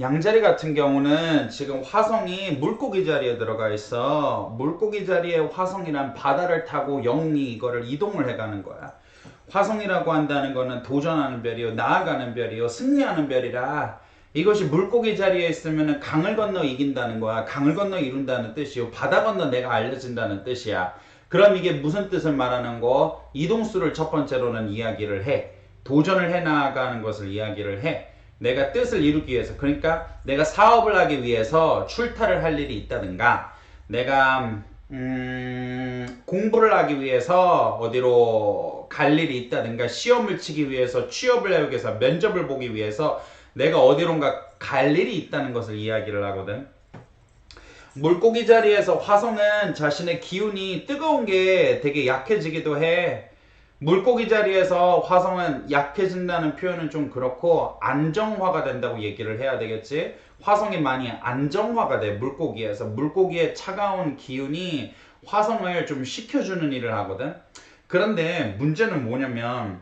양자리 같은 경우는 지금 화성이 물고기 자리에 들어가 있어. 물고기 자리에 화성이란 바다를 타고 영이 이거를 이동을 해가는 거야. 화성이라고 한다는 거는 도전하는 별이요, 나아가는 별이요, 승리하는 별이라 이것이 물고기 자리에 있으면 강을 건너 이긴다는 거야. 강을 건너 이룬다는 뜻이요. 바다 건너 내가 알려진다는 뜻이야. 그럼 이게 무슨 뜻을 말하는 거? 이동수를 첫 번째로는 이야기를 해. 도전을 해 나가는 것을 이야기를 해. 내가 뜻을 이루기 위해서, 그러니까 내가 사업을 하기 위해서 출타를 할 일이 있다든가, 내가 공부를 하기 위해서 어디로 갈 일이 있다든가, 시험을 치기 위해서, 취업을 하기 위해서, 면접을 보기 위해서 내가 어디론가 갈 일이 있다는 것을 이야기를 하거든. 물고기 자리에서 화성은 자신의 기운이 뜨거운 게 되게 약해지기도 해. 물고기 자리에서 화성은 약해진다는 표현은 좀 그렇고 안정화가 된다고 얘기를 해야 되겠지. 화성이 많이 안정화가 돼. 물고기에서 물고기의 차가운 기운이 화성을 좀 식혀주는 일을 하거든. 그런데 문제는 뭐냐면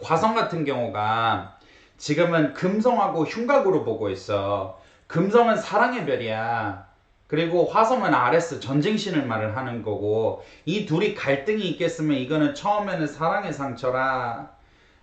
화성 같은 경우가 지금은 금성하고 흉곽으로 보고 있어. 금성은 사랑의 별이야. 그리고 화성은 아레스, 전쟁신을 말을 하는 거고, 이 둘이 갈등이 있겠으면 이거는 처음에는 사랑의 상처라.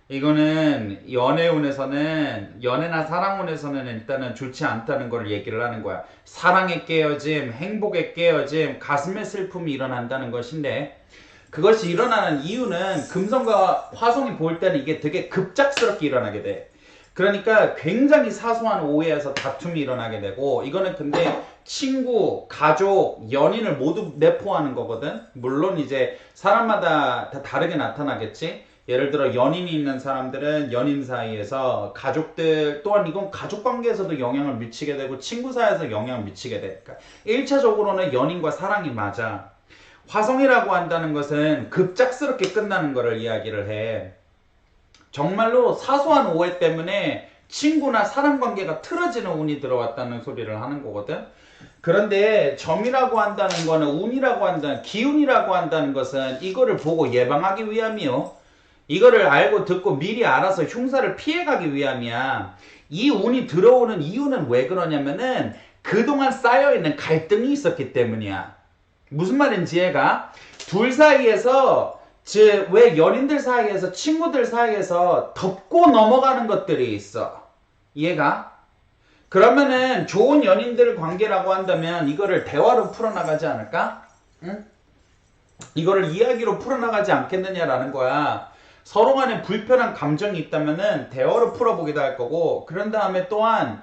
이거는 연애운에서는, 연애나 사랑운에서는 일단은 좋지 않다는 걸 얘기를 하는 거야. 사랑의 깨어짐, 행복의 깨어짐, 가슴의 슬픔이 일어난다는 것인데, 그것이 일어나는 이유는 금성과 화성이 볼 때는 이게 되게 급작스럽게 일어나게 돼. 그러니까 굉장히 사소한 오해에서 다툼이 일어나게 되고, 이거는 근데 친구, 가족, 연인을 모두 내포하는 거거든. 물론 이제 사람마다 다 다르게 나타나겠지. 예를 들어 연인이 있는 사람들은 연인 사이에서, 가족들 또한 이건 가족 관계에서도 영향을 미치게 되고 친구 사이에서 영향을 미치게 돼. 그러니까 1차적으로는 연인과 사랑이 맞아. 화성이라고 한다는 것은 급작스럽게 끝나는 것을 이야기를 해. 정말로 사소한 오해 때문에 친구나 사람 관계가 틀어지는 운이 들어왔다는 소리를 하는 거거든. 그런데 점이라고 한다는 거는, 운이라고 한다는, 기운이라고 한다는 것은 이거를 보고 예방하기 위함이요. 이거를 알고 듣고 미리 알아서 흉사를 피해가기 위함이야. 이 운이 들어오는 이유는 왜 그러냐면은 그동안 쌓여있는 갈등이 있었기 때문이야. 무슨 말인지 얘가, 둘 사이에서, 즉 왜 연인들 사이에서, 친구들 사이에서 덮고 넘어가는 것들이 있어. 얘가, 그러면은 좋은 연인들 관계라고 한다면 이거를 대화로 풀어나가지 않을까? 응? 이거를 이야기로 풀어나가지 않겠느냐라는 거야. 서로 간에 불편한 감정이 있다면은 대화로 풀어보기도 할 거고, 그런 다음에 또한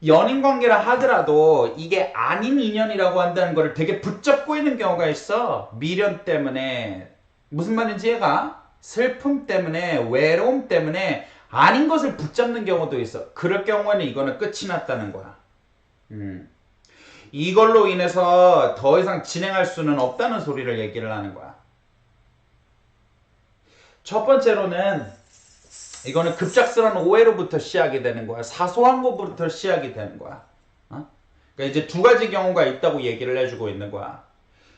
연인 관계라 하더라도 이게 아닌 인연이라고 한다는 거를 되게 붙잡고 있는 경우가 있어. 미련 때문에, 무슨 말인지 얘가, 슬픔 때문에, 외로움 때문에 아닌 것을 붙잡는 경우도 있어. 그럴 경우에는 이거는 끝이 났다는 거야. 이걸로 인해서 더 이상 진행할 수는 없다는 소리를 얘기를 하는 거야. 첫 번째로는 이거는 급작스러운 오해로부터 시작이 되는 거야. 사소한 것부터 시작이 되는 거야. 그러니까 이제 두 가지 경우가 있다고 얘기를 해주고 있는 거야.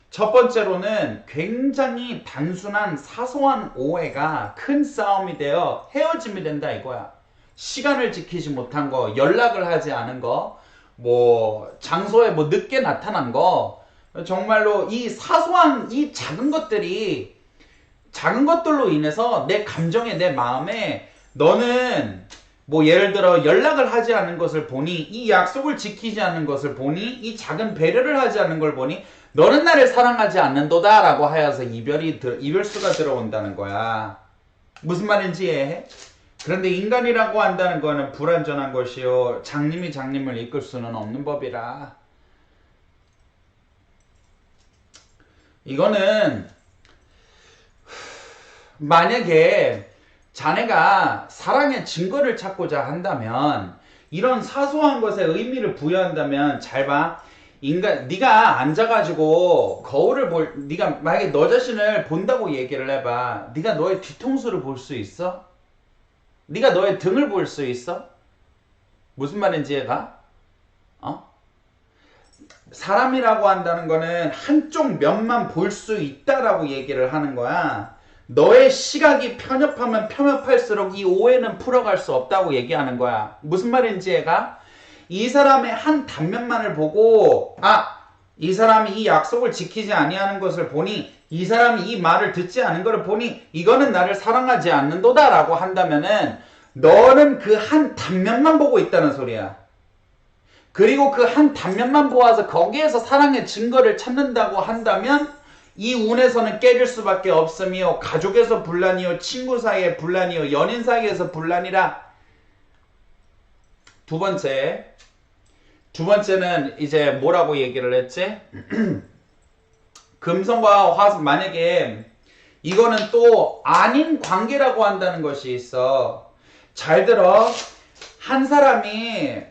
첫 번째로는 굉장히 단순한 사소한 오해가 큰 싸움이 되어 헤어짐이 된다 이거야. 시간을 지키지 못한 거, 연락을 하지 않은 거, 뭐 장소에 뭐 늦게 나타난 거, 정말로 이 사소한 이 작은 것들이, 작은 것들로 인해서 내 감정에, 내 마음에, 너는 뭐 예를 들어 연락을 하지 않은 것을 보니, 이 약속을 지키지 않는 것을 보니, 이 작은 배려를 하지 않는 걸 보니 너는 나를 사랑하지 않는도다 라고 하여서 이별수가 들어온다는 거야. 무슨 말인지 이해해? 그런데 인간이라고 한다는 거는 불완전한 것이요, 장님이 장님을 이끌 수는 없는 법이라. 이거는 만약에 자네가 사랑의 증거를 찾고자 한다면, 이런 사소한 것에 의미를 부여한다면, 잘 봐. 네가 앉아가지고 거울을 네가 만약에 너 자신을 본다고 얘기를 해봐. 네가 너의 뒤통수를 볼 수 있어? 네가 너의 등을 볼 수 있어? 무슨 말인지 얘가? 사람이라고 한다는 거는 한쪽 면만 볼 수 있다라고 얘기를 하는 거야. 너의 시각이 편협하면 편협할수록 이 오해는 풀어갈 수 없다고 얘기하는 거야. 무슨 말인지 얘가? 이 사람의 한 단면만을 보고 이 사람이 이 약속을 지키지 아니하는 것을 보니 이 사람이 이 말을 듣지 않은 것을 보니 이거는 나를 사랑하지 않는도다 라고 한다면은 너는 그 한 단면만 보고 있다는 소리야. 그리고 그 한 단면만 보아서 거기에서 사랑의 증거를 찾는다고 한다면 이 운에서는 깨질 수밖에 없으며 가족에서 분란이요 친구 사이에 분란이요 연인 사이에서 분란이라. 두 번째는 이제 뭐라고 얘기를 했지? 금성과 화성, 만약에 이거는 또 아닌 관계라고 한다는 것이 있어. 잘 들어. 한 사람이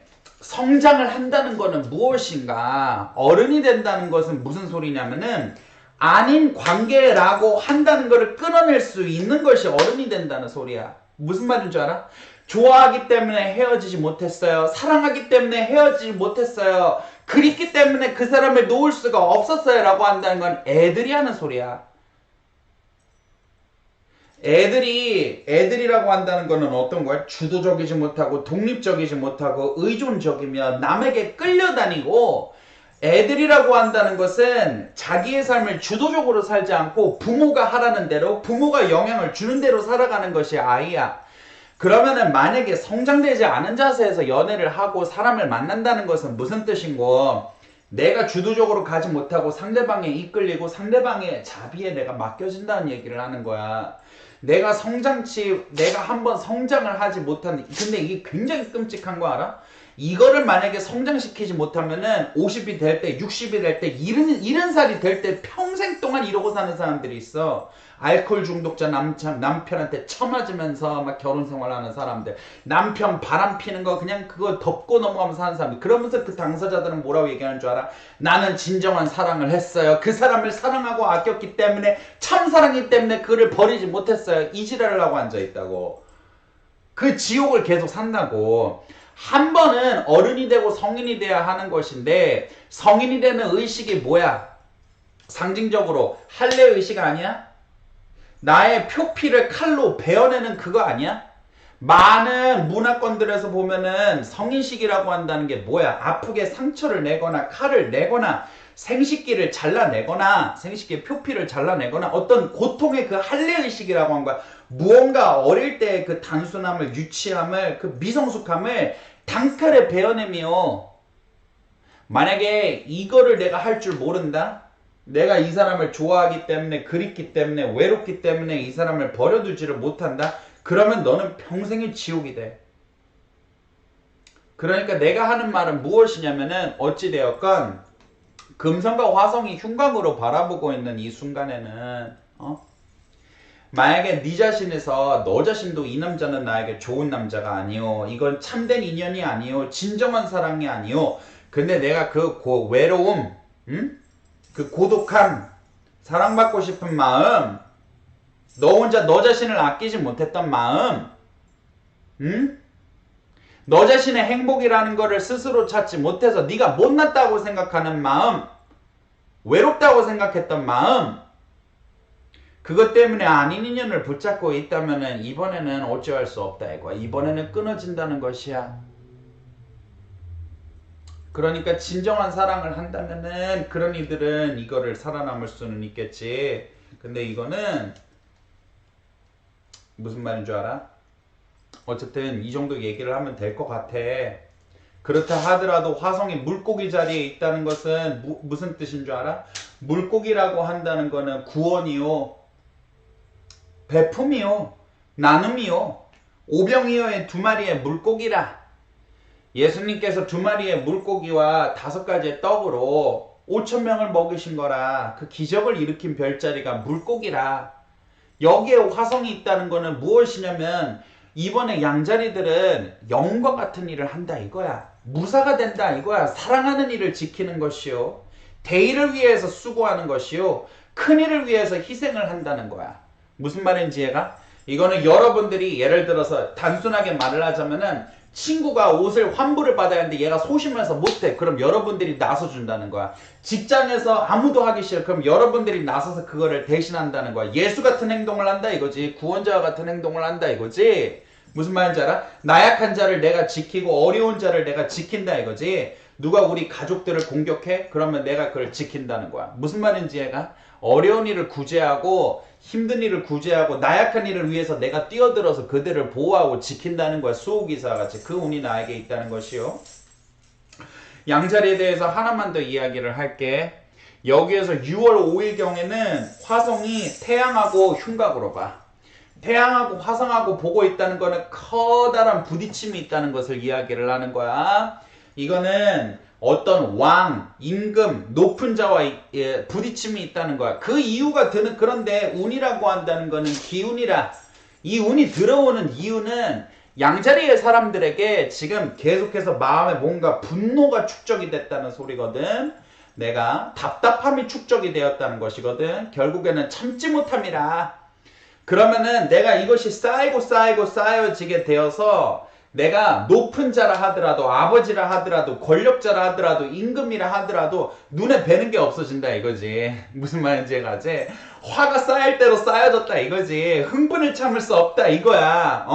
성장을 한다는 것은 무엇인가? 어른이 된다는 것은 무슨 소리냐면은 아닌 관계라고 한다는 것을 끊어낼 수 있는 것이 어른이 된다는 소리야. 무슨 말인 줄 알아? 좋아하기 때문에 헤어지지 못했어요. 사랑하기 때문에 헤어지지 못했어요. 그립기 때문에 그 사람을 놓을 수가 없었어요 라고 한다는 건 애들이 하는 소리야. 애들이라고 한다는 거는 어떤 거야? 주도적이지 못하고 독립적이지 못하고 의존적이며 남에게 끌려다니고, 애들이라고 한다는 것은 자기의 삶을 주도적으로 살지 않고 부모가 하라는 대로, 부모가 영향을 주는 대로 살아가는 것이 아이야. 그러면은 만약에 성장되지 않은 자세에서 연애를 하고 사람을 만난다는 것은 무슨 뜻인고? 내가 주도적으로 가지 못하고 상대방에 이끌리고 상대방의 자비에 내가 맡겨진다는 얘기를 하는 거야. 내가 한번 성장을 하지 못한, 근데 이게 굉장히 끔찍한 거 알아? 이거를 만약에 성장시키지 못하면은 50이 될 때, 60이 될 때, 70살이 될 때 평생 동안 이러고 사는 사람들이 있어. 알코올 중독자 남편한테 처맞으면서 막 결혼 생활하는 사람들, 남편 바람 피는 거 그냥 그거 덮고 넘어가면서 사는 사람들. 그러면서 그 당사자들은 뭐라고 얘기하는 줄 알아? 나는 진정한 사랑을 했어요. 그 사람을 사랑하고 아꼈기 때문에, 참사랑이기 때문에 그를 버리지 못했어요. 이 지랄을 하고 앉아있다고. 그 지옥을 계속 산다고. 한 번은 어른이 되고 성인이 돼야 하는 것인데, 성인이 되는 의식이 뭐야? 상징적으로 할례 의식 아니야? 나의 표피를 칼로 베어내는 그거 아니야? 많은 문화권들에서 보면은 성인식이라고 한다는 게 뭐야? 아프게 상처를 내거나 칼을 내거나 생식기를 잘라내거나 생식기의 표피를 잘라내거나 어떤 고통의 그 할례의식이라고 한 거야. 무언가 어릴 때 그 단순함을, 유치함을, 그 미성숙함을 단칼에 베어내며, 만약에 이거를 내가 할 줄 모른다? 내가 이 사람을 좋아하기 때문에, 그립기 때문에, 외롭기 때문에 이 사람을 버려두지를 못한다? 그러면 너는 평생의 지옥이 돼. 그러니까 내가 하는 말은 무엇이냐면은, 어찌되었건 금성과 화성이 흉곽으로 바라보고 있는 이 순간에는 만약에 네 자신에서 너 자신도 이 남자는 나에게 좋은 남자가 아니요, 이건 참된 인연이 아니요, 진정한 사랑이 아니요, 근데 내가 그 외로움, 그 고독함, 사랑받고 싶은 마음, 너 혼자 너 자신을 아끼지 못했던 마음, 너 자신의 행복이라는 거를 스스로 찾지 못해서 네가 못났다고 생각하는 마음, 외롭다고 생각했던 마음, 그것 때문에 아닌 인연을 붙잡고 있다면은 이번에는 어찌할 수 없다 이거야. 이번에는 끊어진다는 것이야. 그러니까 진정한 사랑을 한다면은 그런 이들은 이거를 살아남을 수는 있겠지. 근데 이거는 무슨 말인 줄 알아? 어쨌든 이 정도 얘기를 하면 될 것 같아. 그렇다 하더라도 화성이 물고기 자리에 있다는 것은 무슨 뜻인 줄 알아? 물고기라고 한다는 거는 구원이요, 베품이요, 나눔이요, 오병이어의 2마리의 물고기라. 예수님께서 2마리의 물고기와 5가지의 떡으로 5,000명을 먹이신 거라. 그 기적을 일으킨 별자리가 물고기라. 여기에 화성이 있다는 거는 무엇이냐면, 이번에 양자리들은 영과 같은 일을 한다 이거야. 무사가 된다 이거야. 사랑하는 일을 지키는 것이요, 대의를 위해서 수고하는 것이요, 큰 일을 위해서 희생을 한다는 거야. 무슨 말인지 얘가? 이거는 여러분들이 예를 들어서 단순하게 말을 하자면은, 친구가 옷을 환불을 받아야 하는데 얘가 소심해서 못해. 그럼 여러분들이 나서준다는 거야. 직장에서 아무도 하기 싫어. 그럼 여러분들이 나서서 그거를 대신한다는 거야. 예수 같은 행동을 한다 이거지. 구원자와 같은 행동을 한다 이거지. 무슨 말인지 알아? 나약한 자를 내가 지키고 어려운 자를 내가 지킨다 이거지. 누가 우리 가족들을 공격해? 그러면 내가 그걸 지킨다는 거야. 무슨 말인지 얘가? 어려운 일을 구제하고 힘든 일을 구제하고 나약한 일을 위해서 내가 뛰어들어서 그들을 보호하고 지킨다는 거야. 수호기사와 같이. 그 운이 나에게 있다는 것이요. 양자리에 대해서 하나만 더 이야기를 할게. 여기에서 6월 5일경에는 화성이 태양하고 흉곽으로 봐. 태양하고 화성하고 보고 있다는 거는 커다란 부딪힘이 있다는 것을 이야기를 하는 거야. 이거는 어떤 왕, 임금, 높은 자와 부딪힘이 있다는 거야. 그 이유가 드는, 그런데 운이라고 한다는 거는 기운이라. 이 운이 들어오는 이유는 양자리의 사람들에게 지금 계속해서 마음에 뭔가 분노가 축적이 됐다는 소리거든. 내가 답답함이 축적이 되었다는 것이거든. 결국에는 참지 못함이라. 그러면은 내가 이것이 쌓여지게 되어서 내가 높은 자라 하더라도 아버지라 하더라도 권력자라 하더라도 임금이라 하더라도 눈에 뵈는 게 없어진다 이거지. 무슨 말인지 가지? 화가 쌓일 대로 쌓여졌다 이거지. 흥분을 참을 수 없다 이거야.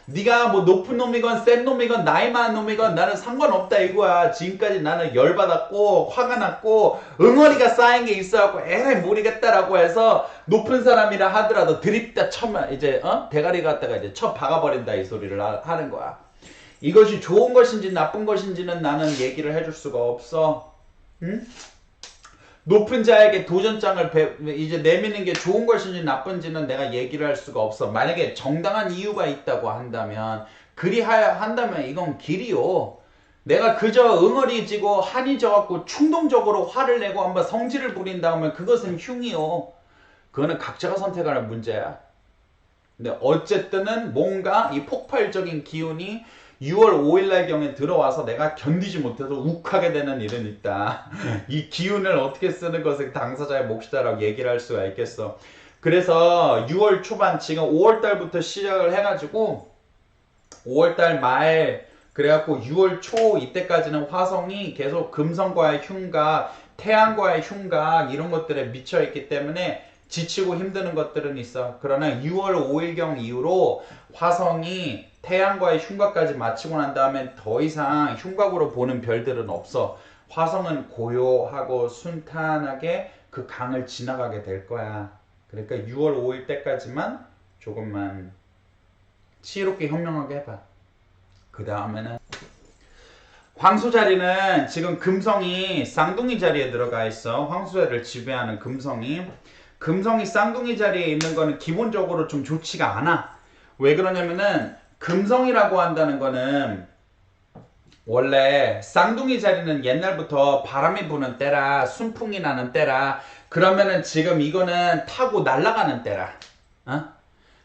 네가 뭐 높은 놈이건 센 놈이건 나이 많은 놈이건 나는 상관없다 이거야. 지금까지 나는 열받았고 화가 났고 응어리가 쌓인 게 있어갖고 에라이 모르겠다라고 해서 높은 사람이라 하더라도 드립다 쳐면 이제 대가리 갖다가 이제 쳐 박아버린다 이 소리를 하는 거야. 이것이 좋은 것인지 나쁜 것인지는 나는 얘기를 해줄 수가 없어. 응? 높은 자에게 도전장을 이제 내미는 게 좋은 것인지 나쁜지는 내가 얘기를 할 수가 없어. 만약에 정당한 이유가 있다고 한다면 그리하여 한다면 이건 길이요. 내가 그저 응어리지고 한이 져갖고 충동적으로 화를 내고 한번 성질을 부린다 하면 그것은 흉이요. 그거는 각자가 선택하는 문제야. 근데 어쨌든은 뭔가 이 폭발적인 기운이 6월 5일날 경에 들어와서 내가 견디지 못해서 욱하게 되는 일은 있다. 이 기운을 어떻게 쓰는 것을 당사자의 몫이다라고 얘기를 할 수가 있겠어. 그래서 6월 초반 지금 5월달부터 시작을 해가지고 5월달 말 그래갖고 6월 초 이때까지는 화성이 계속 금성과의 흉곽, 태양과의 흉곽 이런 것들에 미쳐있기 때문에 지치고 힘드는 것들은 있어. 그러나 6월 5일경 이후로 화성이 태양과의 흉곽까지 마치고 난 다음에 더 이상 흉곽으로 보는 별들은 없어. 화성은 고요하고 순탄하게 그 강을 지나가게 될 거야. 그러니까 6월 5일 때까지만 조금만 지혜롭게 현명하게 해봐. 그 다음에는 황소 자리는 지금 금성이 쌍둥이 자리에 들어가 있어. 황소자리를 지배하는 금성이 쌍둥이 자리에 있는 거는 기본적으로 좀 좋지가 않아. 왜 그러냐면은 금성이라고 한다는 거는 원래 쌍둥이 자리는 옛날부터 바람이 부는 때라 순풍이 나는 때라 그러면은 지금 이거는 타고 날아가는 때라.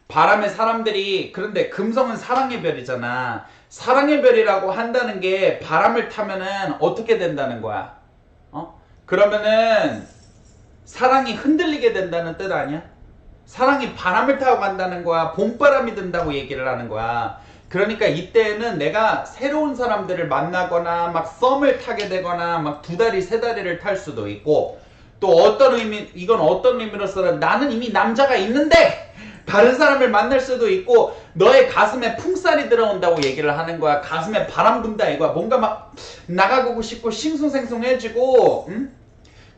바람에 사람들이 그런데 금성은 사랑의 별이잖아. 사랑의 별이라고 한다는 게 바람을 타면은 어떻게 된다는 거야? 그러면은 사랑이 흔들리게 된다는 뜻 아니야? 사랑이 바람을 타고 간다는 거야. 봄바람이 든다고 얘기를 하는 거야. 그러니까 이때는 내가 새로운 사람들을 만나거나 막 썸을 타게 되거나 막 2다리 3다리를 탈 수도 있고 또 어떤 의미, 이건 어떤 의미로서는 나는 이미 남자가 있는데 다른 사람을 만날 수도 있고 너의 가슴에 풍살이 들어온다고 얘기를 하는 거야. 가슴에 바람 분다 이거야. 뭔가 막 나가고 싶고 싱숭생숭해지고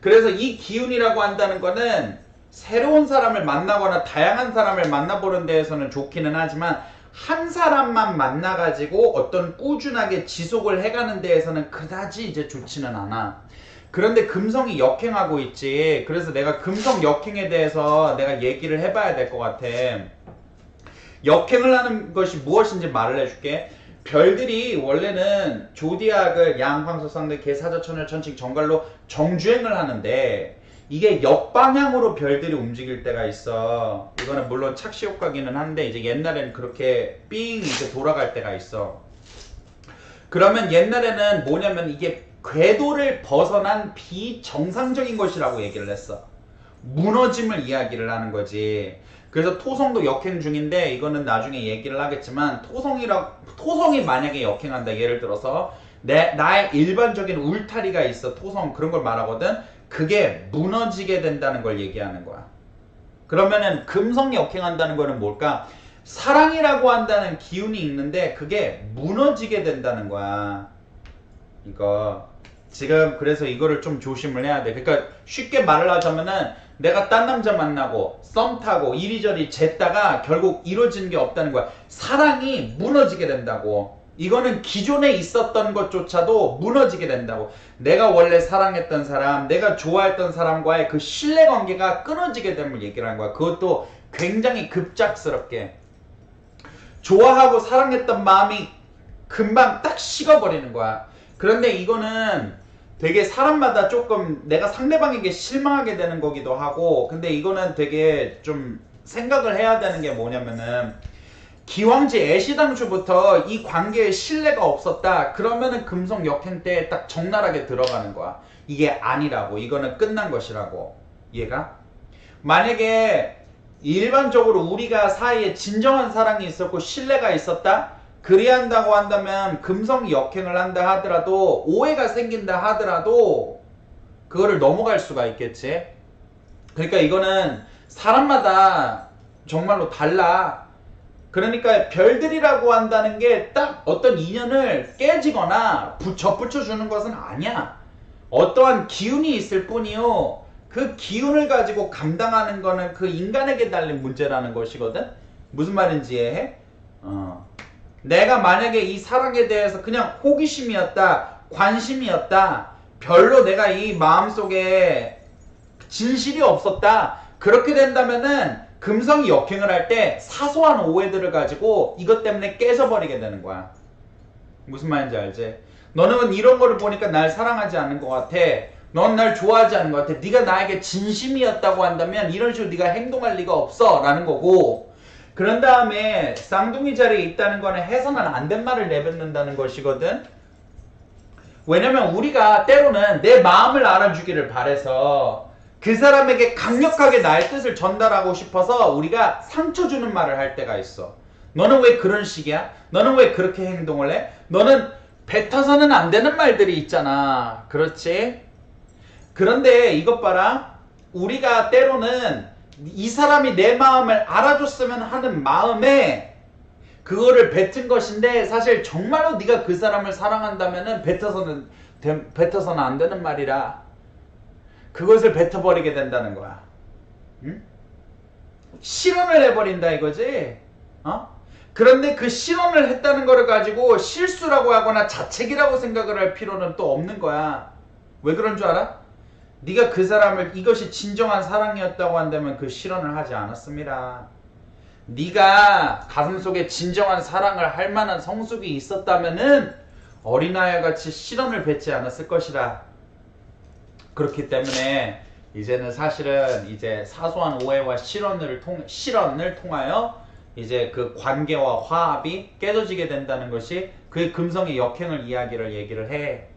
그래서 이 기운이라고 한다는 거는 새로운 사람을 만나거나 다양한 사람을 만나보는 데에서는 좋기는 하지만 한 사람만 만나가지고 어떤 꾸준하게 지속을 해가는 데에서는 그다지 이제 좋지는 않아. 그런데 금성이 역행하고 있지. 그래서 내가 금성 역행에 대해서 내가 얘기를 해봐야 될 것 같아. 역행을 하는 것이 무엇인지 말을 해줄게. 별들이 원래는 조디악을 양, 황소, 쌍둥이, 개, 사자, 처녀, 천칭, 정갈로 정주행을 하는데 이게 역방향으로 별들이 움직일 때가 있어. 이거는 물론 착시 효과기는 한데 이제 옛날에는 그렇게 삥 이렇게 돌아갈 때가 있어. 그러면 옛날에는 뭐냐면 이게 궤도를 벗어난 비정상적인 것이라고 얘기를 했어. 무너짐을 이야기를 하는 거지. 그래서 토성도 역행 중인데 이거는 나중에 얘기를 하겠지만 토성이 만약에 역행한다. 예를 들어서 나의 일반적인 울타리가 있어. 토성 그런 걸 말하거든. 그게 무너지게 된다는 걸 얘기하는 거야. 그러면은 금성이 역행한다는 거는 뭘까? 사랑이라고 한다는 기운이 있는데 그게 무너지게 된다는 거야. 이거 지금 그래서 이거를 좀 조심을 해야 돼. 그러니까 쉽게 말을 하자면은 내가 딴 남자 만나고 썸 타고 이리저리 쟀다가 결국 이루어지는 게 없다는 거야. 사랑이 무너지게 된다고. 이거는 기존에 있었던 것조차도 무너지게 된다고. 내가 원래 사랑했던 사람, 내가 좋아했던 사람과의 그 신뢰관계가 끊어지게 됨을 얘기를 하는 거야. 그것도 굉장히 급작스럽게. 좋아하고 사랑했던 마음이 금방 딱 식어버리는 거야. 그런데 이거는 되게 사람마다 조금 내가 상대방에게 실망하게 되는 거기도 하고, 근데 이거는 되게 좀 생각을 해야 되는 게 뭐냐면은, 기왕지 애시당초부터 이 관계에 신뢰가 없었다 그러면은 금성 역행 때 딱 적나라하게 들어가는 거야. 이게 아니라고. 이거는 끝난 것이라고. 얘가 만약에 일반적으로 우리가 사이에 진정한 사랑이 있었고 신뢰가 있었다 그래야 한다고 한다면 금성이 역행을 한다 하더라도 오해가 생긴다 하더라도 그거를 넘어갈 수가 있겠지. 그러니까 이거는 사람마다 정말로 달라. 그러니까 별들이라고 한다는 게 딱 어떤 인연을 깨지거나 접붙여주는 것은 아니야. 어떠한 기운이 있을 뿐이요. 그 기운을 가지고 감당하는 거는 그 인간에게 달린 문제라는 것이거든. 무슨 말인지 이해해? 내가 만약에 이 사랑에 대해서 그냥 호기심이었다, 관심이었다, 별로 내가 이 마음속에 진실이 없었다, 그렇게 된다면은 금성이 역행을 할 때 사소한 오해들을 가지고 이것 때문에 깨져버리게 되는 거야. 무슨 말인지 알지? 너는 이런 거를 보니까 날 사랑하지 않는 것 같아. 넌 날 좋아하지 않는 것 같아. 네가 나에게 진심이었다고 한다면 이런 식으로 네가 행동할 리가 없어 라는 거고, 그런 다음에 쌍둥이 자리에 있다는 거는 해서는 안 된 말을 내뱉는다는 것이거든. 왜냐면 우리가 때로는 내 마음을 알아주기를 바래서 그 사람에게 강력하게 나의 뜻을 전달하고 싶어서 우리가 상처 주는 말을 할 때가 있어. 너는 왜 그런 식이야? 너는 왜 그렇게 행동을 해? 너는 뱉어서는 안 되는 말들이 있잖아. 그렇지? 그런데 이것 봐라. 우리가 때로는 이 사람이 내 마음을 알아줬으면 하는 마음에 그거를 뱉은 것인데 사실 정말로 네가 그 사람을 사랑한다면은 뱉어서는 안 되는 말이라 그것을 뱉어버리게 된다는 거야. 응? 실언을 해버린다 이거지. 그런데 그 실언을 했다는 거를 가지고 실수라고 하거나 자책이라고 생각을 할 필요는 또 없는 거야. 왜 그런 줄 알아? 네가 그 사람을 이것이 진정한 사랑이었다고 한다면 그 실언을 하지 않았습니다. 네가 가슴속에 진정한 사랑을 할 만한 성숙이 있었다면은 어린아이와 같이 실언을 뱉지 않았을 것이라. 그렇기 때문에 이제는 사실은 이제 사소한 오해와 실언을 통하여 이제 그 관계와 화합이 깨져지게 된다는 것이 그 금성의 역행을 얘기를 해.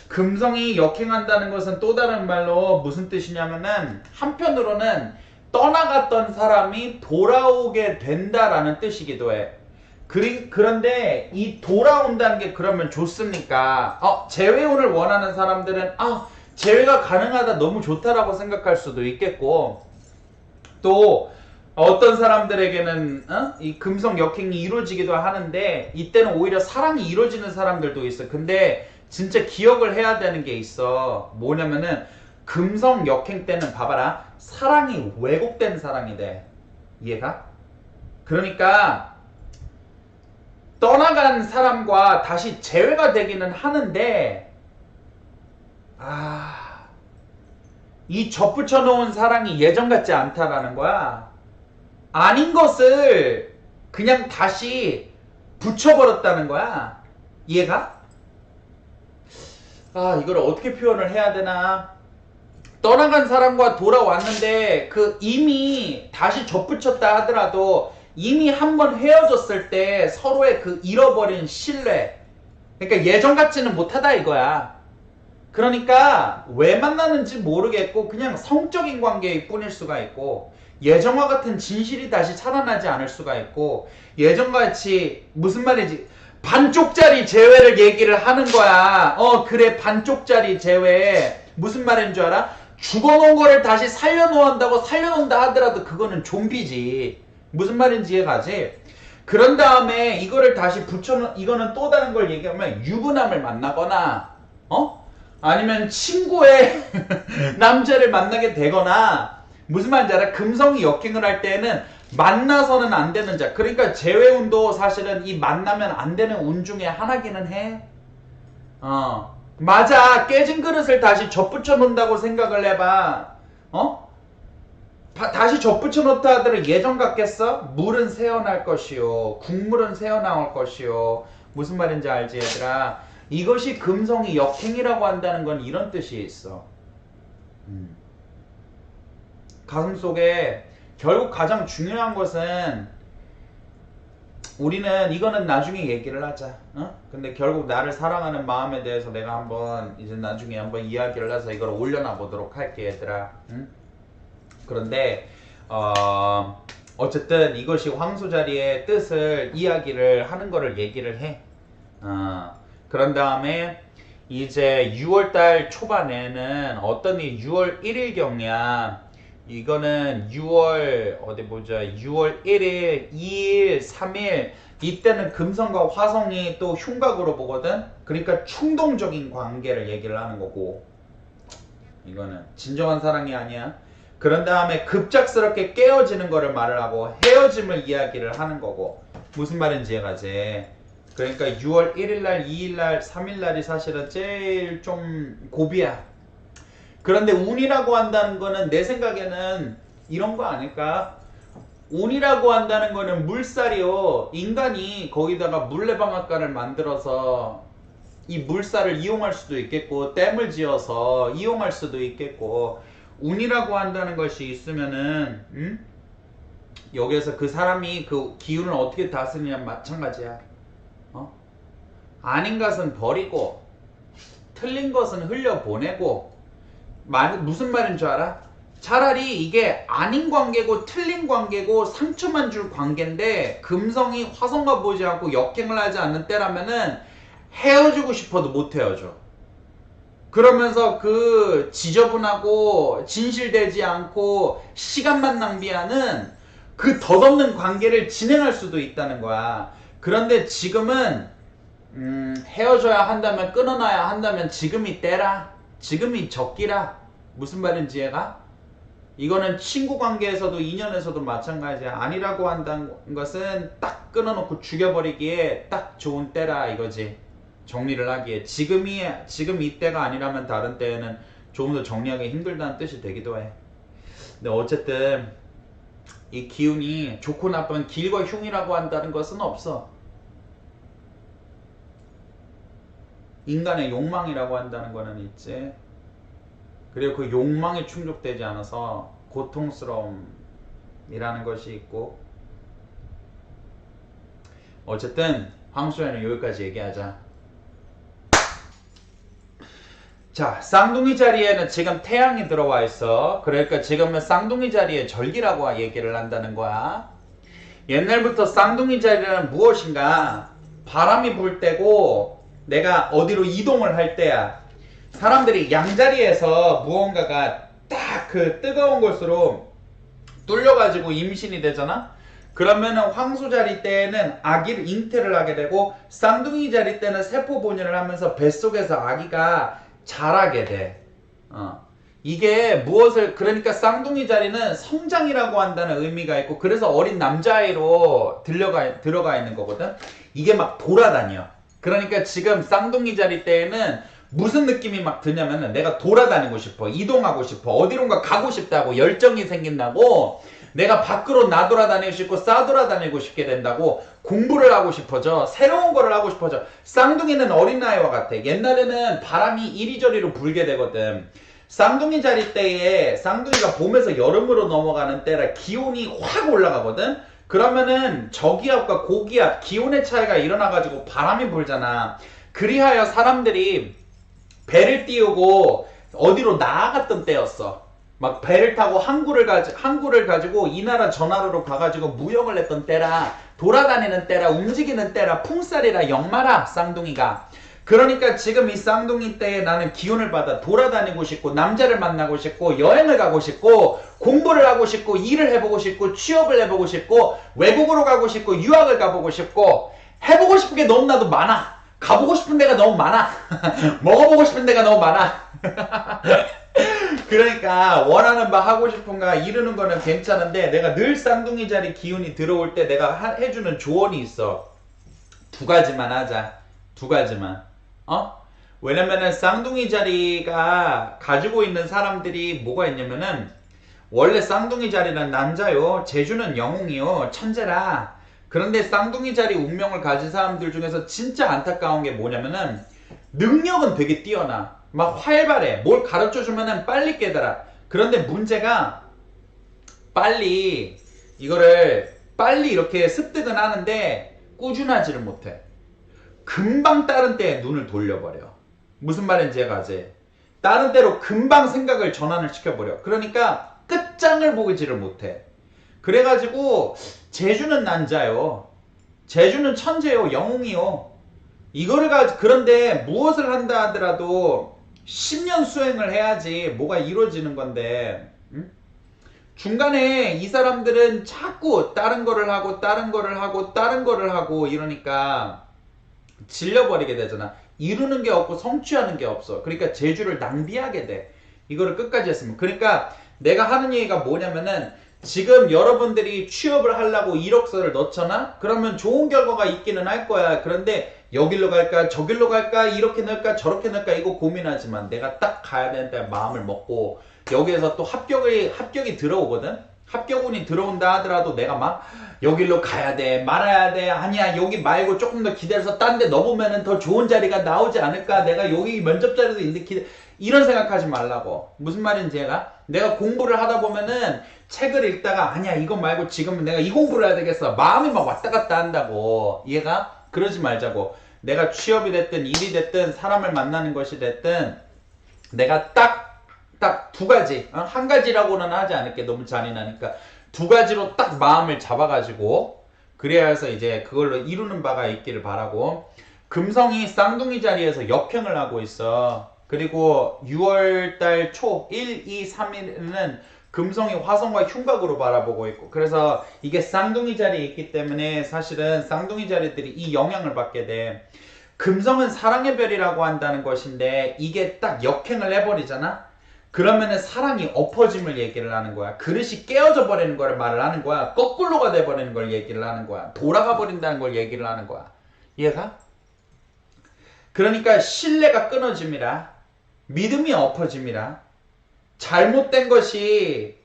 금성이 역행한다는 것은 또 다른 말로 무슨 뜻이냐면은 한편으로는 떠나갔던 사람이 돌아오게 된다라는 뜻이기도 해. 그런데 이 돌아온다는 게 그러면 좋습니까? 재회혼을 원하는 사람들은 재회가 가능하다 너무 좋다라고 생각할 수도 있겠고, 또 어떤 사람들에게는 이 금성 역행이 이루어지기도 하는데 이때는 오히려 사랑이 이루어지는 사람들도 있어. 근데 진짜 기억을 해야 되는 게 있어. 뭐냐면은 금성 역행 때는 봐봐라, 사랑이 왜곡된 사랑이 돼. 이해가? 그러니까 떠나간 사람과 다시 재회가 되기는 하는데 이 접붙여 놓은 사랑이 예전 같지 않다라는 거야. 아닌 것을 그냥 다시 붙여버렸다는 거야. 이해가? 이걸 어떻게 표현을 해야 되나? 떠나간 사람과 돌아왔는데 이미 다시 접붙였다 하더라도 이미 한번 헤어졌을 때 서로의 그 잃어버린 신뢰, 그러니까 예전 같지는 못하다 이거야. 그러니까 왜 만나는지 모르겠고 그냥 성적인 관계일 뿐일 수가 있고, 예전과 같은 진실이 다시 살아나지 않을 수가 있고, 예전같이 무슨 말이지, 반쪽짜리 재회를 얘기를 하는 거야. 그래, 반쪽짜리 재회. 무슨 말인 줄 알아? 죽어놓은 거를 다시 살려놓는다 하더라도 그거는 좀비지. 무슨 말인지 이해가지? 그런 다음에 이거를 다시 이거는 또 다른 걸 얘기하면 유부남을 만나거나, 아니면 친구의 남자를 만나게 되거나, 무슨 말인지 알아? 금성이 역행을 할 때는 만나서는 안 되는 자. 그러니까 재회운도 사실은 이 만나면 안 되는 운 중에 하나기는 해. 맞아. 깨진 그릇을 다시 접붙여 놓는다고 생각을 해봐. 다시 접붙여 놓다 하더라도 예전 같겠어? 물은 새어날 것이요. 국물은 새어나올 것이요. 무슨 말인지 알지 얘들아? 이것이 금성이 역행이라고 한다는 건 이런 뜻이 있어. 가슴속에 결국 가장 중요한 것은 우리는 이거는 나중에 얘기를 하자. 근데 결국 나를 사랑하는 마음에 대해서 내가 한번 이제 나중에 한번 이야기를 해서 이걸 올려놔 보도록 할게 얘들아. 그런데 어쨌든 이것이 황소자리의 뜻을 이야기를 하는 거를 얘기를 해. 그런 다음에 이제 6월달 초반에는 어떤 이 6월 1일경이야. 이거는 6월 어디 보자. 6월 1일, 2일, 3일 이때는 금성과 화성이 또 흉곽으로 보거든. 그러니까 충동적인 관계를 얘기를 하는 거고, 이거는 진정한 사랑이 아니야. 그런 다음에 급작스럽게 깨어지는 거를 말을 하고 헤어짐을 이야기를 하는 거고, 무슨 말인지 이해가지? 그러니까 6월 1일날, 2일날, 3일날이 사실은 제일 좀 고비야. 그런데 운이라고 한다는 거는 내 생각에는 이런 거 아닐까? 운이라고 한다는 거는 물살이요. 인간이 거기다가 물레방앗간을 만들어서 이 물살을 이용할 수도 있겠고, 댐을 지어서 이용할 수도 있겠고, 운이라고 한다는 것이 있으면은, 여기에서 그 사람이 그 기운을 어떻게 다스리냐 마찬가지야. 아닌 것은 버리고, 틀린 것은 흘려보내고, 무슨 말인 줄 알아? 차라리 이게 아닌 관계고 틀린 관계고 상처만 줄 관계인데 금성이 화성과 보지 않고 역행을 하지 않는 때라면은 헤어지고 싶어도 못 헤어져. 그러면서 그 지저분하고 진실되지 않고 시간만 낭비하는 그 덧없는 관계를 진행할 수도 있다는 거야. 그런데 지금은 헤어져야 한다면, 끊어놔야 한다면 지금이 때라. 지금이 적기라. 무슨 말인지 이해가? 이거는 친구 관계에서도 인연에서도 마찬가지야. 아니라고 한다는 것은 딱 끊어놓고 죽여버리기에 딱 좋은 때라 이거지. 정리를 하기에 지금 이때가 아니라면 다른 때에는 조금 더 정리하기 힘들다는 뜻이 되기도 해. 근데 어쨌든 이 기운이 좋고 나쁜 길과 흉이라고 한다는 것은 없어. 인간의 욕망이라고 한다는 거는 있지. 그리고 그 욕망이 충족되지 않아서 고통스러움이라는 것이 있고, 어쨌든 황소연은 여기까지 얘기하자. 자, 쌍둥이 자리에는 지금 태양이 들어와 있어. 그러니까 지금은 쌍둥이 자리의 절기라고 얘기를 한다는 거야. 옛날부터 쌍둥이 자리는 무엇인가? 바람이 불 때고 내가 어디로 이동을 할 때야. 사람들이 양자리에서 무언가가 딱 그 뜨거운 곳으로 뚫려가지고 임신이 되잖아? 그러면은 황소 자리 때는 아기를 잉태를 하게 되고, 쌍둥이 자리 때는 세포 분열을 하면서 뱃속에서 아기가 자라게 돼. 이게 그러니까 쌍둥이 자리는 성장이라고 한다는 의미가 있고, 그래서 어린 남자아이로 들어가 있는 거거든? 이게 막 돌아다녀. 그러니까 지금 쌍둥이 자리 때에는 무슨 느낌이 막 드냐면은 내가 돌아다니고 싶어, 이동하고 싶어, 어디론가 가고 싶다고 열정이 생긴다고, 내가 밖으로 나돌아다니고 싶고 싸돌아다니고 싶게 된다고, 공부를 하고 싶어져, 새로운 거를 하고 싶어져. 쌍둥이는 어린아이와 같아. 옛날에는 바람이 이리저리로 불게 되거든. 쌍둥이 자리 때에 쌍둥이가 봄에서 여름으로 넘어가는 때라 기온이 확 올라가거든. 그러면은 저기압과 고기압, 기온의 차이가 일어나가지고 바람이 불잖아. 그리하여 사람들이 배를 띄우고 어디로 나아갔던 때였어. 막 배를 타고 항구를 가지고 이 나라 저 나라로 가가지고 무역을 했던 때라, 돌아다니는 때라, 움직이는 때라, 풍살이라, 역마라 쌍둥이가. 그러니까 지금 이 쌍둥이 때에 나는 기운을 받아 돌아다니고 싶고 남자를 만나고 싶고 여행을 가고 싶고 공부를 하고 싶고 일을 해보고 싶고 취업을 해보고 싶고 외국으로 가고 싶고 유학을 가보고 싶고 해보고 싶은 게 너무나도 많아. 가보고 싶은 데가 너무 많아. 먹어보고 싶은 데가 너무 많아. 그러니까 원하는 바 하고 싶은 거 이루는 거는 괜찮은데 내가 늘 쌍둥이 자리 기운이 들어올 때 내가 해주는 조언이 있어. 두 가지만 하자. 두 가지만. 왜냐면은 쌍둥이 자리가 가지고 있는 사람들이 뭐가 있냐면은 원래 쌍둥이 자리는 남자요. 재주는 영웅이요. 천재라. 그런데 쌍둥이 자리 운명을 가진 사람들 중에서 진짜 안타까운 게 뭐냐면은 능력은 되게 뛰어나. 막 활발해. 뭘 가르쳐주면은 빨리 깨달아. 그런데 문제가 이거를 빨리 이렇게 습득은 하는데 꾸준하지를 못해. 금방 다른 때에 눈을 돌려버려. 무슨 말인지 해가지. 다른 때로 금방 생각을 전환을 시켜버려. 그러니까 끝장을 보지를 못해. 그래가지고 재주는 난자요. 재주는 천재요. 영웅이요. 이거를 그런데 무엇을 한다 하더라도 10년 수행을 해야지 뭐가 이루어지는 건데, 응? 중간에 이 사람들은 자꾸 다른 거를 하고 다른 거를 하고 다른 거를 하고 이러니까 질려버리게 되잖아. 이루는 게 없고 성취하는 게 없어. 그러니까 재주를 낭비하게 돼. 이거를 끝까지 했으면. 그러니까 내가 하는 얘기가 뭐냐면은 지금 여러분들이 취업을 하려고 이력서를 넣잖아? 그러면 좋은 결과가 있기는 할 거야. 그런데 여길로 갈까 저길로 갈까 이렇게 넣을까 저렇게 넣을까 이거 고민하지만 내가 딱 가야 되는데 마음을 먹고 여기에서 또 합격이 들어오거든? 합격운이 들어온다 하더라도 내가 막 여길로 가야 돼 말아야 돼 아니야 여기 말고 조금 더 기다려서 딴 데 넣어보면 더 좋은 자리가 나오지 않을까 내가 여기 면접 자리도 있는데 이런 생각하지 말라고. 무슨 말인지 내가 공부를 하다 보면은 책을 읽다가 아니야 이거 말고 지금은 내가 이 공부를 해야 되겠어 마음이 막 왔다 갔다 한다고. 이해가? 그러지 말자고. 내가 취업이 됐든 일이 됐든 사람을 만나는 것이 됐든 내가 딱 두 가지, 한 가지라고는 하지 않을게. 너무 잔인하니까. 두 가지로 딱 마음을 잡아가지고 그래야 해서 이제 그걸로 이루는 바가 있기를 바라고. 금성이 쌍둥이 자리에서 역행을 하고 있어. 그리고 6월달 초 1, 2, 3일은 금성이 화성과 흉곽으로 바라보고 있고 그래서 이게 쌍둥이 자리에 있기 때문에 사실은 쌍둥이 자리들이 이 영향을 받게 돼. 금성은 사랑의 별이라고 한다는 것인데 이게 딱 역행을 해버리잖아? 그러면은 사랑이 엎어짐을 얘기를 하는 거야. 그릇이 깨어져 버리는 걸 말을 하는 거야. 거꾸로가 돼버리는 걸 얘기를 하는 거야. 돌아가 버린다는 걸 얘기를 하는 거야. 이해가? 그러니까 신뢰가 끊어짐이라. 믿음이 엎어짐이라. 잘못된 것이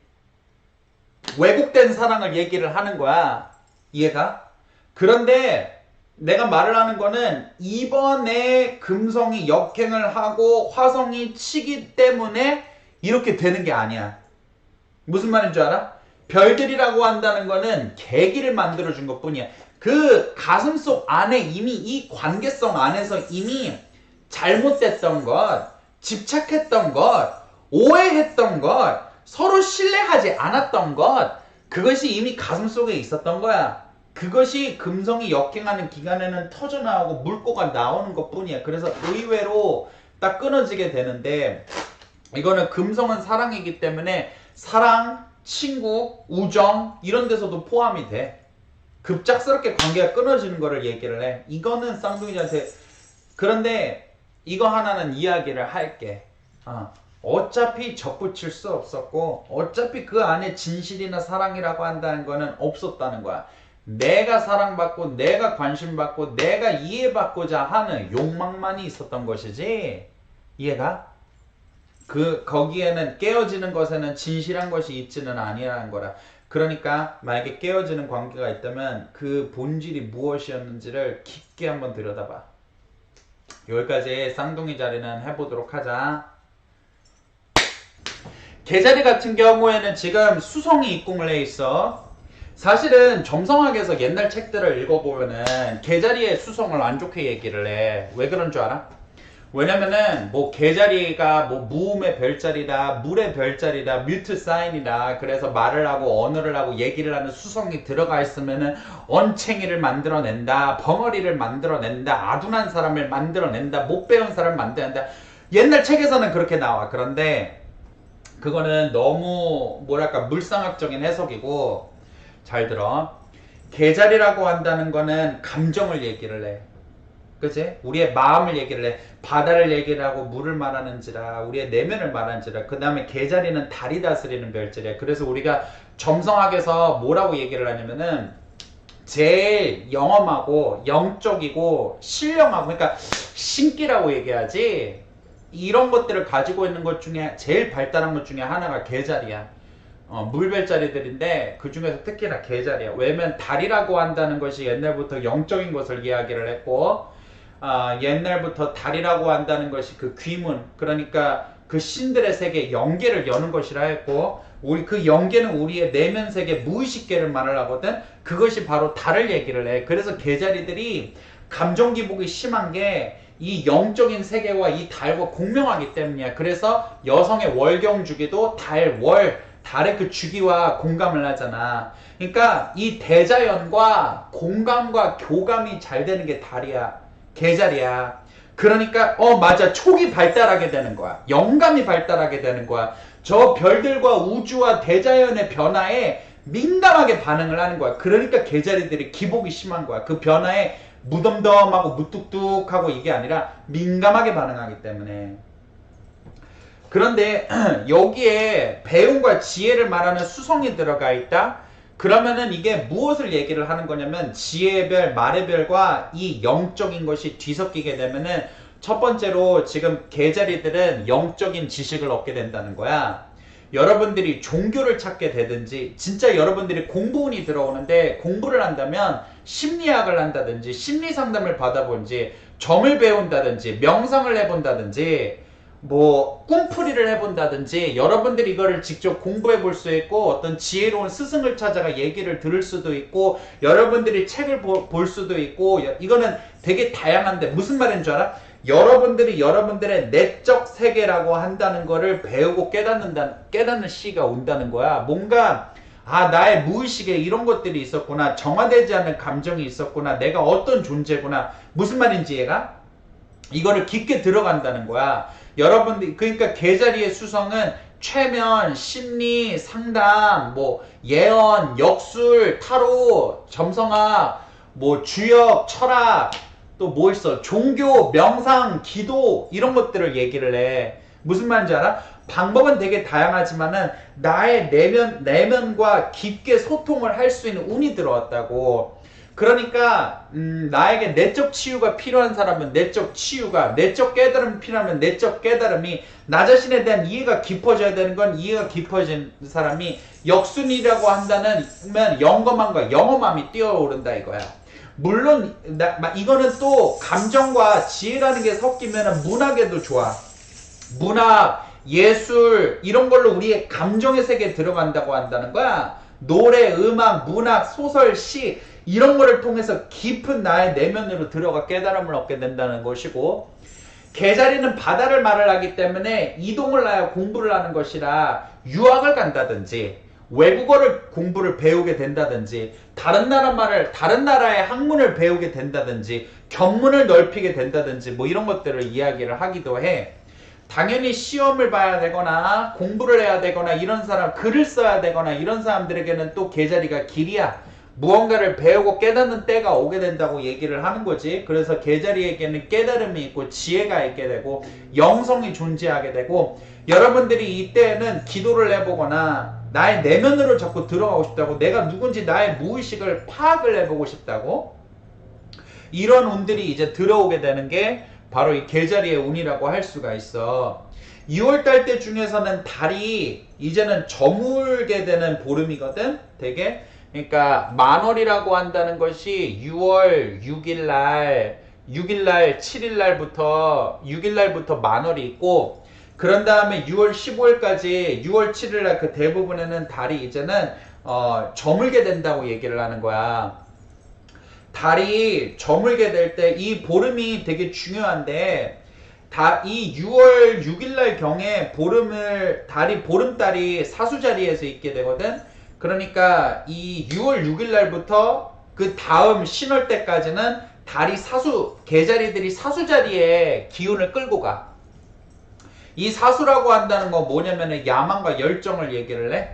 왜곡된 사랑을 얘기를 하는 거야. 이해가? 그런데 내가 말을 하는 거는 이번에 금성이 역행을 하고 화성이 치기 때문에 이렇게 되는 게 아니야. 무슨 말인 줄 알아? 별들이라고 한다는 거는 계기를 만들어준 것 뿐이야. 그 가슴속 안에 이미 이 관계성 안에서 이미 잘못됐던 것, 집착했던 것, 오해했던 것, 서로 신뢰하지 않았던 것, 그것이 이미 가슴속에 있었던 거야. 그것이 금성이 역행하는 기간에는 터져나오고 물꼬가 나오는 것 뿐이야. 그래서 의외로 딱 끊어지게 되는데 이거는 금성은 사랑이기 때문에 사랑, 친구, 우정 이런 데서도 포함이 돼. 급작스럽게 관계가 끊어지는 거를 얘기를 해. 이거는 쌍둥이한테. 그런데 이거 하나는 이야기를 할게. 어차피 접붙일 수 없었고 어차피 그 안에 진실이나 사랑이라고 한다는 거는 없었다는 거야. 내가 사랑받고 내가 관심받고 내가 이해받고자 하는 욕망만이 있었던 것이지. 이해가? 거기에는 깨어지는 것에는 진실한 것이 있지는 아니라는 거라. 그러니까 만약에 깨어지는 관계가 있다면 그 본질이 무엇이었는지를 깊게 한번 들여다봐. 여기까지 쌍둥이 자리는 해보도록 하자. 개자리 같은 경우에는 지금 수성이 입궁을 해 있어. 사실은 점성학에서 옛날 책들을 읽어보면은 개자리의 수성을 안 좋게 얘기를 해. 왜 그런 줄 알아? 왜냐면은 뭐 계자리가 뭐 무음의 별자리다, 물의 별자리다, 뮤트 사인이다. 그래서 말을 하고 언어를 하고 얘기를 하는 수성이 들어가 있으면은 언챙이를 만들어낸다, 벙어리를 만들어낸다, 아둔한 사람을 만들어낸다, 못 배운 사람을 만들어낸다. 옛날 책에서는 그렇게 나와. 그런데 그거는 너무 뭐랄까 물상학적인 해석이고, 잘 들어. 계자리라고 한다는 거는 감정을 얘기를 해. 그치? 우리의 마음을 얘기를 해. 바다를 얘기를 하고 물을 말하는지라, 우리의 내면을 말하는지라. 그 다음에 계자리는 달이 다스리는 별자리야. 그래서 우리가 점성학에서 뭐라고 얘기를 하냐면은 제일 영험하고 영적이고 신령하고, 그러니까 신기라고 얘기하지, 이런 것들을 가지고 있는 것 중에 제일 발달한 것 중에 하나가 계자리야. 물별자리들인데 그 중에서 특히나 계자리야. 왜냐면 달이라고 한다는 것이 옛날부터 영적인 것을 이야기를 했고, 옛날부터 달이라고 한다는 것이 그 귀문, 그러니까 그 신들의 세계 영계를 여는 것이라 했고, 우리 그 영계는 우리의 내면 세계 무의식계를 말을 하거든. 그것이 바로 달을 얘기를 해. 그래서 계자리들이 감정 기복이 심한 게 이 영적인 세계와 이 달과 공명하기 때문이야. 그래서 여성의 월경 주기도 달, 월, 달의 그 주기와 공감을 하잖아. 그러니까 이 대자연과 공감과 교감이 잘 되는 게 달이야. 계자리야. 그러니까 맞아, 촉이 발달하게 되는 거야. 영감이 발달하게 되는 거야. 저 별들과 우주와 대자연의 변화에 민감하게 반응을 하는 거야. 그러니까 계자리들이 기복이 심한 거야. 그 변화에 무덤덤하고 무뚝뚝하고 이게 아니라 민감하게 반응하기 때문에. 그런데 여기에 배움과 지혜를 말하는 수성이 들어가 있다. 그러면은 이게 무엇을 얘기를 하는 거냐면, 지혜의 별, 말의 별과 이 영적인 것이 뒤섞이게 되면은 첫 번째로 지금 계자리들은 영적인 지식을 얻게 된다는 거야. 여러분들이 종교를 찾게 되든지, 진짜 여러분들이 공부운이 들어오는데 공부를 한다면 심리학을 한다든지 심리 상담을 받아본지, 점을 배운다든지 명상을 해본다든지 뭐 꿈풀이를 해본다든지, 여러분들이 이거를 직접 공부해 볼 수 있고, 어떤 지혜로운 스승을 찾아가 얘기를 들을 수도 있고, 여러분들이 책을 볼 수도 있고, 이거는 되게 다양한데, 무슨 말인 줄 알아? 여러분들이 여러분들의 내적 세계라고 한다는 거를 배우고 깨닫는 시기가 온다는 거야. 뭔가 나의 무의식에 이런 것들이 있었구나, 정화되지 않은 감정이 있었구나, 내가 어떤 존재구나. 무슨 말인지 얘가? 이거를 깊게 들어간다는 거야. 여러분들, 그러니까 계자리의 수성은 최면, 심리, 상담, 뭐 예언, 역술, 타로, 점성학, 뭐 주역, 철학, 또 뭐 있어? 종교, 명상, 기도, 이런 것들을 얘기를 해. 무슨 말인지 알아? 방법은 되게 다양하지만은 나의 내면과 깊게 소통을 할 수 있는 운이 들어왔다고. 그러니까 나에게 내적 치유가 필요한 사람은 내적 치유가, 내적 깨달음이 필요하면 내적 깨달음이, 나 자신에 대한 이해가 깊어져야 되는 건 이해가 깊어진 사람이, 역순이라고 한다는 영검함과 영험함이 뛰어오른다 이거야. 물론 이거는 또 감정과 지혜라는 게 섞이면 문학에도 좋아. 문학, 예술, 이런 걸로 우리의 감정의 세계에 들어간다고 한다는 거야. 노래, 음악, 문학, 소설, 시, 이런 거를 통해서 깊은 나의 내면으로 들어가 깨달음을 얻게 된다는 것이고, 계자리는 바다를 말을 하기 때문에 이동을 하여 공부를 하는 것이라, 유학을 간다든지 외국어를 공부를 배우게 된다든지, 다른 나라의 학문을 배우게 된다든지, 견문을 넓히게 된다든지, 뭐 이런 것들을 이야기를 하기도 해. 당연히 시험을 봐야 되거나 공부를 해야 되거나 이런 사람, 글을 써야 되거나 이런 사람들에게는 또 계자리가 길이야. 무언가를 배우고 깨닫는 때가 오게 된다고 얘기를 하는 거지. 그래서 계자리에게는 깨달음이 있고 지혜가 있게 되고 영성이 존재하게 되고, 여러분들이 이때에는 기도를 해보거나 나의 내면으로 자꾸 들어가고 싶다고, 내가 누군지 나의 무의식을 파악을 해보고 싶다고, 이런 운들이 이제 들어오게 되는 게 바로 이 계자리의 운이라고 할 수가 있어. 2월달 때 중에서는 달이 이제는 저물게 되는 보름이거든, 되게. 그러니까 만월이라고 한다는 것이 6월 6일날, 7일날부터 만월이 있고, 그런 다음에 6월 15일까지, 6월 7일날 그 대부분에는 달이 이제는 저물게 된다고 얘기를 하는 거야. 달이 저물게 될 때 이 보름이 되게 중요한데, 이 6월 6일날 경에 보름달이 사수자리에서 있게 되거든. 그러니까 이 6월 6일날부터 그 다음 신월 때까지는 달이 계자리들이 사수자리에 기운을 끌고 가. 이 사수라고 한다는 건 뭐냐면은 야망과 열정을 얘기를 해.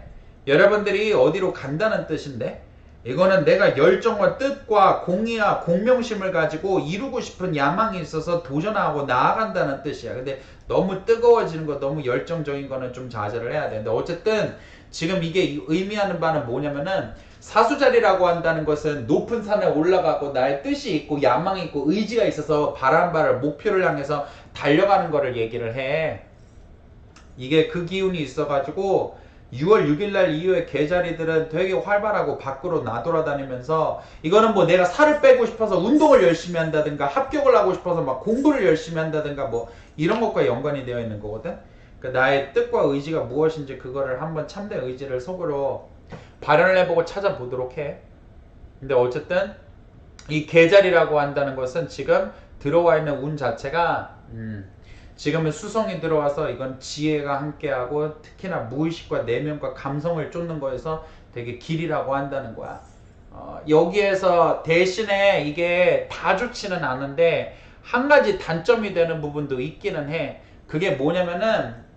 여러분들이 어디로 간다는 뜻인데, 이거는 내가 열정과 뜻과 공의와 공명심을 가지고 이루고 싶은 야망이 있어서 도전하고 나아간다는 뜻이야. 근데 너무 뜨거워지는 거, 너무 열정적인 거는 좀 자제를 해야 돼. 근데 어쨌든 지금 이게 의미하는 바는 뭐냐면은, 사수자리라고 한다는 것은 높은 산에 올라가고 나의 뜻이 있고 야망이 있고 의지가 있어서 바라는 바를 목표를 향해서 달려가는 거를 얘기를 해. 이게 그 기운이 있어가지고 6월 6일날 이후에 계자리들은 되게 활발하고 밖으로 나돌아다니면서, 이거는 뭐 내가 살을 빼고 싶어서 운동을 열심히 한다든가 합격을 하고 싶어서 막 공부를 열심히 한다든가 뭐 이런 것과 연관이 되어 있는 거거든. 그러니까 나의 뜻과 의지가 무엇인지 그거를 한번 참된 의지를 속으로 발현을 해보고 찾아보도록 해. 근데 어쨌든 이 계자리라고 한다는 것은 지금 들어와 있는 운 자체가 지금은 수성이 들어와서 이건 지혜가 함께하고 특히나 무의식과 내면과 감성을 쫓는 거에서 되게 길이라고 한다는 거야. 여기에서 대신에 이게 다 좋지는 않은데 한 가지 단점이 되는 부분도 있기는 해. 그게 뭐냐면은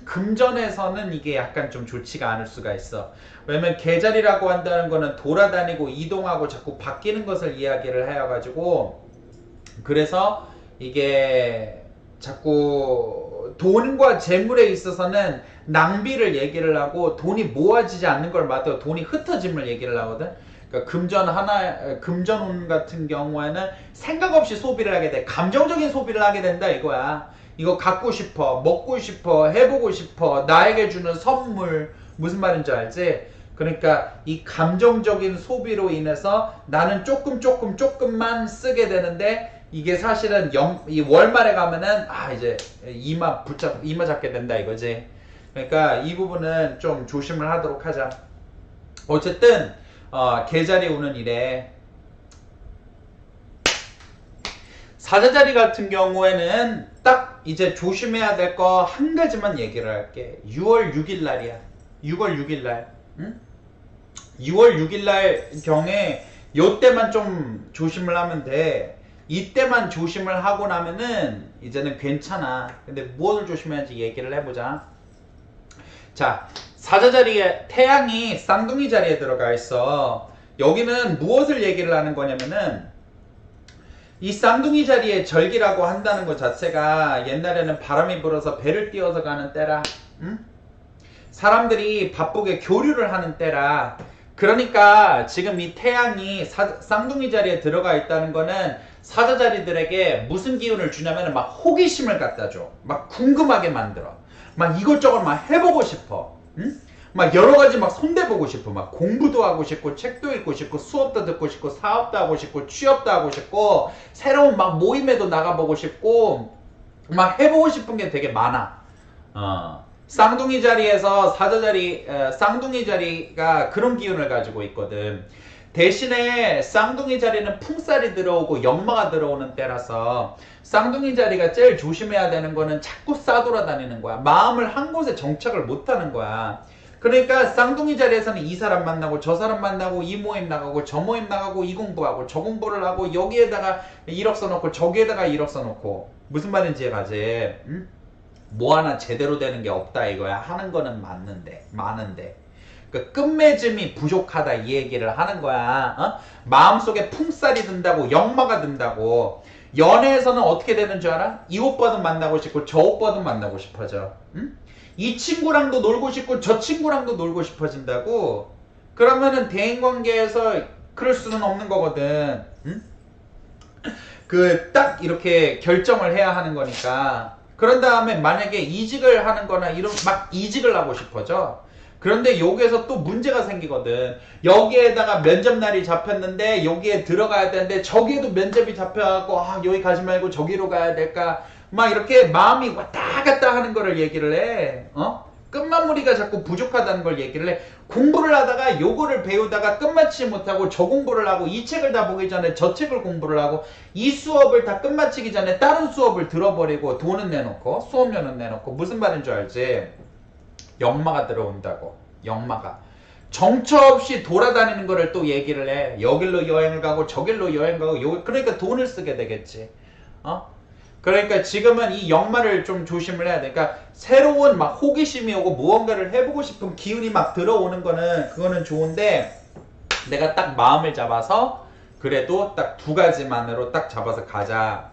금전에서는 이게 약간 좀 좋지가 않을 수가 있어. 왜냐면 계자리라고 한다는 거는 돌아다니고 이동하고 자꾸 바뀌는 것을 이야기를 해가지고, 그래서 이게 자꾸 돈과 재물에 있어서는 낭비를 얘기를 하고 돈이 모아지지 않는 걸 맞아 돈이 흩어짐을 얘기를 하거든. 그러니까 금전운 같은 경우에는 생각 없이 소비를 하게 돼. 감정적인 소비를 하게 된다 이거야. 이거 갖고 싶어, 먹고 싶어, 해보고 싶어, 나에게 주는 선물, 무슨 말인지 알지? 그러니까 이 감정적인 소비로 인해서 나는 조금만 쓰게 되는데, 이게 사실은 이 월말에 가면은 이제 이마 잡게 된다 이거지. 그러니까 이 부분은 좀 조심을 하도록 하자. 어쨌든 계자리 오는 이래. 사자자리 같은 경우에는 딱 이제 조심해야 될 거 한 가지만 얘기를 할게. 6월 6일 날이야. 6월 6일 날. 응? 6월 6일 날 경에 요때만 좀 조심을 하면 돼. 이때만 조심을 하고 나면은 이제는 괜찮아. 근데 무엇을 조심해야지 얘기를 해보자. 자, 사자자리에 태양이 쌍둥이 자리에 들어가 있어. 여기는 무엇을 얘기를 하는 거냐면은, 이 쌍둥이 자리에 절기라고 한다는 것 자체가 옛날에는 바람이 불어서 배를 띄워서 가는 때라, 응? 사람들이 바쁘게 교류를 하는 때라. 그러니까 지금 이 태양이 쌍둥이 자리에 들어가 있다는 거는 사자자리들에게 무슨 기운을 주냐면 막 호기심을 갖다 줘. 막 궁금하게 만들어. 막 이것저것 막 해보고 싶어. 응? 막 여러 가지 막 손대보고 싶어. 막 공부도 하고 싶고, 책도 읽고 싶고, 수업도 듣고 싶고, 사업도 하고 싶고, 취업도 하고 싶고, 새로운 막 모임에도 나가보고 싶고, 막 해보고 싶은 게 되게 많아. 쌍둥이 자리에서 쌍둥이 자리가 그런 기운을 가지고 있거든. 대신에 쌍둥이 자리는 풍살이 들어오고 역마가 들어오는 때라서 쌍둥이 자리가 제일 조심해야 되는 거는 자꾸 싸돌아다니는 거야. 마음을 한 곳에 정착을 못하는 거야. 그러니까 쌍둥이 자리에서는 이 사람 만나고 저 사람 만나고 이 모임 나가고 저 모임 나가고 이 공부하고 저 공부를 하고 여기에다가 1억 써놓고 저기에다가 1억 써놓고, 무슨 말인지 이해가지? 응? 뭐 하나 제대로 되는 게 없다 이거야. 하는 거는 많은데 그 끝맺음이 부족하다 이 얘기를 하는 거야. 마음속에 풍살이 든다고, 역마가 든다고. 연애에서는 어떻게 되는 줄 알아? 이 오빠도 만나고 싶고 저 오빠도 만나고 싶어져. 응? 이 친구랑도 놀고 싶고 저 친구랑도 놀고 싶어진다고. 그러면은 대인관계에서 그럴 수는 없는 거거든. 응? 그 딱 이렇게 결정을 해야 하는 거니까. 그런 다음에 만약에 이직을 하는 거나 이런 막 이직을 하고 싶어져. 그런데 여기에서 또 문제가 생기거든. 여기에다가 면접날이 잡혔는데 여기에 들어가야 되는데 저기에도 면접이 잡혀갖고 여기 가지 말고 저기로 가야 될까, 막 이렇게 마음이 왔다 갔다 하는 거를 얘기를 해. 끝마무리가 자꾸 부족하다는 걸 얘기를 해. 공부를 하다가 요거를 배우다가 끝마치지 못하고 저 공부를 하고 이 책을 다 보기 전에 저 책을 공부를 하고 이 수업을 다 끝마치기 전에 다른 수업을 들어버리고 돈은 내놓고 수업료는 내놓고 무슨 말인 줄 알지? 역마가 들어온다고. 역마가. 정처 없이 돌아다니는 거를 또 얘기를 해. 여길로 여행을 가고 저길로 여행 가고 그러니까 돈을 쓰게 되겠지. 그러니까 지금은 이 역마를 좀 조심을 해야 돼. 그러니까 새로운 막 호기심이 오고 무언가를 해보고 싶은 기운이 막 들어오는 거는 그거는 좋은데 내가 딱 마음을 잡아서 그래도 딱 두 가지만으로 딱 잡아서 가자.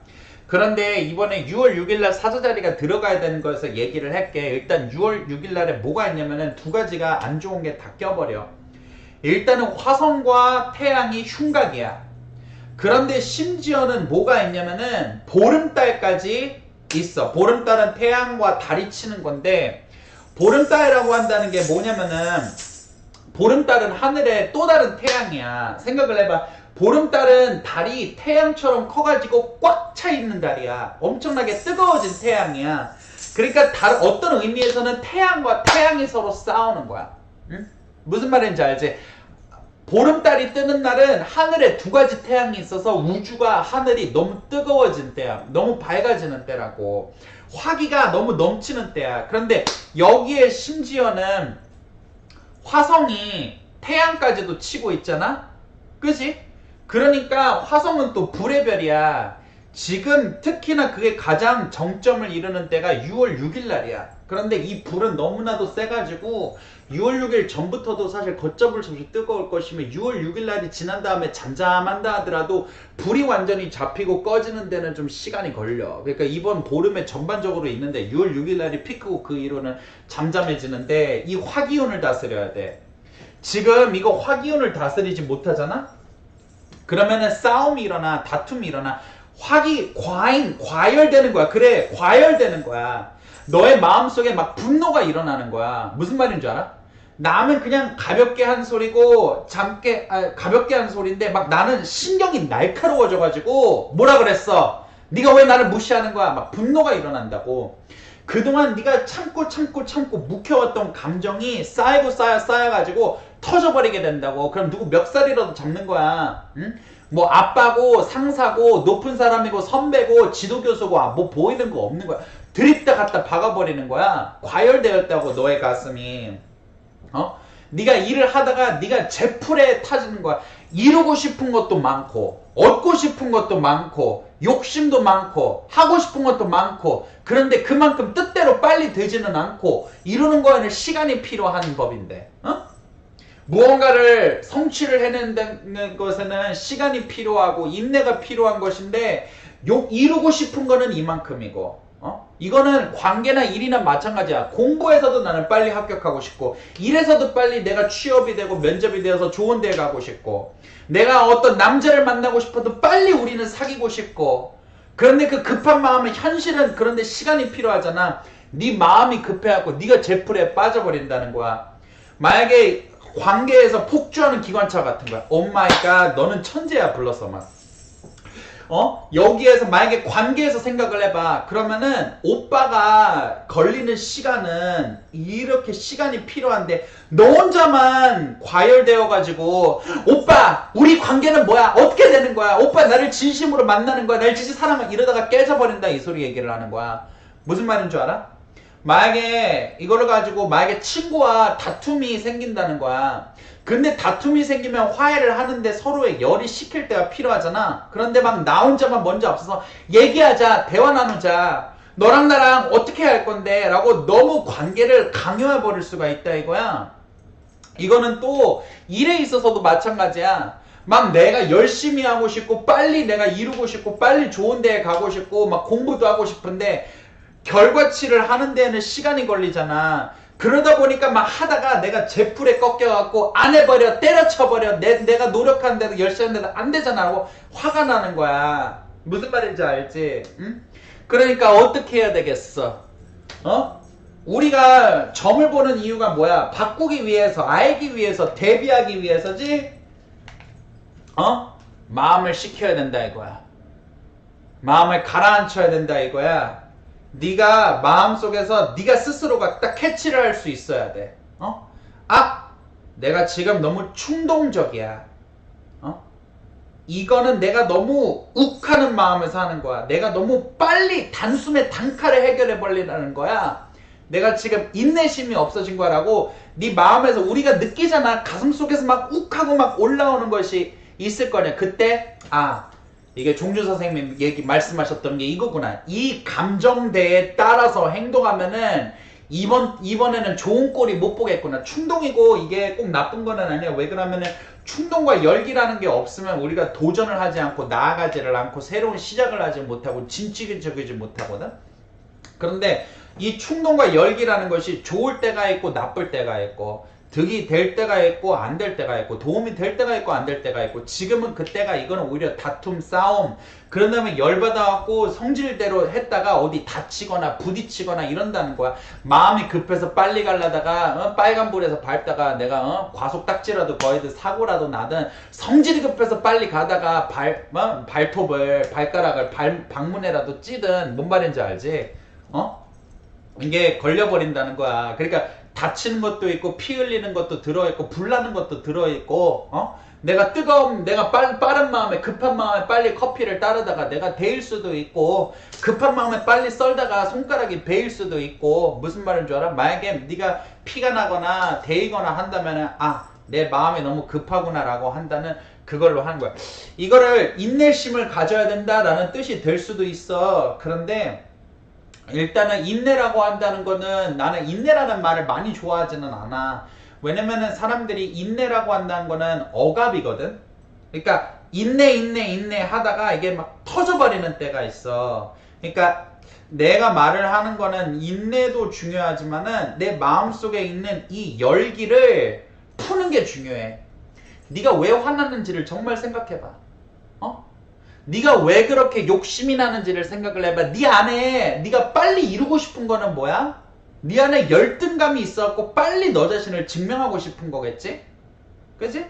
그런데 이번에 6월 6일날 사주자리가 들어가야 되는 거에서 얘기를 할게. 일단 6월 6일날에 뭐가 있냐면은 두 가지가 안 좋은 게 다 껴버려. 일단은 화성과 태양이 흉각이야. 그런데 심지어는 뭐가 있냐면은 보름달까지 있어. 보름달은 태양과 달이 치는 건데 보름달이라고 한다는 게 뭐냐면은 보름달은 하늘에 또 다른 태양이야. 생각을 해봐. 보름달은 달이 태양처럼 커가지고 꽉 차 있는 달이야. 엄청나게 뜨거워진 태양이야. 그러니까 어떤 의미에서는 태양과 태양이 서로 싸우는 거야. 응? 무슨 말인지 알지? 보름달이 뜨는 날은 하늘에 두 가지 태양이 있어서 우주가 하늘이 너무 뜨거워진 때야. 너무 밝아지는 때라고. 화기가 너무 넘치는 때야. 그런데 여기에 심지어는 화성이 태양까지도 치고 있잖아? 그지? 그러니까 화성은 또 불의 별이야. 지금 특히나 그게 가장 정점을 이루는 때가 6월 6일 날이야. 그런데 이 불은 너무나도 세가지고 6월 6일 전부터도 사실 걷잡을 수 없이 뜨거울 것이며 6월 6일 날이 지난 다음에 잠잠한다 하더라도 불이 완전히 잡히고 꺼지는 데는 좀 시간이 걸려. 그러니까 이번 보름에 전반적으로 있는데 6월 6일 날이 피크고 그 이후로는 잠잠해지는데 이 화기운을 다스려야 돼. 지금 이거 화기운을 다스리지 못하잖아? 그러면은 싸움이 일어나, 다툼이 일어나. 과열되는 거야. 그래, 과열되는 거야. 너의 마음속에 막 분노가 일어나는 거야. 무슨 말인 줄 알아? 남은 그냥 가볍게 한 소리고 가볍게 한 소리인데 막 나는 신경이 날카로워져가지고 뭐라 그랬어? 네가 왜 나를 무시하는 거야? 막 분노가 일어난다고. 그동안 네가 참고 묵혀왔던 감정이 쌓여가지고 터져버리게 된다고. 그럼 누구 멱살이라도 잡는 거야. 응? 뭐 아빠고 상사고 높은 사람이고 선배고 지도교수고 뭐 보이는 거 없는 거야. 드립다 갖다 박아버리는 거야. 과열되었다고 너의 가슴이. 네가 일을 하다가 네가 제풀에 타지는 거야. 이루고 싶은 것도 많고 얻고 싶은 것도 많고 욕심도 많고 하고 싶은 것도 많고 그런데 그만큼 뜻대로 빨리 되지는 않고 이루는 거에는 시간이 필요한 법인데 무언가를 성취를 해내는 것에는 시간이 필요하고 인내가 필요한 것인데 이루고 싶은 거는 이만큼이고 이거는 관계나 일이나 마찬가지야. 공부에서도 나는 빨리 합격하고 싶고 일에서도 빨리 내가 취업이 되고 면접이 되어서 좋은 데 가고 싶고 내가 어떤 남자를 만나고 싶어도 빨리 우리는 사귀고 싶고 그런데 그 급한 마음은 현실은 그런데 시간이 필요하잖아. 네 마음이 급해갖고 네가 제풀에 빠져버린다는 거야. 만약에 관계에서 폭주하는 기관차 같은 거야. 오 마이 갓 너는 천재야 불러서 막 여기에서 만약에 관계에서 생각을 해봐. 그러면은 오빠가 걸리는 시간은 이렇게 시간이 필요한데 너 혼자만 과열되어가지고 오빠 우리 관계는 뭐야? 어떻게 되는 거야? 오빠 나를 진심으로 만나는 거야? 나를 진짜 사랑해? 이러다가 깨져버린다 이 소리 얘기를 하는 거야. 무슨 말인 줄 알아? 만약에 이거를 가지고 만약에 친구와 다툼이 생긴다는 거야. 근데 다툼이 생기면 화해를 하는데 서로의 열이 식힐 때가 필요하잖아. 그런데 막 나 혼자만 먼저 앞서서 얘기하자, 대화 나누자, 너랑 나랑 어떻게 할 건데 라고 너무 관계를 강요해 버릴 수가 있다 이거야. 이거는 또 일에 있어서도 마찬가지야. 막 내가 열심히 하고 싶고 빨리 내가 이루고 싶고 빨리 좋은 데에 가고 싶고 막 공부도 하고 싶은데 결과치를 하는 데에는 시간이 걸리잖아. 그러다 보니까 막 하다가 내가 제풀에 꺾여갖고 안 해버려, 때려쳐버려, 내가 노력하는데도 열심히 하는데도 안 되잖아 하고 화가 나는 거야. 무슨 말인지 알지? 응? 그러니까 어떻게 해야 되겠어? 우리가 점을 보는 이유가 뭐야? 바꾸기 위해서, 알기 위해서, 대비하기 위해서지? 마음을 식혀야 된다 이거야. 마음을 가라앉혀야 된다 이거야. 네가 마음속에서 네가 스스로가 딱 캐치를 할 수 있어야 돼. 아, 내가 지금 너무 충동적이야. 이거는 내가 너무 욱하는 마음에서 하는 거야. 내가 너무 빨리 단숨에 단칼에 해결해 버리라는 거야. 내가 지금 인내심이 없어진 거라고. 네 마음에서 우리가 느끼잖아. 가슴 속에서 막 욱하고 막 올라오는 것이 있을 거냐. 그때 이게 종주 선생님 말씀하셨던 게 이거구나. 이 감정대에 따라서 행동하면은 이번에는 좋은 꼴이 못 보겠구나. 충동이고 이게 꼭 나쁜 건 아니야. 왜 그러면은 충동과 열기라는 게 없으면 우리가 도전을 하지 않고 나아가지를 않고 새로운 시작을 하지 못하고 진취적이지 못하거든. 그런데 이 충동과 열기라는 것이 좋을 때가 있고 나쁠 때가 있고 득이 될 때가 있고 안 될 때가 있고 도움이 될 때가 있고 안 될 때가 있고 지금은 그때가 이거는 오히려 다툼 싸움 그런 다음에 열받아갖고 성질대로 했다가 어디 다치거나 부딪히거나 이런다는 거야. 마음이 급해서 빨리 가려다가 빨간불에서 밟다가 내가 과속딱지라도 거의든 사고라도 나든 성질이 급해서 빨리 가다가 발톱을 발가락을 방문에라도 찌든 뭔 말인지 알지? 이게 걸려버린다는 거야. 그러니까 다치는 것도 있고 피 흘리는 것도 들어있고 불나는 것도 들어있고 내가 내가 빠른 마음에 급한 마음에 빨리 커피를 따르다가 내가 데일 수도 있고 급한 마음에 빨리 썰다가 손가락이 베일 수도 있고 무슨 말인 줄 알아? 만약에 네가 피가 나거나 데이거나 한다면은 내 마음이 너무 급하구나 라고 한다는 그걸로 하는 거야. 이거를 인내심을 가져야 된다라는 뜻이 될 수도 있어. 그런데 일단은 인내라고 한다는 거는 나는 인내라는 말을 많이 좋아하지는 않아. 왜냐면은 사람들이 인내라고 한다는 거는 억압이거든. 그러니까 인내 하다가 이게 막 터져버리는 때가 있어. 그러니까 내가 말을 하는 거는 인내도 중요하지만은 내 마음속에 있는 이 열기를 푸는 게 중요해. 네가 왜 화났는지를 정말 생각해봐. 네가 왜 그렇게 욕심이 나는지를 생각을 해봐. 네 안에 네가 빨리 이루고 싶은 거는 뭐야? 네 안에 열등감이 있어갖고 빨리 너 자신을 증명하고 싶은 거겠지? 그치?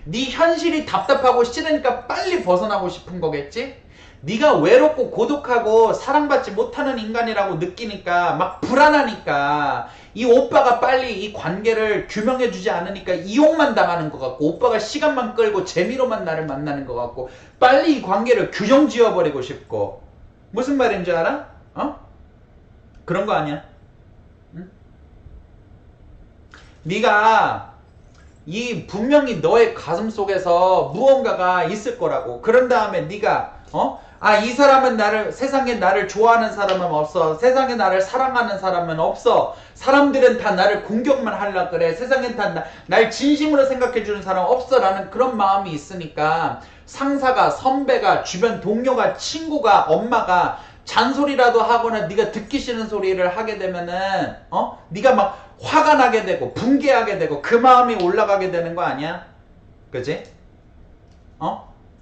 네 현실이 답답하고 싫으니까 빨리 벗어나고 싶은 거겠지? 네가 외롭고 고독하고 사랑받지 못하는 인간이라고 느끼니까 막 불안하니까 이 오빠가 빨리 이 관계를 규명해주지 않으니까 이용만 당하는 것 같고 오빠가 시간만 끌고 재미로만 나를 만나는 것 같고 빨리 이 관계를 규정 지어버리고 싶고 무슨 말인지 알아? 그런 거 아니야? 응? 네가 분명히 너의 가슴 속에서 무언가가 있을 거라고. 그런 다음에 네가 이 사람은 세상에 나를 좋아하는 사람은 없어. 세상에 나를 사랑하는 사람은 없어. 사람들은 다 나를 공격만 하려고 그래. 세상엔 다 날 진심으로 생각해주는 사람 없어. 라는 그런 마음이 있으니까 상사가, 선배가, 주변 동료가, 친구가, 엄마가 잔소리라도 하거나 네가 듣기 싫은 소리를 하게 되면은 네가 막 화가 나게 되고 분개하게 되고 그 마음이 올라가게 되는 거 아니야? 그치?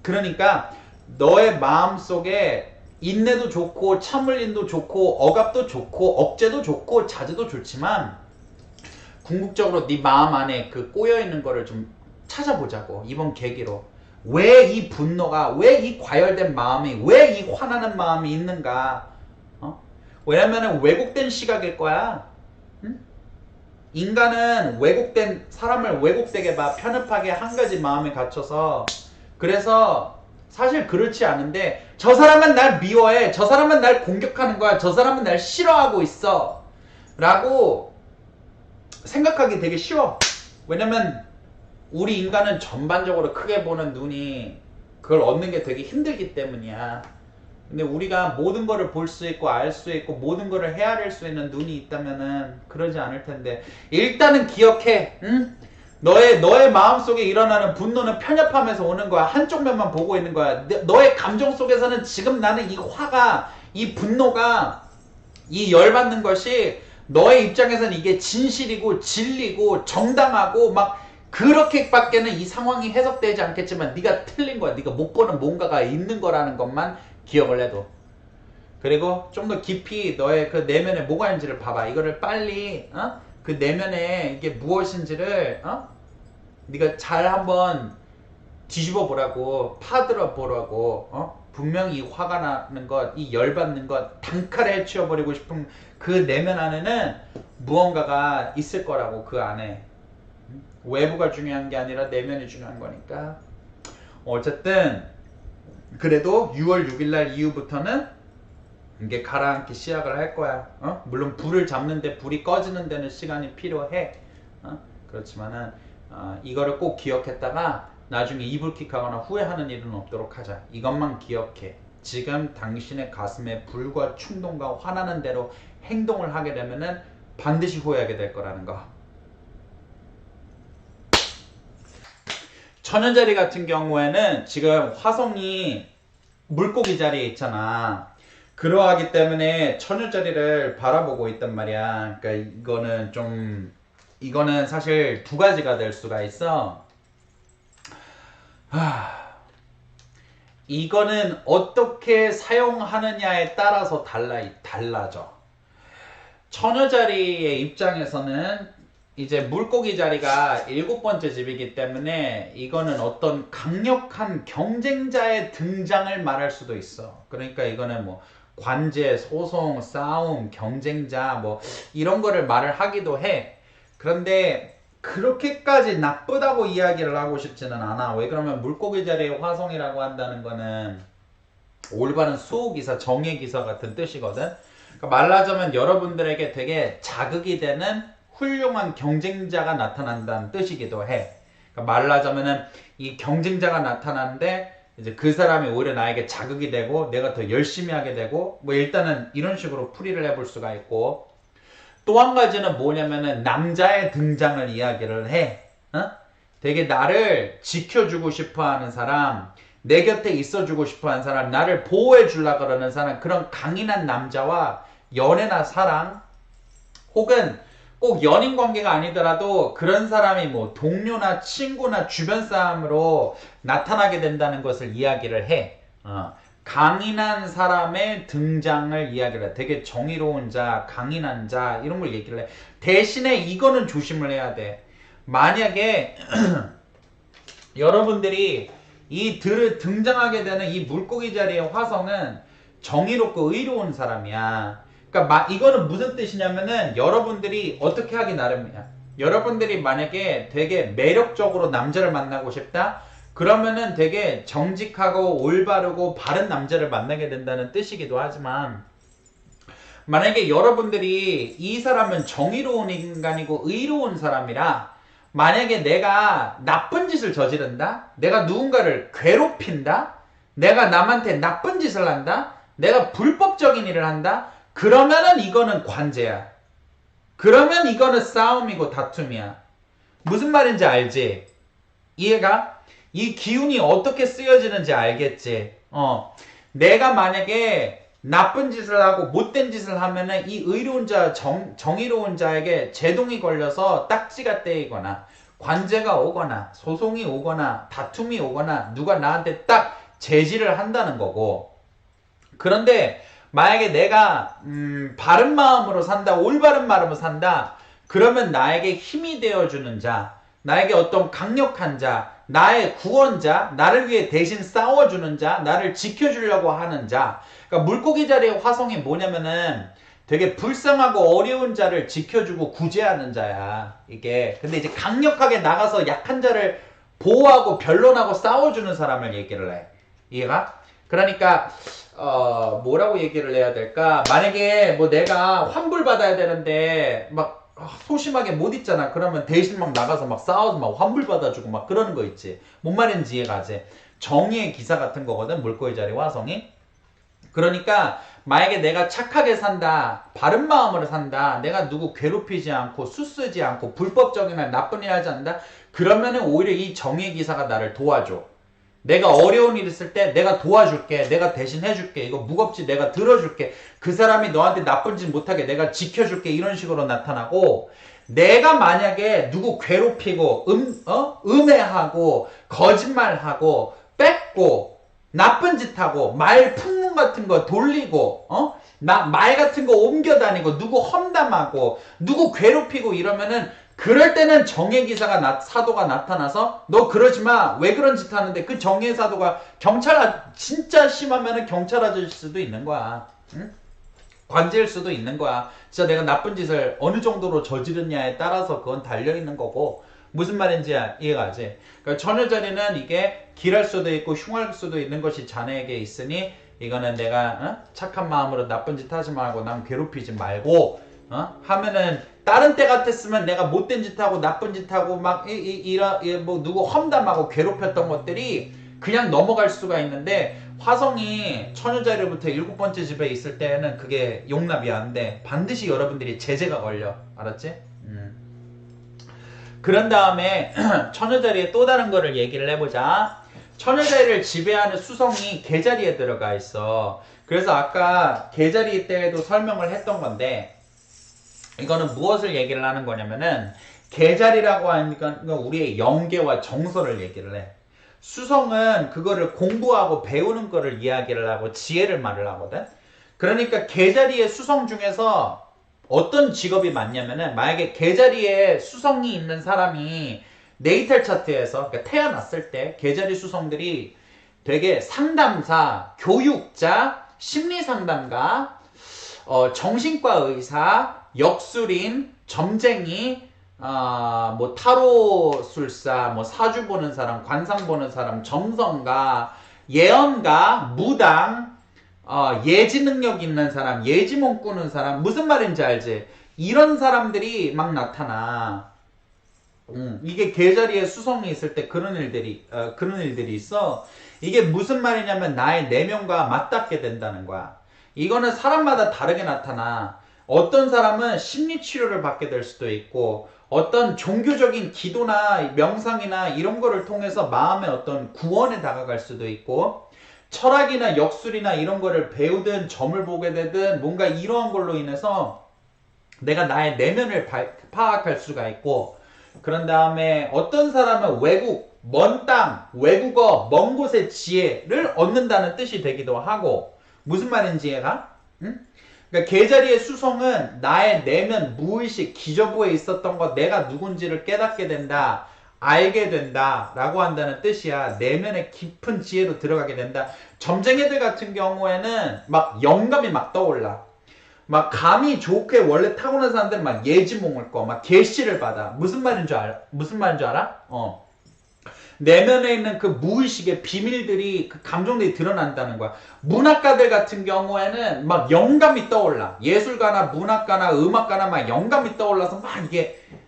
그러니까 너의 마음속에 인내도 좋고 참을림도 좋고 억압도 좋고 억제도 좋고 자제도 좋지만 궁극적으로 네 마음 안에 그 꼬여있는 거를 좀 찾아보자고. 이번 계기로 왜 이 분노가, 왜 이 과열된 마음이, 왜 이 화나는 마음이 있는가. 왜냐면은 왜곡된 시각일 거야. 응? 인간은 사람을 왜곡되게 봐. 편협하게 한 가지 마음에 갇혀서. 그래서 사실 그렇지 않은데 저 사람은 날 미워해. 저 사람은 날 공격하는 거야. 저 사람은 날 싫어하고 있어. 라고 생각하기 되게 쉬워. 왜냐면 우리 인간은 전반적으로 크게 보는 눈이 그걸 얻는 게 되게 힘들기 때문이야. 근데 우리가 모든 거를 볼 수 있고 알 수 있고 모든 거를 헤아릴 수 있는 눈이 있다면은 그러지 않을 텐데. 일단은 기억해. 응? 너의 마음속에 일어나는 분노는 편협함에서 오는 거야. 한쪽 면만 보고 있는 거야. 너의 감정 속에서는 지금 나는 이 화가, 이 분노가, 이 열받는 것이 너의 입장에서는 이게 진실이고 진리고 정당하고 막 그렇게밖에는 이 상황이 해석되지 않겠지만 네가 틀린 거야. 네가 못 보는 뭔가가 있는 거라는 것만 기억을 해도. 그리고 좀 더 깊이 너의 그 내면에 뭐가 있는지를 봐봐. 이거를 빨리 그 내면에 이게 무엇인지를 네가 잘 한번 뒤집어 보라고, 파들어 보라고. 분명히 이 화가 나는 것, 이 열받는 것, 단칼에 해치워버리고 싶은 그 내면 안에는 무언가가 있을 거라고. 그 안에 외부가 중요한 게 아니라 내면이 중요한 거니까. 어쨌든 그래도 6월 6일날 이후부터는 이게 가라앉기 시작을 할 거야. 물론 불을 잡는데 불이 꺼지는 데는 시간이 필요해. 그렇지만은 이거를 꼭 기억했다가 나중에 이불킥하거나 후회하는 일은 없도록 하자. 이것만 기억해. 지금 당신의 가슴에 불과 충동과 화나는 대로 행동을 하게 되면은 반드시 후회하게 될 거라는 거. 처녀자리 같은 경우에는 지금 화성이 물고기 자리에 있잖아. 그러하기 때문에 처녀자리를 바라보고 있단 말이야. 그러니까 이거는 사실 두 가지가 될 수가 있어. 이거는 어떻게 사용하느냐에 따라서 달라져. 처녀자리의 입장에서는 이제 물고기 자리가 7번째 집이기 때문에 이거는 어떤 강력한 경쟁자의 등장을 말할 수도 있어. 그러니까 이거는 뭐 관제, 소송, 싸움, 경쟁자 뭐 이런 거를 말을 하기도 해. 그런데 그렇게까지 나쁘다고 이야기를 하고 싶지는 않아. 왜 그러면 물고기 자리의 화성이라고 한다는 거는 올바른 수호기사, 정예기사 같은 뜻이거든. 그러니까 말하자면 여러분들에게 되게 자극이 되는 훌륭한 경쟁자가 나타난다는 뜻이기도 해. 그러니까 말하자면은 이 경쟁자가 나타나는데 이제 그 사람이 오히려 나에게 자극이 되고 내가 더 열심히 하게 되고 뭐 일단은 이런 식으로 풀이를 해볼 수가 있고, 또 한 가지는 뭐냐면은 남자의 등장을 이야기를 해. 되게 나를 지켜주고 싶어하는 사람, 내 곁에 있어주고 싶어하는 사람, 나를 보호해 주려고 그러는 사람, 그런 강인한 남자와 연애나 사랑, 혹은 꼭 연인 관계가 아니더라도 그런 사람이 뭐 동료나 친구나 주변 사람으로 나타나게 된다는 것을 이야기를 해. 강인한 사람의 등장을 이야기를 해. 되게 정의로운 자, 강인한 자 이런 걸 얘기를 해. 대신에 이거는 조심을 해야 돼. 만약에 여러분들이 등장하게 되는 이 물고기 자리의 화성은 정의롭고 의로운 사람이야. 그러니까 이거는 무슨 뜻이냐면은 여러분들이 어떻게 하기 나름이야. 여러분들이 만약에 되게 매력적으로 남자를 만나고 싶다? 그러면은 되게 정직하고 올바르고 바른 남자를 만나게 된다는 뜻이기도 하지만, 만약에 여러분들이 이 사람은 정의로운 인간이고 의로운 사람이라, 만약에 내가 나쁜 짓을 저지른다? 내가 누군가를 괴롭힌다? 내가 남한테 나쁜 짓을 한다? 내가 불법적인 일을 한다? 그러면은 이거는 관제야. 그러면 이거는 싸움이고 다툼이야. 무슨 말인지 알지? 이해가? 이 기운이 어떻게 쓰여지는지 알겠지? 내가 만약에 나쁜 짓을 하고 못된 짓을 하면은 이 의로운 자, 정의로운 자에게 제동이 걸려서 딱지가 떼이거나 관제가 오거나 소송이 오거나 다툼이 오거나 누가 나한테 딱 제지를 한다는 거고, 그런데 만약에 내가 바른 마음으로 산다, 올바른 마음으로 산다, 그러면 나에게 힘이 되어주는 자, 나에게 어떤 강력한 자, 나의 구원자, 나를 위해 대신 싸워주는 자, 나를 지켜주려고 하는 자. 그러니까 물고기 자리의 화성이 뭐냐면은 되게 불쌍하고 어려운 자를 지켜주고 구제하는 자야, 이게. 근데 이제 강력하게 나가서 약한 자를 보호하고 변론하고 싸워주는 사람을 얘기를 해. 이해가? 그러니까 뭐라고 얘기를 해야 될까? 만약에 뭐 내가 환불받아야 되는데 막 소심하게 못 있잖아. 그러면 대신 막 나가서 막 싸워서 막 환불받아주고 막 그러는 거 있지. 뭔 말인지 이해가 가지? 정의의 기사 같은 거거든, 물고기 자리 화성이. 그러니까 만약에 내가 착하게 산다, 바른 마음으로 산다, 내가 누구 괴롭히지 않고 수쓰지 않고 불법적인 나쁜 일 하지 않는다, 그러면은 오히려 이 정의의 기사가 나를 도와줘. 내가 어려운 일 있을 때 내가 도와줄게, 내가 대신 해줄게, 이거 무겁지 내가 들어줄게, 그 사람이 너한테 나쁜 짓 못하게 내가 지켜줄게, 이런 식으로 나타나고, 내가 만약에 누구 괴롭히고 음해하고 거짓말하고 뺏고 나쁜 짓 하고 말 풍문 같은 거 돌리고 말 같은 거 옮겨 다니고 누구 험담하고 누구 괴롭히고 이러면은 그럴 때는 정의 기사가 사도가 나타나서 너 그러지 마. 왜 그런 짓 하는데 그 정의 사도가 진짜 심하면은 경찰 아저씨일 수도 있는 거야. 응? 관제일 수도 있는 거야. 진짜 내가 나쁜 짓을 어느 정도로 저지르냐에 따라서 그건 달려있는 거고 무슨 말인지 이해가지? 그러니까 처녀자리는 이게 길할 수도 있고 흉할 수도 있는 것이 자네에게 있으니 이거는 내가 착한 마음으로 나쁜 짓 하지 말고 남 괴롭히지 말고 하면은 다른 때 같았으면 내가 못된 짓 하고 나쁜 짓 하고 막 뭐 누구 험담하고 괴롭혔던 것들이 그냥 넘어갈 수가 있는데 화성이 처녀자리부터 7번째 집에 있을 때는 그게 용납이 안 돼. 반드시 여러분들이 제재가 걸려. 알았지? 그런 다음에 처녀자리에 또 다른 거를 얘기를 해보자. 처녀자리를 지배하는 수성이 개자리에 들어가 있어. 그래서 아까 개자리 때에도 설명을 했던 건데 이거는 무엇을 얘기를 하는 거냐면은 개자리라고 하니까 우리의 영계와 정서를 얘기를 해. 수성은 그거를 공부하고 배우는 거를 이야기를 하고 지혜를 말을 하거든. 그러니까 개자리의 수성 중에서 어떤 직업이 많냐면은 만약에 개자리에 수성이 있는 사람이 네이탈 차트에서 그러니까 태어났을 때 개자리 수성들이 되게 상담사, 교육자, 심리상담가, 정신과 의사, 역술인, 점쟁이, 뭐 타로술사, 뭐 사주 보는 사람, 관상 보는 사람, 점성가, 예언가, 무당, 예지 능력 있는 사람, 예지몽 꾸는 사람, 무슨 말인지 알지? 이런 사람들이 막 나타나. 이게 계자리에 수성이 있을 때 그런 일들이 있어. 이게 무슨 말이냐면 나의 내면과 맞닿게 된다는 거야. 이거는 사람마다 다르게 나타나. 어떤 사람은 심리치료를 받게 될 수도 있고 어떤 종교적인 기도나 명상이나 이런 거를 통해서 마음의 어떤 구원에 다가갈 수도 있고 철학이나 역술이나 이런 거를 배우든 점을 보게 되든 뭔가 이러한 걸로 인해서 내가 나의 내면을 파악할 수가 있고 그런 다음에 어떤 사람은 외국, 먼 땅, 외국어, 먼 곳의 지혜를 얻는다는 뜻이 되기도 하고 무슨 말인지 이해가? 응? 그러니까 계자리의 수성은 나의 내면 무의식 기저부에 있었던 것 내가 누군지를 깨닫게 된다. 알게 된다 라고 한다는 뜻이야. 내면의 깊은 지혜로 들어가게 된다. 점쟁이들 같은 경우에는 막 영감이 막 떠올라. 막 감이 좋게 원래 타고난 사람들은 막 예지몽을 꿔. 막 계시를 받아. 무슨 말인 줄 알아? 무슨 말인 줄 알아? 내면에 있는 그 무의식의 비밀들이 그 감정들이 드러난다는 거야. 문학가들 같은 경우에는 막 영감이 떠올라. 예술가나 문학가나 음악가나 막 영감이 떠올라서 막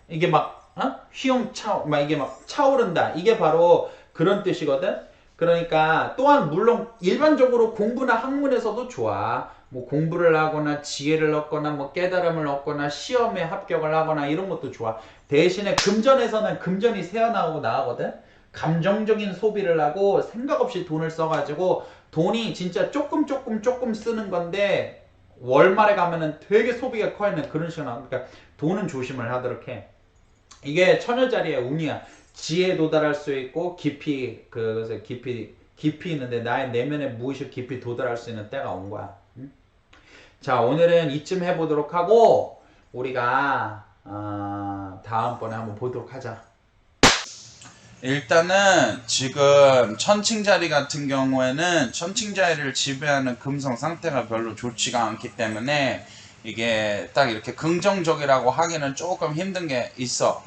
이게 막 휘용차오 막 이게 막 차오른다. 이게 바로 그런 뜻이거든. 그러니까 또한 물론 일반적으로 공부나 학문에서도 좋아. 뭐 공부를 하거나 지혜를 얻거나 뭐 깨달음을 얻거나 시험에 합격을 하거나 이런 것도 좋아. 대신에 금전에서는 금전이 새어나오고 나가거든. 감정적인 소비를 하고 생각 없이 돈을 써가지고 돈이 진짜 조금 쓰는 건데 월말에 가면은 되게 소비가 커 있는 그런 식으로 나와. 그러니까 돈은 조심을 하도록 해. 이게 처녀자리의 운이야. 지혜에 도달할 수 있고 깊이 있는데 나의 내면의 무의식 깊이 도달할 수 있는 때가 온 거야. 응? 자, 오늘은 이쯤 해보도록 하고 우리가 다음번에 한번 보도록 하자. 일단은 지금 천칭자리 같은 경우에는 천칭자리를 지배하는 금성 상태가 별로 좋지가 않기 때문에 이게 딱 이렇게 긍정적이라고 하기는 조금 힘든 게 있어.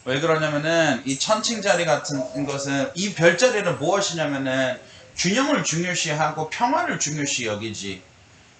왜 그러냐면은 이 천칭자리 같은 것은 이 별자리는 무엇이냐면은 균형을 중요시하고 평화를 중요시 여기지.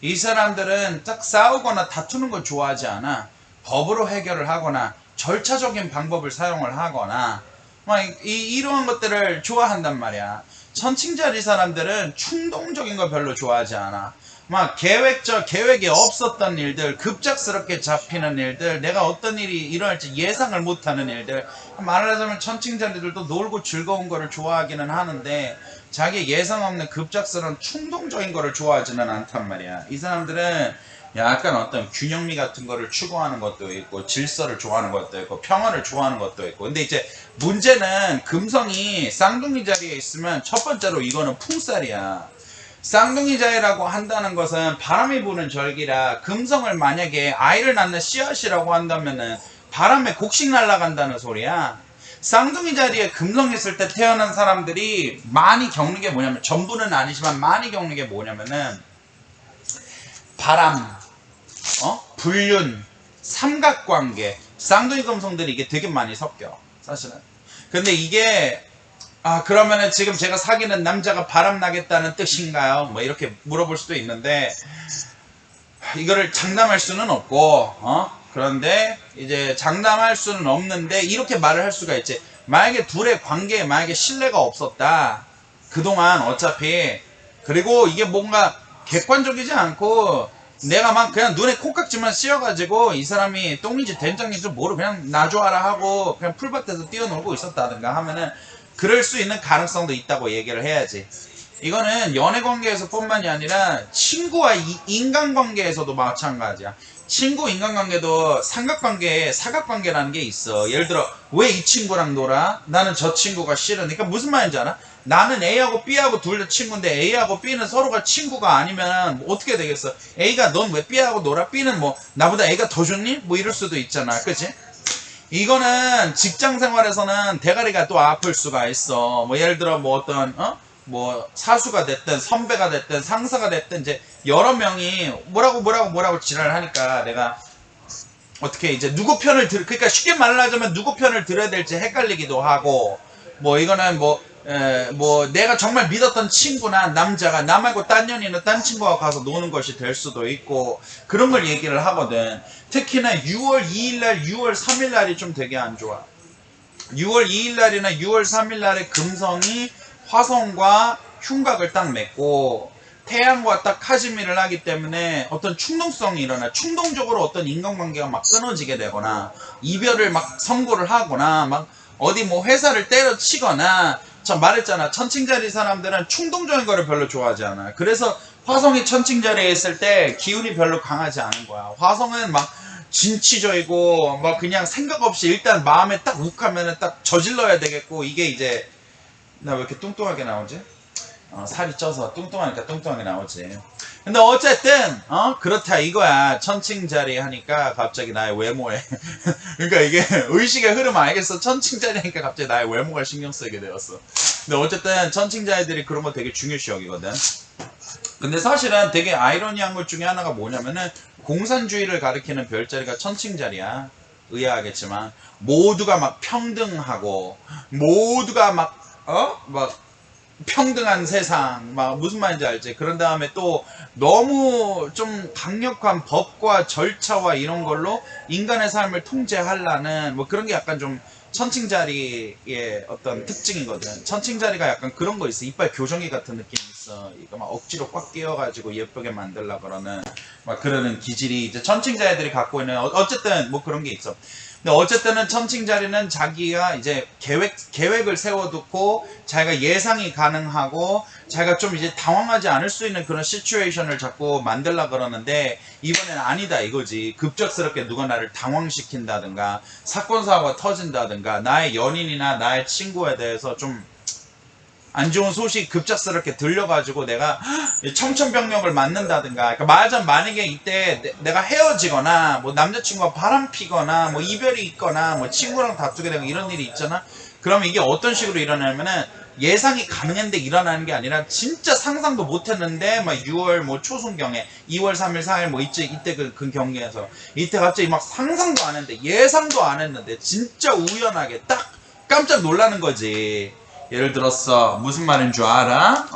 이 사람들은 딱 싸우거나 다투는 걸 좋아하지 않아. 법으로 해결을 하거나 절차적인 방법을 사용을 하거나 막 이러한 것들을 좋아한단 말이야. 천칭자리 사람들은 충동적인 거 별로 좋아하지 않아. 막 계획이 없었던 일들, 급작스럽게 잡히는 일들, 내가 어떤 일이 일어날지 예상을 못하는 일들. 말하자면 천칭자리들도 놀고 즐거운 거를 좋아하기는 하는데 자기 예상 없는 급작스러운 충동적인 거를 좋아하지는 않단 말이야. 이 사람들은 약간 어떤 균형미 같은 거를 추구하는 것도 있고 질서를 좋아하는 것도 있고 평화를 좋아하는 것도 있고. 근데 이제 문제는 금성이 쌍둥이 자리에 있으면 첫 번째로 이거는 풍살이야. 쌍둥이 자리라고 한다는 것은 바람이 부는 절기라 금성을 만약에 아이를 낳는 씨앗이라고 한다면은 바람에 곡식 날아간다는 소리야. 쌍둥이 자리에 금성 있을 때 태어난 사람들이 많이 겪는 게 뭐냐면, 전부는 아니지만 많이 겪는 게 뭐냐면은 바람, 불륜, 삼각관계. 쌍둥이 금성들이 이게 되게 많이 섞여 사실은. 근데 이게 그러면은 지금 제가 사귀는 남자가 바람 나겠다는 뜻인가요? 뭐 이렇게 물어볼 수도 있는데, 이거를 장담할 수는 없고, 그런데 이제 장담할 수는 없는데 이렇게 말을 할 수가 있지. 만약에 둘의 관계에 만약에 신뢰가 없었다, 그동안 어차피, 그리고 이게 뭔가 객관적이지 않고 내가 막 그냥 눈에 콩깍지만 씌워가지고 이 사람이 똥인지 된장인지 모르고 그냥 놔줘라 하고 그냥 풀밭에서 뛰어놀고 있었다든가 하면은 그럴 수 있는 가능성도 있다고 얘기를 해야지. 이거는 연애관계에서 뿐만이 아니라 친구와 인간관계에서도 마찬가지야. 친구 인간관계도 삼각관계, 사각관계라는 게 있어. 예를 들어 왜 이 친구랑 놀아? 나는 저 친구가 싫으니까. 무슨 말인지 알아? 나는 A하고 B하고 둘 다 친구인데 A하고 B는 서로가 친구가 아니면 뭐 어떻게 되겠어? A가 넌 왜 B하고 놀아? B는 뭐 나보다 A가 더 좋니? 뭐 이럴 수도 있잖아. 그치? 이거는 직장 생활에서는 대가리가 또 아플 수가 있어. 뭐 예를 들어 뭐 어떤 뭐 사수가 됐든 선배가 됐든 상사가 됐든 이제 여러 명이 뭐라고 지랄을 하니까 내가 어떻게 이제 누구 편을 그러니까 쉽게 말하자면 누구 편을 들어야 될지 헷갈리기도 하고, 뭐 이거는 뭐 내가 정말 믿었던 친구나 남자가 나 말고 딴 년이나 딴 친구와 가서 노는 것이 될 수도 있고, 그런 걸 얘기를 하거든. 특히나 6월 2일날 6월 3일날이 좀 되게 안 좋아. 6월 2일날이나 6월 3일날에 금성이 화성과 흉곽을 딱 맺고 태양과 딱 카지미를 하기 때문에 어떤 충동성이 일어나. 충동적으로 어떤 인간관계가 막 끊어지게 되거나 이별을 막 선고를 하거나 막 어디 뭐 회사를 때려치거나. 전 말했잖아, 천칭자리 사람들은 충동적인 거를 별로 좋아하지 않아. 그래서 화성이 천칭자리에 있을 때 기운이 별로 강하지 않은 거야. 화성은 막 진취적이고 막 그냥 생각 없이 일단 마음에 딱 욱하면은 딱 저질러야 되겠고. 이게 이제 나 왜 이렇게 뚱뚱하게 나오지? 살이 쪄서 뚱뚱하니까 뚱뚱하게 나오지. 근데 어쨌든 그렇다 이거야. 천칭자리 하니까 갑자기 나의 외모에 그러니까 이게 의식의 흐름 알겠어. 천칭자리 하니까 갑자기 나의 외모가 신경 쓰이게 되었어. 근데 어쨌든 천칭자리들이 그런 거 되게 중요시 여기거든. 근데 사실은 되게 아이러니한 것 중에 하나가 뭐냐면은 공산주의를 가리키는 별자리가 천칭자리야. 의아하겠지만 모두가 막 평등하고 모두가 막 평등한 세상, 막 무슨 말인지 알지? 그런 다음에 또 너무 좀 강력한 법과 절차와 이런 걸로 인간의 삶을 통제하려는 뭐 그런 게 약간 좀 천칭자리의 어떤 특징이거든. 천칭자리가 약간 그런 거 있어. 이빨 교정기 같은 느낌이 있어. 이거 막 억지로 꽉 끼워가지고 예쁘게 만들려 그러는 막 그러는 기질이 이제 천칭자리들이 갖고 있는 어쨌든 뭐 그런 게 있어. 근데 어쨌든 천칭자리는 자기가 이제 계획을 세워두고 자기가 예상이 가능하고 자기가 좀 이제 당황하지 않을 수 있는 그런 시츄에이션을 자꾸 만들려 그러는데 이번엔 아니다 이거지. 급작스럽게 누가 나를 당황시킨다든가 사건 사고가 터진다든가 나의 연인이나 나의 친구에 대해서 좀 안 좋은 소식 급작스럽게 들려가지고 내가 청천벽력을 맞는다든가. 그러니까 말하자면 만약에 이때 내가 헤어지거나 뭐 남자친구가 바람피거나 뭐 이별이 있거나 뭐 친구랑 다투게 되고 이런 일이 있잖아. 그러면 이게 어떤 식으로 일어나냐면은 예상이 가능한데 일어나는 게 아니라 진짜 상상도 못했는데 막 6월 뭐 초순경에 2월 3일 4일 뭐 이때 그 경기에서 이때 갑자기 막 상상도 안 했는데 예상도 안 했는데 진짜 우연하게 딱 깜짝 놀라는 거지. 예를 들었어 무슨 말인 줄 알아?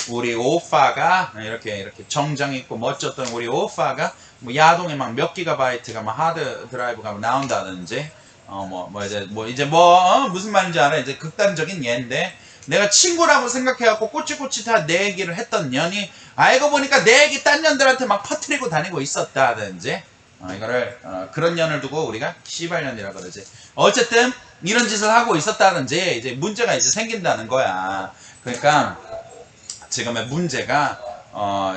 우리 오빠가 이렇게 정장 입고 멋졌던 우리 오빠가 뭐 야동에 막 몇 기가바이트가 막 하드 드라이브가 나온다든지 무슨 말인지 알아? 이제 극단적인 예인데 내가 친구라고 생각해갖고 꼬치꼬치 다 내 얘기를 했던 년이 알고 보니까 내 얘기 딴 년들한테 막 퍼뜨리고 다니고 있었다든지 이거를 그런 년을 두고 우리가 시발년이라 그러지. 어쨌든 이런 짓을 하고 있었다든지 이제 문제가 이제 생긴다는 거야. 그러니까 지금의 문제가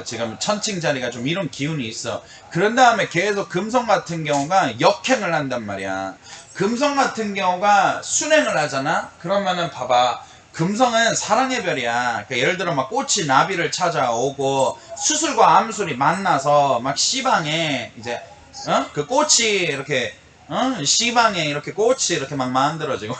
지금 천칭자리가 좀 이런 기운이 있어. 그런 다음에 계속 금성 같은 경우가 역행을 한단 말이야. 금성 같은 경우가 순행을 하잖아. 그러면은 봐봐. 금성은 사랑의 별이야. 그러니까 예를 들어 막 꽃이 나비를 찾아오고 수술과 암술이 만나서 막 시방에 이제 그 꽃이 이렇게 C방에 이렇게 꽃이 이렇게 막 만들어지고.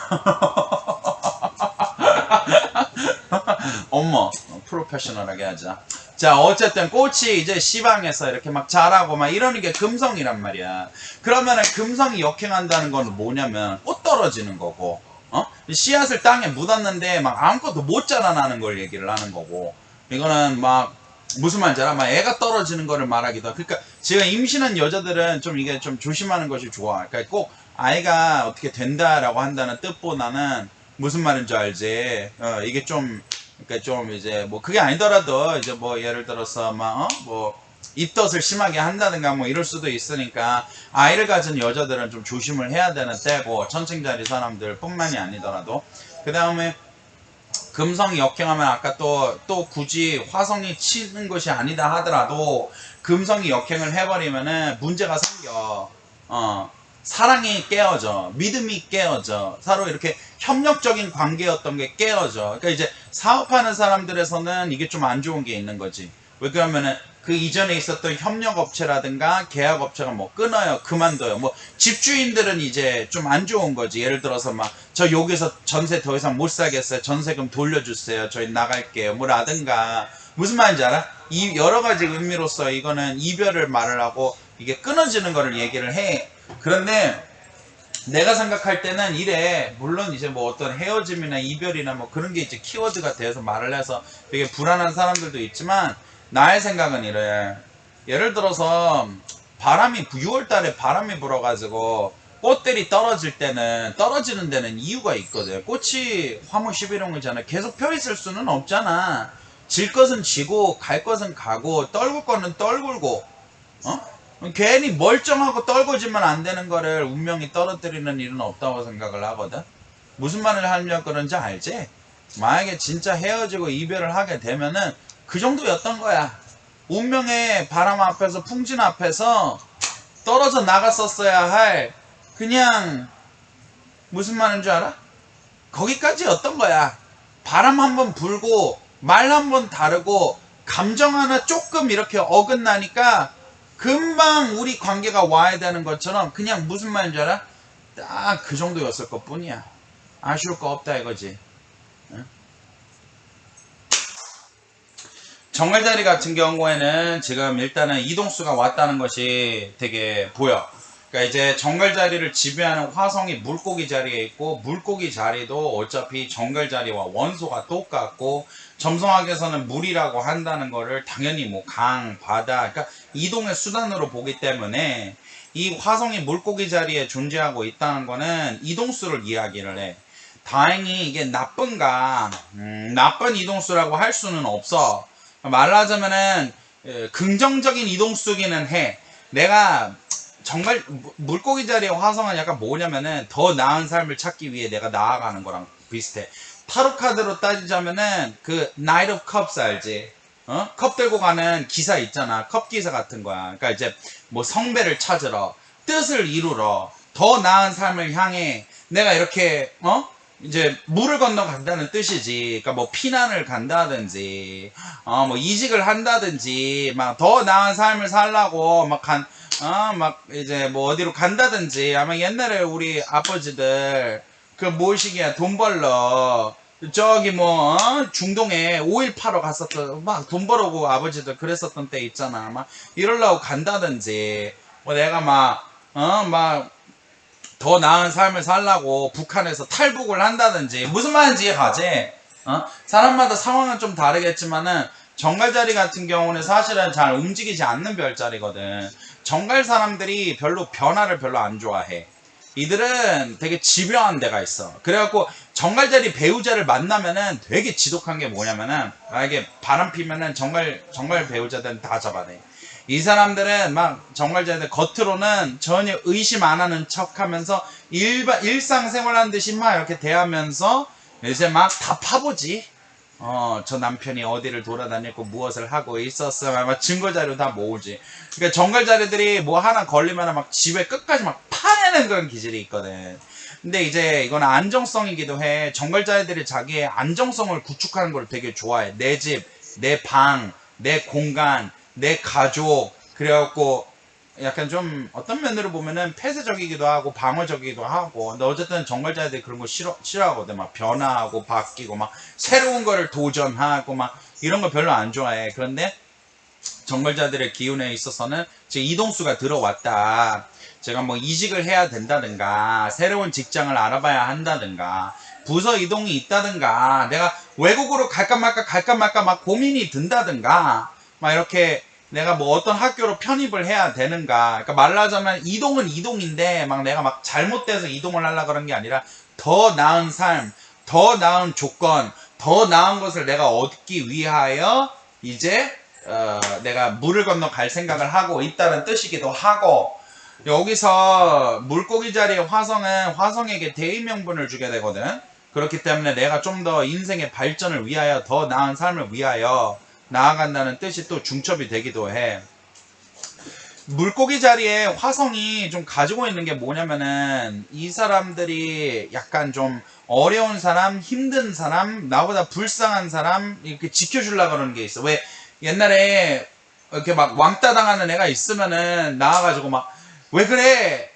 어머, 프로페셔널하게 하자. 자, 어쨌든 꽃이 이제 C방에서 이렇게 막 자라고 막 이러는 게 금성이란 말이야. 그러면은 금성이 역행한다는 건 뭐냐면 꽃 떨어지는 거고, 씨앗을 땅에 묻었는데 막 아무것도 못 자라나는 걸 얘기를 하는 거고, 이거는 막 무슨 말인지 알아? 막 애가 떨어지는 거를 말하기도 하고. 그러니까 지금 임신한 여자들은 좀 이게 좀 조심하는 것이 좋아. 그러니까 꼭 아이가 어떻게 된다라고 한다는 뜻보다는 무슨 말인지 알지? 이게 좀 그러니까 좀 이제 뭐 그게 아니더라도 이제 뭐 예를 들어서 막 뭐 입덧을 심하게 한다든가 뭐 이럴 수도 있으니까 아이를 가진 여자들은 좀 조심을 해야 되는 때고, 천칭자리 사람들 뿐만이 아니더라도. 그 다음에 금성이 역행하면 아까 또 굳이 화성이 치는 것이 아니다 하더라도 금성이 역행을 해버리면은 문제가 생겨. 사랑이 깨어져, 믿음이 깨어져, 서로 이렇게 협력적인 관계였던 게 깨어져. 그러니까 이제 사업하는 사람들에서는 이게 좀 안 좋은 게 있는 거지. 왜 그러면은 그 이전에 있었던 협력업체라든가 계약업체가 뭐 끊어요, 그만둬요. 뭐 집주인들은 이제 좀 안 좋은 거지. 예를 들어서 막 저 여기서 전세 더 이상 못 사겠어요, 전세금 돌려주세요, 저희 나갈게요, 뭐라든가. 무슨 말인지 알아? 이 여러 가지 의미로서 이거는 이별을 말을 하고 이게 끊어지는 거를 얘기를 해. 그런데 내가 생각할 때는 이래. 물론 이제 뭐 어떤 헤어짐이나 이별이나 뭐 그런 게 이제 키워드가 돼서 말을 해서 되게 불안한 사람들도 있지만, 나의 생각은 이래. 예를 들어서 바람이 6월달에 바람이 불어가지고 꽃들이 떨어지는 데는 이유가 있거든. 꽃이 화무 11홍이잖아. 계속 펴 있을 수는 없잖아. 질 것은 지고 갈 것은 가고 떨굴 거는 떨굴고, 괜히 멀쩡하고 떨궈지면 안 되는 거를 운명이 떨어뜨리는 일은 없다고 생각을 하거든. 무슨 말을 하려고 그런지 알지? 만약에 진짜 헤어지고 이별을 하게 되면은 그 정도였던 거야. 운명의 바람 앞에서, 풍진 앞에서 떨어져 나갔었어야 할, 그냥 무슨 말인 줄 알아? 거기까지였던 거야. 바람 한번 불고 말 한번 다르고 감정 하나 조금 이렇게 어긋나니까 금방 우리 관계가 와야 되는 것처럼, 그냥 무슨 말인 줄 알아? 딱 그 정도였을 것 뿐이야. 아쉬울 거 없다 이거지. 응? 정월자리 같은 경우에는 지금 일단은 이동수가 왔다는 것이 되게 보여. 그러니까 이제 정갈자리를 지배하는 화성이 물고기 자리에 있고, 물고기 자리도 어차피 정갈자리와 원소가 똑같고, 점성학에서는 물이라고 한다는 거를 당연히 뭐 강, 바다, 그러니까 이동의 수단으로 보기 때문에 이 화성이 물고기 자리에 존재하고 있다는 거는 이동수를 이야기를 해. 다행히 이게 나쁜가, 나쁜 이동수라고 할 수는 없어. 말하자면은 긍정적인 이동수기는 해. 내가 정말 물고기 자리의 화성은 약간 뭐냐면은 더 나은 삶을 찾기 위해 내가 나아가는 거랑 비슷해. 타로 카드로 따지자면은 그 Knight of Cups 알지? 컵 들고 가는 기사 있잖아. 컵 기사 같은 거야. 그러니까 이제 뭐 성배를 찾으러, 뜻을 이루러, 더 나은 삶을 향해 내가 이렇게 이제 물을 건너간다는 뜻이지. 그러니까 뭐 피난을 간다든지, 뭐 이직을 한다든지, 막 더 나은 삶을 살라고 막 이제 뭐 어디로 간다든지. 아마 옛날에 우리 아버지들 그 뭐시기야, 돈 벌러 저기 뭐 중동에 오일 파러 갔었던, 막 돈 벌어고 아버지들 그랬었던 때 있잖아. 막 이러려고 간다든지, 뭐 내가 막 더 나은 삶을 살라고 북한에서 탈북을 한다든지. 무슨 말인지 이해가지? 사람마다 상황은 좀 다르겠지만은 정갈자리 같은 경우는 사실은 잘 움직이지 않는 별자리거든. 정갈 사람들이 변화를 별로 안 좋아해. 이들은 되게 집요한 데가 있어. 그래갖고 정갈자리 배우자를 만나면은 되게 지독한 게 뭐냐면은, 만약에 바람 피면은 정갈 배우자들은 다 잡아내. 이 사람들은 막 정갈자리들 겉으로는 전혀 의심 안 하는 척 하면서 일상생활 하는 듯이 막 이렇게 대하면서 이제 막 다 파보지. 저 남편이 어디를 돌아다녔고 무엇을 하고 있었어, 막 증거자료 다 모으지. 그러니까 정갈자리들이 뭐 하나 걸리면 막 집에 끝까지 막 파내는 그런 기질이 있거든. 근데 이제 이건 안정성이기도 해. 정갈자리들이 자기의 안정성을 구축하는 걸 되게 좋아해. 내 집, 내 방, 내 공간, 내 가족. 그래갖고 약간 좀 어떤 면으로 보면은 폐쇄적이기도 하고 방어적이기도 하고, 근데 어쨌든 정글자들이 그런 거 싫어하거든. 막 변화하고 바뀌고 막 새로운 거를 도전하고 막 이런 거 별로 안 좋아해. 그런데 정글자들의 기운에 있어서는 지금 이동수가 들어왔다. 제가 뭐 이직을 해야 된다든가 새로운 직장을 알아봐야 한다든가 부서 이동이 있다든가 내가 외국으로 갈까 말까 막 고민이 든다든가 막 이렇게 내가 뭐 어떤 학교로 편입을 해야 되는가. 그러니까 말하자면 이동은 이동인데 막 내가 막 잘못돼서 이동을 하려고 그런 게 아니라 더 나은 삶, 더 나은 조건, 더 나은 것을 내가 얻기 위하여 이제 내가 물을 건너 갈 생각을 하고 있다는 뜻이기도 하고, 여기서 물고기 자리에 화성은 화성에게 대의명분을 주게 되거든. 그렇기 때문에 내가 좀 더 인생의 발전을 위하여 더 나은 삶을 위하여 나아간다는 뜻이 또 중첩이 되기도 해. 물고기 자리에 화성이 좀 가지고 있는 게 뭐냐면은 이 사람들이 약간 좀 어려운 사람, 힘든 사람, 나보다 불쌍한 사람 이렇게 지켜주려고 그러는 게 있어. 왜 옛날에 이렇게 막 왕따 당하는 애가 있으면은 나와가지고 막 왜 그래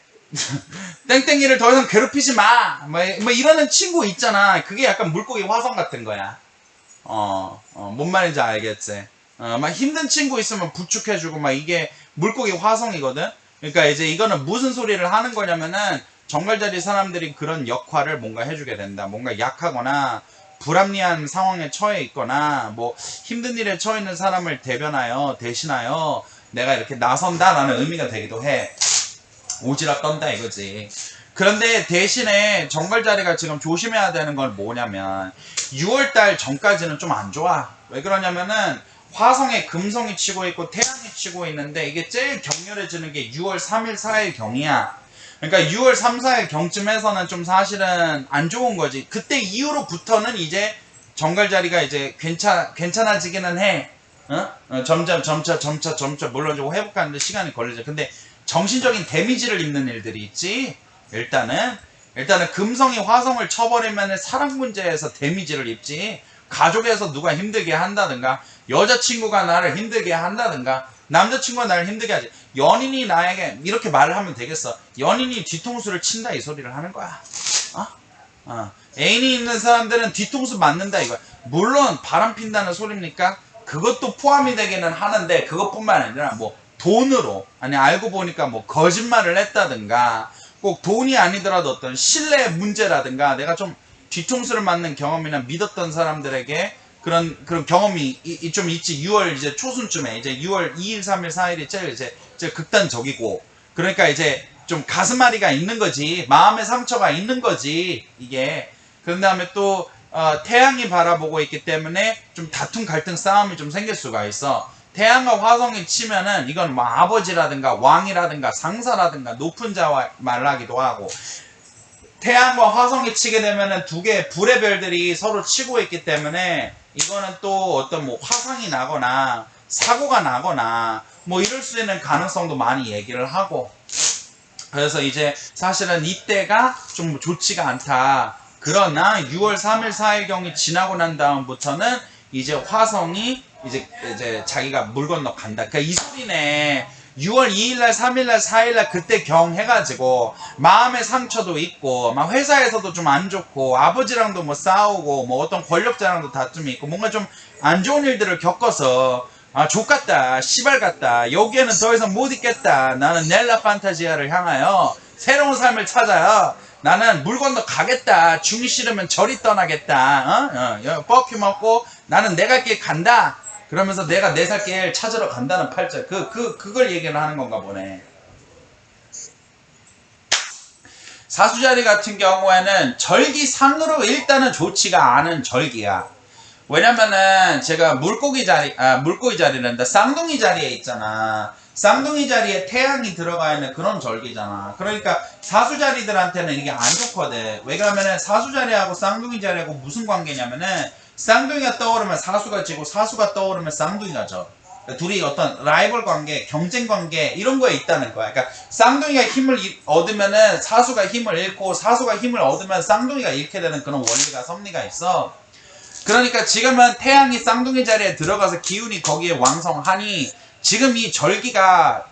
땡땡이를 더 이상 괴롭히지 마 뭐 이러는 친구 있잖아. 그게 약간 물고기 화성 같은 거야. 뭔 말인지 알겠지? 막 힘든 친구 있으면 부축해주고 막 이게 물고기 화성이거든. 그러니까 이제 이거는 무슨 소리를 하는 거냐면은 정글자리 사람들이 그런 역할을 뭔가 해주게 된다. 뭔가 약하거나 불합리한 상황에 처해 있거나 뭐 힘든 일에 처해 있는 사람을 대신하여 내가 이렇게 나선다라는 의미가 되기도 해. 오지랖 떤다 이거지. 그런데 대신에 정글자리가 지금 조심해야 되는 건 뭐냐면 6월달 전까지는 좀 안 좋아. 왜 그러냐면은 화성에 금성이 치고 있고 태양이 치고 있는데 이게 제일 격렬해지는 게 6월 3일 4일 경이야. 그러니까 6월 3, 4일 경쯤에서는 좀 사실은 안 좋은 거지. 그때 이후로부터는 이제 정글자리가 이제 괜찮아지기는 해. 점차 물론 좀 회복하는데 시간이 걸리죠. 근데 정신적인 데미지를 입는 일들이 있지. 일단은 금성이 화성을 쳐버리면 사랑 문제에서 데미지를 입지. 가족에서 누가 힘들게 한다든가 여자친구가 나를 힘들게 한다든가 남자친구가 나를 힘들게 하지. 연인이 나에게 이렇게 말을 하면 되겠어. 연인이 뒤통수를 친다 이 소리를 하는 거야. 애인이 있는 사람들은 뒤통수 맞는다 이거야. 물론 바람 핀다는 소리입니까? 그것도 포함이 되기는 하는데 그것뿐만 아니라 뭐 돈으로 아니 알고 보니까 뭐 거짓말을 했다든가 꼭 돈이 아니더라도 어떤 신뢰 문제라든가 내가 좀 뒤통수를 맞는 경험이나 믿었던 사람들에게 그런 경험이 좀 있지. 6월 이제 초순쯤에 이제 6월 2일, 3일, 4일이 제일 극단적이고 그러니까 이제 좀 가슴앓이가 있는 거지. 마음의 상처가 있는 거지 이게. 그런 다음에 또 태양이 바라보고 있기 때문에 좀 다툼 갈등 싸움이 좀 생길 수가 있어. 태양과 화성이 치면은 이건 뭐 아버지라든가 왕이라든가 상사라든가 높은 자와 말하기도 하고 태양과 화성이 치게 되면은 두 개의 불의 별들이 서로 치고 있기 때문에 이거는 또 어떤 뭐 화상이 나거나 사고가 나거나 뭐 이럴 수 있는 가능성도 많이 얘기를 하고 그래서 이제 사실은 이때가 좀 좋지가 않다. 그러나 6월 3일 4일경이 지나고 난 다음부터는 이제 화성이 이제 자기가 물 건너 간다. 그러니까 이 소리네. 6월 2일날, 3일날, 4일날 그때 경 해가지고 마음의 상처도 있고 막 회사에서도 좀 안 좋고 아버지랑도 뭐 싸우고 뭐 어떤 권력자랑도 다툼이 있고 뭔가 좀 안 좋은 일들을 겪어서 족같다, 시발 같다, 여기에는 더 이상 못 있겠다. 나는 넬라 판타지아를 향하여 새로운 삶을 찾아요. 나는 물 건너 가겠다. 죽기 싫으면 저리 떠나겠다. 뻑큐 먹고 나는 내 갈 길 간다. 그러면서 내가 내 살 길 찾으러 간다는 팔자. 그걸 얘기를 하는 건가 보네. 사수자리 같은 경우에는 절기상으로 일단은 좋지가 않은 절기야. 왜냐면은 제가 물고기 자리란다. 쌍둥이 자리에 있잖아. 쌍둥이 자리에 태양이 들어가 있는 그런 절기잖아. 그러니까 사수 자리들한테는 이게 안 좋거든. 왜 그러면은 사수 자리하고 쌍둥이 자리하고 무슨 관계냐면은 쌍둥이가 떠오르면 사수가 지고 사수가 떠오르면 쌍둥이가 져. 그러니까 둘이 어떤 라이벌 관계, 경쟁 관계 이런 거에 있다는 거야. 그러니까 쌍둥이가 힘을 얻으면은 사수가 힘을 잃고 사수가 힘을 얻으면 쌍둥이가 잃게 되는 그런 원리가 섭리가 있어. 그러니까 지금은 태양이 쌍둥이 자리에 들어가서 기운이 거기에 왕성하니 지금 이 절기가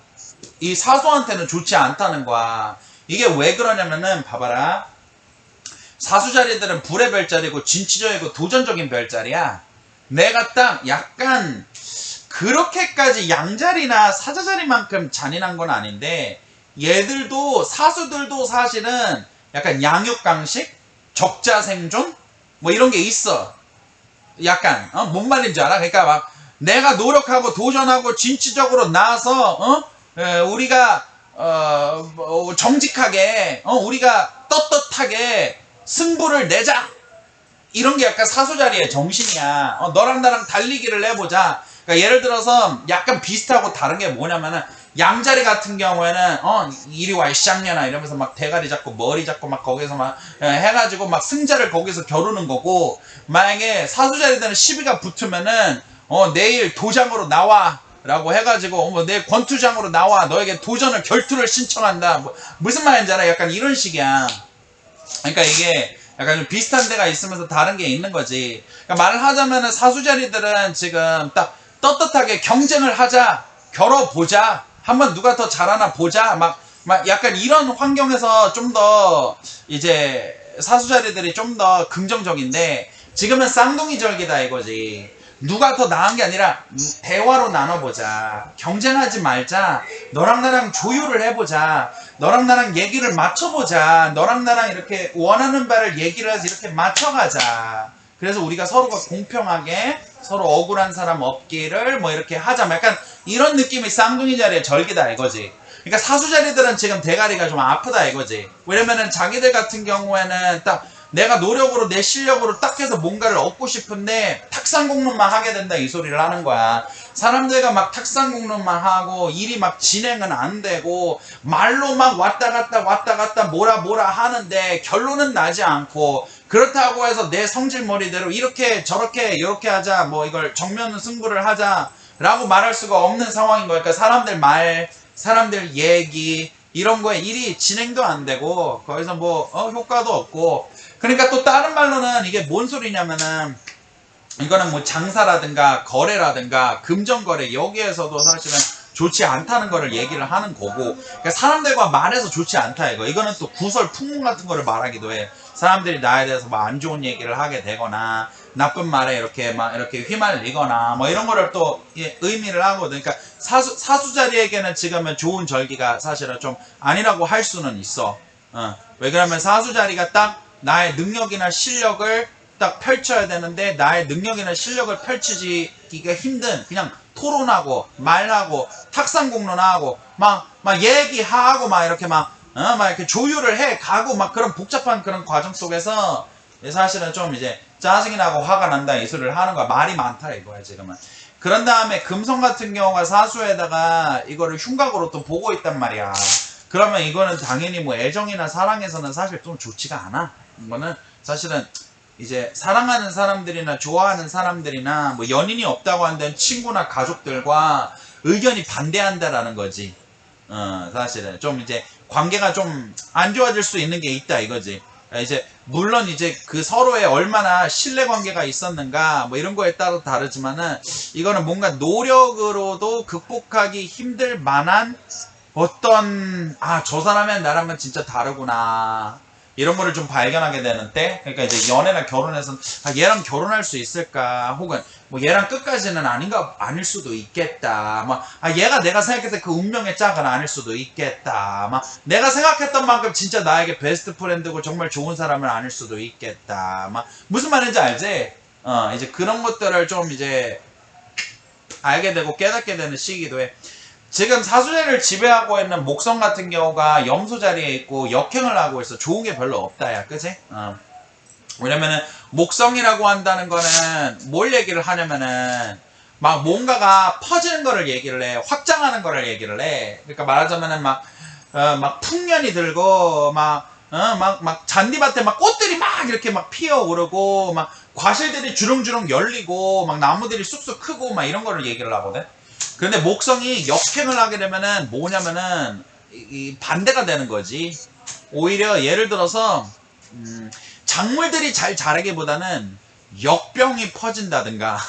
이 사수한테는 좋지 않다는 거야. 이게 왜 그러냐면은 봐봐라. 사수자리들은 불의 별자리고 진취적이고 도전적인 별자리야. 내가 딱 약간 그렇게까지 양자리나 사자자리만큼 잔인한 건 아닌데 얘들도 사수들도 사실은 약간 양육강식, 적자생존 뭐 이런 게 있어. 약간 뭔 말인지 알아? 그러니까 막 내가 노력하고 도전하고 진취적으로 나와서 우리가 정직하게 우리가 떳떳하게 승부를 내자. 이런 게 약간 사수자리의 정신이야. 너랑 나랑 달리기를 해보자. 그러니까 예를 들어서 약간 비슷하고 다른 게 뭐냐면은 양자리 같은 경우에는 이리 와 이 쌍년아 이러면서 막 대가리 잡고 머리 잡고 막 거기서 막 해가지고 막 승자를 거기서 겨루는 거고, 만약에 사수자리들은 시비가 붙으면은 내일 도장으로 나와 라고 해가지고 뭐 내일 권투장으로 나와 너에게 도전을 결투를 신청한다. 뭐, 무슨 말인지 알아? 약간 이런 식이야. 그러니까 이게 약간 좀 비슷한 데가 있으면서 다른 게 있는 거지. 그러니까 말을 하자면은 사수자리들은 지금 딱 떳떳하게 경쟁을 하자, 겨뤄보자, 한번 누가 더 잘하나 보자, 막 약간 이런 환경에서 좀 더 이제 사수자리들이 좀 더 긍정적인데, 지금은 쌍둥이 절기다 이거지. 누가 더 나은 게 아니라 대화로 나눠보자, 경쟁하지 말자, 너랑 나랑 조율을 해보자, 너랑 나랑 얘기를 맞춰보자, 너랑 나랑 이렇게 원하는 바를 얘기를 해서 이렇게 맞춰가자. 그래서 우리가 서로가 공평하게 서로 억울한 사람 없기를 뭐 이렇게 하자. 약간 이런 느낌이 쌍둥이 자리의 절기다 이거지. 그러니까 사수자리들은 지금 대가리가 좀 아프다 이거지. 왜냐면은 자기들 같은 경우에는 딱 내가 노력으로 내 실력으로 딱 해서 뭔가를 얻고 싶은데 탁상공론만 하게 된다 이 소리를 하는 거야. 사람들과 막 탁상공론만 하고 일이 막 진행은 안 되고 말로 막 왔다 갔다 뭐라 하는데 결론은 나지 않고, 그렇다고 해서 내 성질머리대로 이렇게 저렇게 이렇게 하자, 뭐 이걸 정면 승부를 하자 라고 말할 수가 없는 상황인 거야. 그러니까 사람들 말, 사람들 얘기 이런 거에 일이 진행도 안 되고 거기서 뭐 효과도 없고. 그러니까 또 다른 말로는 이게 뭔 소리냐면은, 이거는 뭐 장사라든가 거래라든가 금전거래 여기에서도 사실은 좋지 않다는 거를 얘기를 하는 거고, 그러니까 사람들과 말해서 좋지 않다 이거. 이거는 또 구설 풍문 같은 거를 말하기도 해. 사람들이 나에 대해서 뭐 안 좋은 얘기를 하게 되거나 나쁜 말에 이렇게 막 이렇게 휘말리거나 뭐 이런 거를 또 의미를 하거든. 그러니까 사수자리에게는 지금은 좋은 절기가 사실은 좀 아니라고 할 수는 있어. 왜 그러면 사수자리가 딱 나의 능력이나 실력을 딱 펼쳐야 되는데 나의 능력이나 실력을 펼치기가 힘든, 그냥 토론하고 말하고 탁상공론하고 막 얘기하고 막 이렇게 막 이렇게 조율을 해 가고 막 그런 복잡한 그런 과정 속에서 사실은 좀 이제 짜증이 나고 화가 난다 이 소리를 하는 거야. 말이 많다 이거야 지금은. 그런 다음에 금성 같은 경우가 사수에다가 이거를 흉각으로 또 보고 있단 말이야. 그러면 이거는 당연히 뭐 애정이나 사랑에서는 사실 좀 좋지가 않아. 이거는 사실은 이제 사랑하는 사람들이나 좋아하는 사람들이나 뭐 연인이 없다고 한다는 친구나 가족들과 의견이 반대한다라는 거지. 사실은 좀 이제 관계가 좀 안 좋아질 수 있는 게 있다 이거지. 이제 물론 이제 그 서로의 얼마나 신뢰 관계가 있었는가 뭐 이런 거에 따라 다르지만은, 이거는 뭔가 노력으로도 극복하기 힘들 만한 어떤 저 사람은 나랑은 진짜 다르구나 이런 거를 좀 발견하게 되는 때. 그러니까 이제 연애나 결혼해서 얘랑 결혼할 수 있을까, 혹은 뭐 얘랑 끝까지는 아닐 수도 있겠다, 막 얘가 내가 생각했을 때 그 운명의 짝은 아닐 수도 있겠다, 막 내가 생각했던 만큼 진짜 나에게 베스트 프렌드고 정말 좋은 사람은 아닐 수도 있겠다, 막 무슨 말인지 알지? 이제 그런 것들을 좀 이제 알게 되고 깨닫게 되는 시기도 해. 지금 사수자리를 지배하고 있는 목성 같은 경우가 염소 자리에 있고 역행을 하고 있어. 좋은 게 별로 없다 야, 그치? 왜냐면은 목성이라고 한다는 거는 뭘 얘기를 하냐면은 막 뭔가가 퍼지는 거를 얘기를 해, 확장하는 거를 얘기를 해. 그러니까 말하자면은 막 풍년이 들고 막 잔디밭에 막 꽃들이 막 이렇게 막 피어오르고 막 과실들이 주렁주렁 열리고 막 나무들이 쑥쑥 크고 막 이런 거를 얘기를 하거든. 그런데 목성이 역행을 하게 되면은 뭐냐면은 이 반대가 되는 거지. 오히려 예를 들어서 작물들이 잘 자라기보다는 역병이 퍼진다든가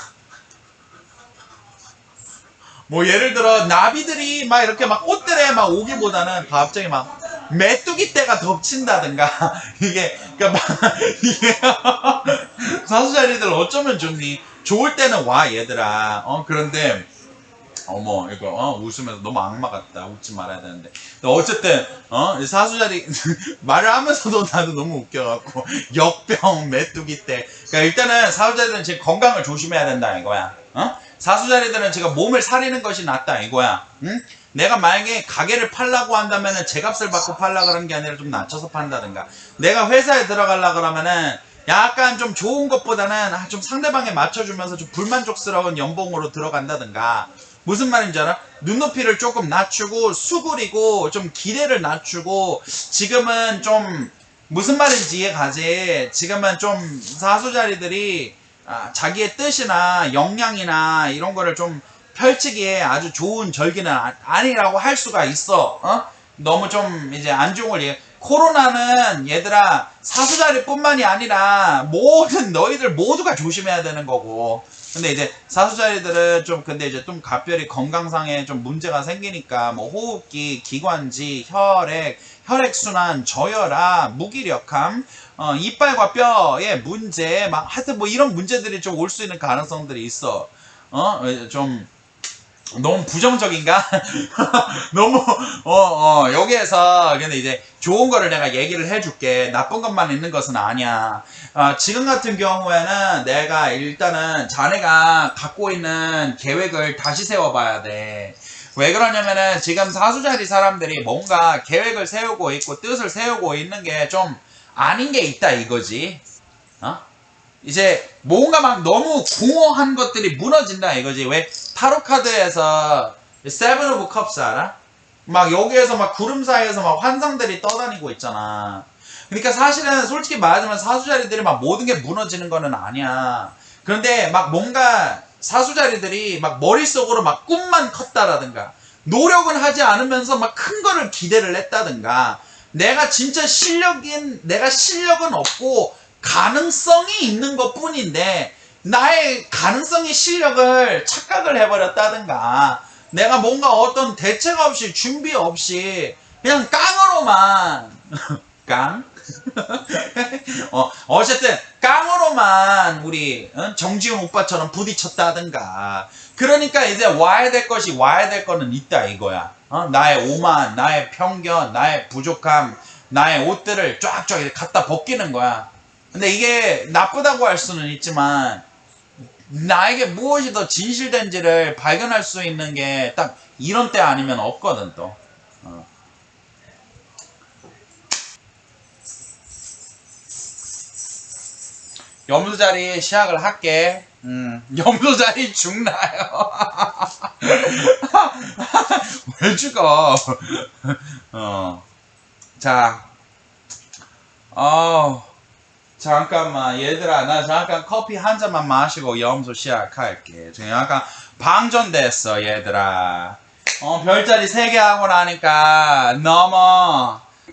뭐 예를 들어 나비들이 막 이렇게 막 꽃들에 막 오기보다는 갑자기 막 메뚜기 떼가 덮친다든가 이게 그러니까 막 이게 사수자리들 어쩌면 좋니? 좋을 때는 와 얘들아. 그런데 어머 이거 웃으면서 너무 악마 같다. 웃지 말아야 되는데. 어쨌든 사수자리 말을 하면서도 나도 너무 웃겨갖고 역병 메뚜기 때. 그러니까 일단은 사수자리들은 지금 건강을 조심해야 된다 이거야. 사수자리들은 지금 몸을 사리는 것이 낫다 이거야. 응? 내가 만약에 가게를 팔라고 한다면은 제값을 받고 팔라 그런 게 아니라 좀 낮춰서 판다든가. 내가 회사에 들어가려 그러면은 약간 좀 좋은 것보다는 좀 상대방에 맞춰주면서 좀 불만족스러운 연봉으로 들어간다든가. 무슨 말인지 알아? 눈높이를 조금 낮추고 수그리고 좀 기대를 낮추고 지금은 좀 무슨 말인지 이해가지. 지금은 좀 사수자리들이 자기의 뜻이나 역량이나 이런 거를 좀 펼치기에 아주 좋은 절기는 아니라고 할 수가 있어. 너무 좀 이제 안 좋은 걸 얘기해. 코로나는 얘들아 사수자리뿐만이 아니라 모든 너희들 모두가 조심해야 되는 거고. 근데 이제 사수자리들은 좀 근데 이제 좀 각별히 건강상에 좀 문제가 생기니까 뭐 호흡기, 기관지, 혈액순환, 저혈압, 무기력함, 이빨과 뼈의 문제, 막 하여튼 뭐 이런 문제들이 좀 올 수 있는 가능성들이 있어. 좀 너무 부정적인가? 너무 여기에서 근데 이제 좋은 거를 내가 얘기를 해줄게. 나쁜 것만 있는 것은 아니야. 지금 같은 경우에는 내가 일단은 자네가 갖고 있는 계획을 다시 세워봐야 돼. 왜 그러냐면은 지금 사수자리 사람들이 뭔가 계획을 세우고 있고 뜻을 세우고 있는 게 좀 아닌 게 있다 이거지. 이제 뭔가 막 너무 공허한 것들이 무너진다 이거지. 왜 타로 카드에서 세븐 오브 컵스 알아? 막 여기에서 막 구름 사이에서 막 환상들이 떠다니고 있잖아. 그러니까 사실은 솔직히 말하자면 사수자리들이 막 모든 게 무너지는 거는 아니야. 그런데 막 뭔가 사수자리들이 막 머릿속으로 막 꿈만 컸다라든가 노력은 하지 않으면서 막 큰 거를 기대를 했다든가 내가 실력은 없고 가능성이 있는 것 뿐인데 나의 가능성이 실력을 착각을 해버렸다든가 내가 뭔가 어떤 대책 없이 준비 없이 그냥 깡으로만 깡? 어쨌든 깡으로만 우리 정지훈 오빠처럼 부딪혔다든가 그러니까 이제 와야 될 것이 와야 될 거는 있다 이거야. 나의 오만, 나의 편견, 나의 부족함, 나의 옷들을 쫙쫙 이렇게 갖다 벗기는 거야. 근데 이게 나쁘다고 할 수는 있지만 나에게 무엇이 더 진실된지를 발견할 수 있는 게 딱 이런 때 아니면 없거든 또. 염소 자리 시작을 할게. 염소 자리 죽나요? 왜 죽어? 자, 잠깐만 얘들아 나 잠깐 커피 한 잔만 마시고 염소 시작할게. 지금 약간 방전됐어 얘들아. 별자리 3개 하고 나니까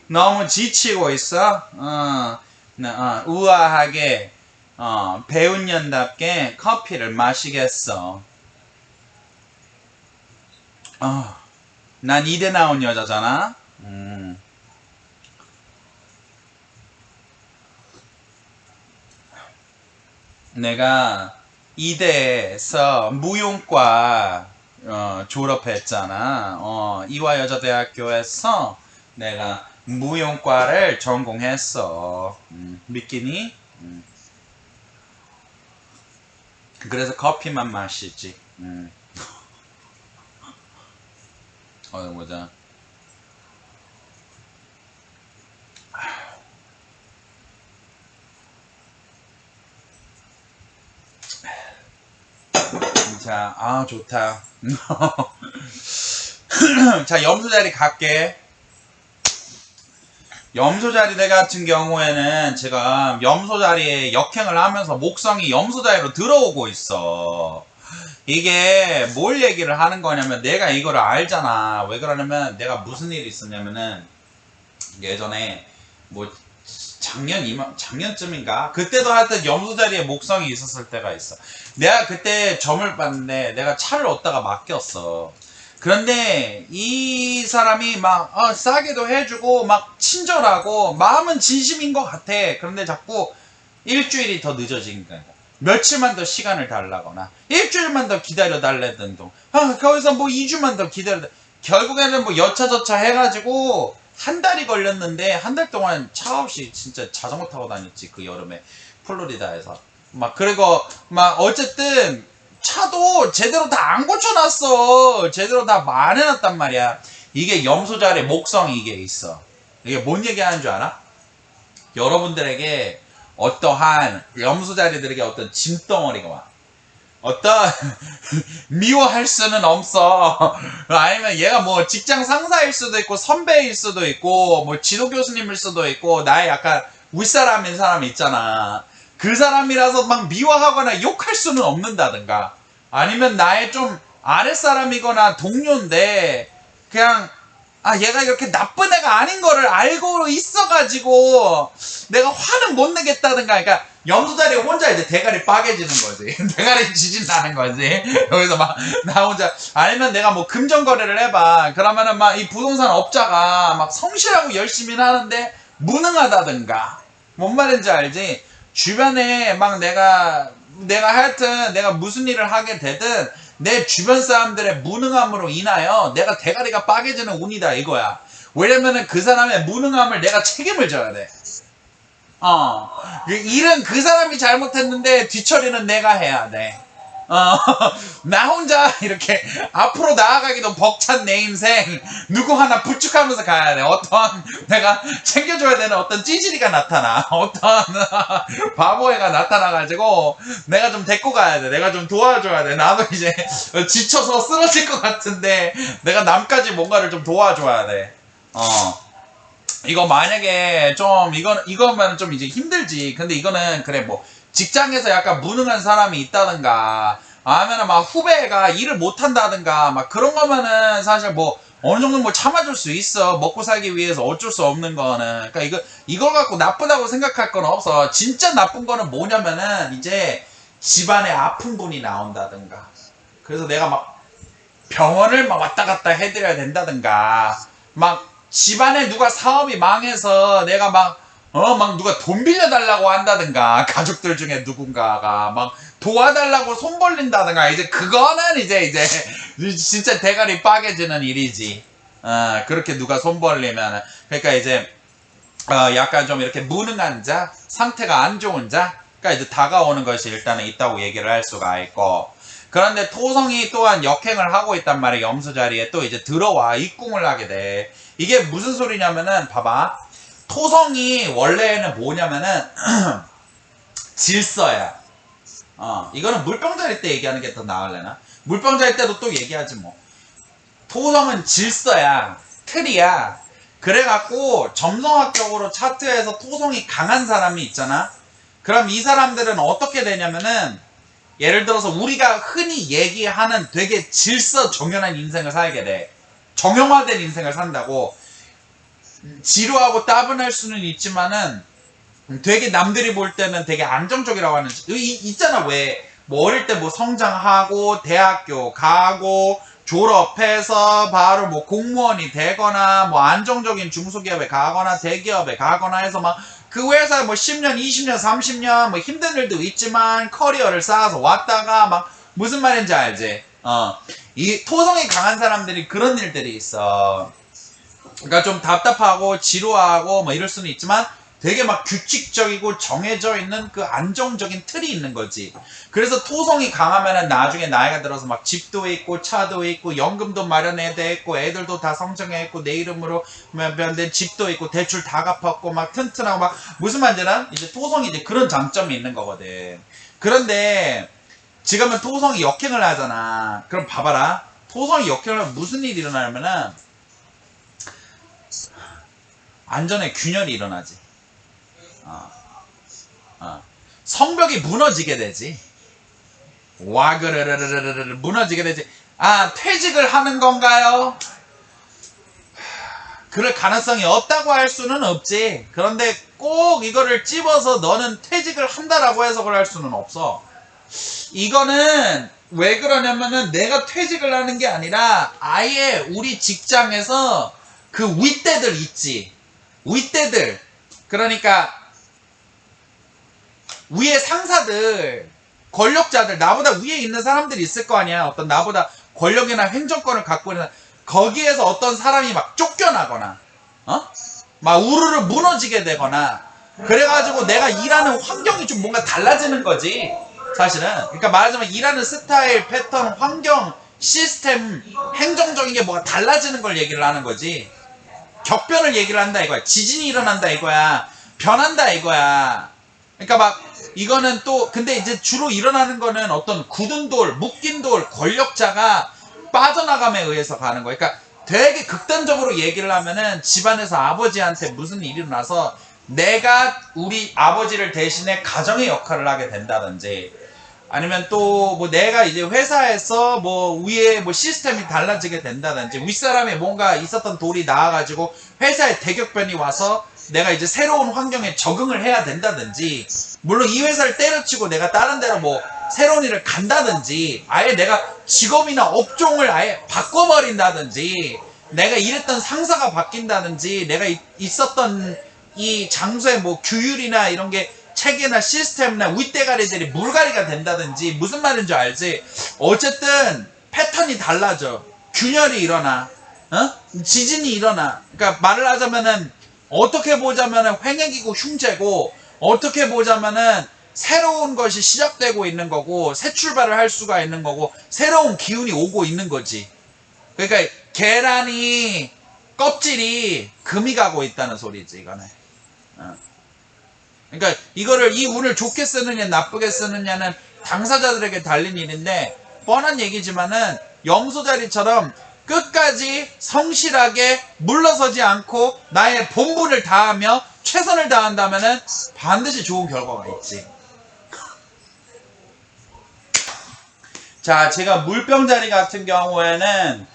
너무 지치고 있어. 우아하게 배운 년답게 커피를 마시겠어. 난 이대 나온 여자잖아. 내가 이대에서 무용과 졸업했잖아. 이화여자대학교에서 내가 무용과를 전공했어. 믿기니? 그래서 커피만 마시지. 어디 보자. 자, 좋다. 자, 염소 자리 갈게. 염소 자리대 같은 경우에는 제가 염소 자리에 역행을 하면서 목성이 염소 자리로 들어오고 있어. 이게 뭘 얘기를 하는 거냐면 내가 이거를 알잖아. 왜 그러냐면 내가 무슨 일이 있었냐면은 예전에 뭐 작년쯤인가? 그때도 하여튼 염소 자리에 목성이 있었을 때가 있어. 내가 그때 점을 봤는데 내가 차를 얻다가 맡겼어. 그런데 이 사람이 막 싸게도 해주고 막 친절하고 마음은 진심인 것 같아. 그런데 자꾸 일주일이 더 늦어진 거야. 며칠만 더 시간을 달라거나 일주일만 더 기다려 달래던 동. 거기서 뭐 2주만 더 기다려. 결국에는 뭐 여차저차 해가지고 한 달이 걸렸는데 한 달 동안 차 없이 진짜 자전거 타고 다녔지. 그 여름에 플로리다에서 막. 그리고 막 어쨌든 차도 제대로 다 안 고쳐놨어. 제대로 다 안 해놨단 말이야. 이게 염소자리 목성이 이게 있어. 이게 뭔 얘기하는 줄 알아? 여러분들에게 어떠한 염소자리들에게 어떤 짐덩어리가 와. 어떤 미워할 수는 없어. 아니면 얘가 뭐 직장 상사일 수도 있고 선배일 수도 있고 뭐 지도 교수님일 수도 있고 나의 약간 윗사람인 사람이 있잖아. 그 사람이라서 막 미워하거나 욕할 수는 없는다든가, 아니면 나의 좀 아랫사람이거나 동료인데 그냥 얘가 이렇게 나쁜 애가 아닌 거를 알고 있어가지고 내가 화는 못 내겠다든가. 그러니까 염소자리에 혼자 이제 대가리 빠개지는 거지. 대가리 지진다는 거지. 여기서 막 나 혼자. 아니면 내가 뭐 금전거래를 해봐. 그러면은 막 이 부동산 업자가 막 성실하고 열심히 하는데 무능하다든가. 뭔 말인지 알지? 주변에 막 내가 하여튼 내가 무슨 일을 하게 되든 내 주변 사람들의 무능함으로 인하여 내가 대가리가 빠개지는 운이다 이거야. 왜냐면은 그 사람의 무능함을 내가 책임을 져야 돼. 일은 그 사람이 잘못했는데 뒤처리는 내가 해야 돼. 나 혼자 이렇게 앞으로 나아가기도 벅찬 내 인생 누구 하나 부축하면서 가야 돼. 어떤 내가 챙겨줘야 되는 어떤 찌질이가 나타나, 어떤 바보애가 나타나가지고 내가 좀 데리고 가야 돼. 내가 좀 도와줘야 돼. 나도 이제 지쳐서 쓰러질 것 같은데 내가 남까지 뭔가를 좀 도와줘야 돼. 이거 만약에 좀 이거면 좀 이제 힘들지. 근데 이거는 그래 뭐 직장에서 약간 무능한 사람이 있다든가 아니면 막 후배가 일을 못한다든가 막 그런 거면은 사실 뭐 어느 정도 뭐 참아줄 수 있어. 먹고 살기 위해서 어쩔 수 없는 거는. 그러니까 이걸 갖고 나쁘다고 생각할 건 없어. 진짜 나쁜 거는 뭐냐면은 이제 집안에 아픈 분이 나온다든가, 그래서 내가 막 병원을 막 왔다 갔다 해드려야 된다든가, 막 집안에 누가 사업이 망해서 내가 막 누가 돈 빌려달라고 한다든가, 가족들 중에 누군가가 막 도와달라고 손 벌린다든가, 이제 그거는 이제 진짜 대가리 빠개지는 일이지. 그렇게 누가 손 벌리면. 그러니까 이제 약간 좀 이렇게 무능한 자, 상태가 안 좋은 자가 이제 다가오는 것이 일단은 있다고 얘기를 할 수가 있고, 그런데 토성이 또한 역행을 하고 있단 말이에요. 염소 자리에 또 이제 들어와 입궁을 하게 돼. 이게 무슨 소리냐면은 봐봐. 토성이 원래는 뭐냐면은 질서야. 이거는 물병자리 때 얘기하는 게 더 나을래나? 물병자리 때도 또 얘기하지 뭐. 토성은 질서야. 틀이야. 그래갖고 점성학적으로 차트에서 토성이 강한 사람이 있잖아. 그럼 이 사람들은 어떻게 되냐면은, 예를 들어서 우리가 흔히 얘기하는 되게 질서 정연한 인생을 살게 돼. 정형화된 인생을 산다고. 지루하고 따분할 수는 있지만은 되게 남들이 볼 때는 되게 안정적이라고 하는, 있잖아. 왜 뭐 어릴 때 뭐 성장하고 대학교 가고 졸업해서 바로 뭐 공무원이 되거나 뭐 안정적인 중소기업에 가거나 대기업에 가거나 해서 막 그 회사에 뭐 10년 20년 30년 뭐 힘든 일도 있지만 커리어를 쌓아서 왔다가 막, 무슨 말인지 알지? 이 토성이 강한 사람들이 그런 일들이 있어. 그러니까 좀 답답하고 지루하고 뭐 이럴 수는 있지만 되게 막 규칙적이고 정해져 있는 그 안정적인 틀이 있는 거지. 그래서 토성이 강하면은 나중에 나이가 들어서 막 집도 있고 차도 있고 연금도 마련해야 되고 애들도 다 성장해 있고 내 이름으로 된 집도 있고 대출 다 갚았고 막 튼튼하고 막, 무슨 말인지는 이제 토성이 이제 그런 장점이 있는 거거든. 그런데 지금은 토성이 역행을 하잖아. 그럼 봐봐라. 토성이 역행을 하면 무슨 일이 일어나냐면은 안전에 균열이 일어나지. 성벽이 무너지게 되지. 무너지게 되지. 퇴직을 하는 건가요? 그럴 가능성이 없다고 할 수는 없지. 그런데 꼭 이거를 찝어서 너는 퇴직을 한다라고 해석을 할 수는 없어. 이거는 왜 그러냐면은 내가 퇴직을 하는 게 아니라 아예 우리 직장에서 그 윗대들 있지. 윗대들. 그러니까 위에 상사들, 권력자들, 나보다 위에 있는 사람들이 있을 거 아니야. 어떤 나보다 권력이나 행정권을 갖고 있는, 거기에서 어떤 사람이 막 쫓겨나거나, 막 우르르 무너지게 되거나, 그래가지고 내가 일하는 환경이 좀 뭔가 달라지는 거지. 사실은. 그러니까 말하자면 일하는 스타일, 패턴, 환경, 시스템, 행정적인 게 뭐가 달라지는 걸 얘기를 하는 거지. 격변을 얘기를 한다 이거야. 지진이 일어난다 이거야. 변한다 이거야. 그러니까 막 이거는 또 근데 이제 주로 일어나는 거는 어떤 굳은 돌, 묶인 돌, 권력자가 빠져나감에 의해서 가는 거야. 그러니까 되게 극단적으로 얘기를 하면은 집안에서 아버지한테 무슨 일이 일어나서 내가 우리 아버지를 대신해 가정의 역할을 하게 된다든지, 아니면 또 뭐 내가 이제 회사에서 뭐 위에 뭐 시스템이 달라지게 된다든지, 윗사람에 뭔가 있었던 돌이 나와가지고 회사에 대격변이 와서 내가 이제 새로운 환경에 적응을 해야 된다든지, 물론 이 회사를 때려치고 내가 다른 데로 뭐 새로운 일을 간다든지, 아예 내가 직업이나 업종을 아예 바꿔버린다든지, 내가 일했던 상사가 바뀐다든지, 내가 있었던 이 장소의 뭐 규율이나 이런 게 체계나 시스템이나 윗대가리들이 물갈이가 된다든지, 무슨 말인지 알지? 어쨌든 패턴이 달라져. 균열이 일어나. 지진이 일어나. 그러니까 말을 하자면은 어떻게 보자면은 횡액이고 흉재고, 어떻게 보자면은 새로운 것이 시작되고 있는 거고, 새 출발을 할 수가 있는 거고, 새로운 기운이 오고 있는 거지. 그러니까 계란이 껍질이 금이 가고 있다는 소리지 이거는. 그러니까 이거를 이 운을 좋게 쓰느냐 나쁘게 쓰느냐는 당사자들에게 달린 일인데, 뻔한 얘기지만은 염소 자리처럼 끝까지 성실하게 물러서지 않고 나의 본분을 다하며 최선을 다한다면은 반드시 좋은 결과가 있지. 자, 제가 물병 자리 같은 경우에는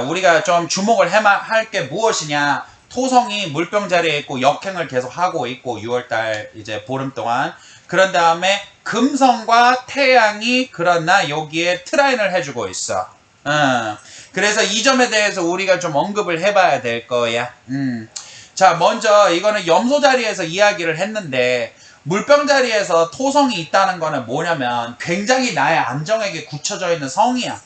우리가 좀 주목을 할 게 무엇이냐. 토성이 물병 자리에 있고 역행을 계속 하고 있고 6월달 이제 보름 동안. 그런 다음에 금성과 태양이 그러나 여기에 트라인을 해주고 있어. 그래서 이 점에 대해서 우리가 좀 언급을 해봐야 될 거야. 자, 먼저 이거는 염소 자리에서 이야기를 했는데, 물병 자리에서 토성이 있다는 거는 뭐냐면 굉장히 나의 안정에게 굳혀져 있는 성이야.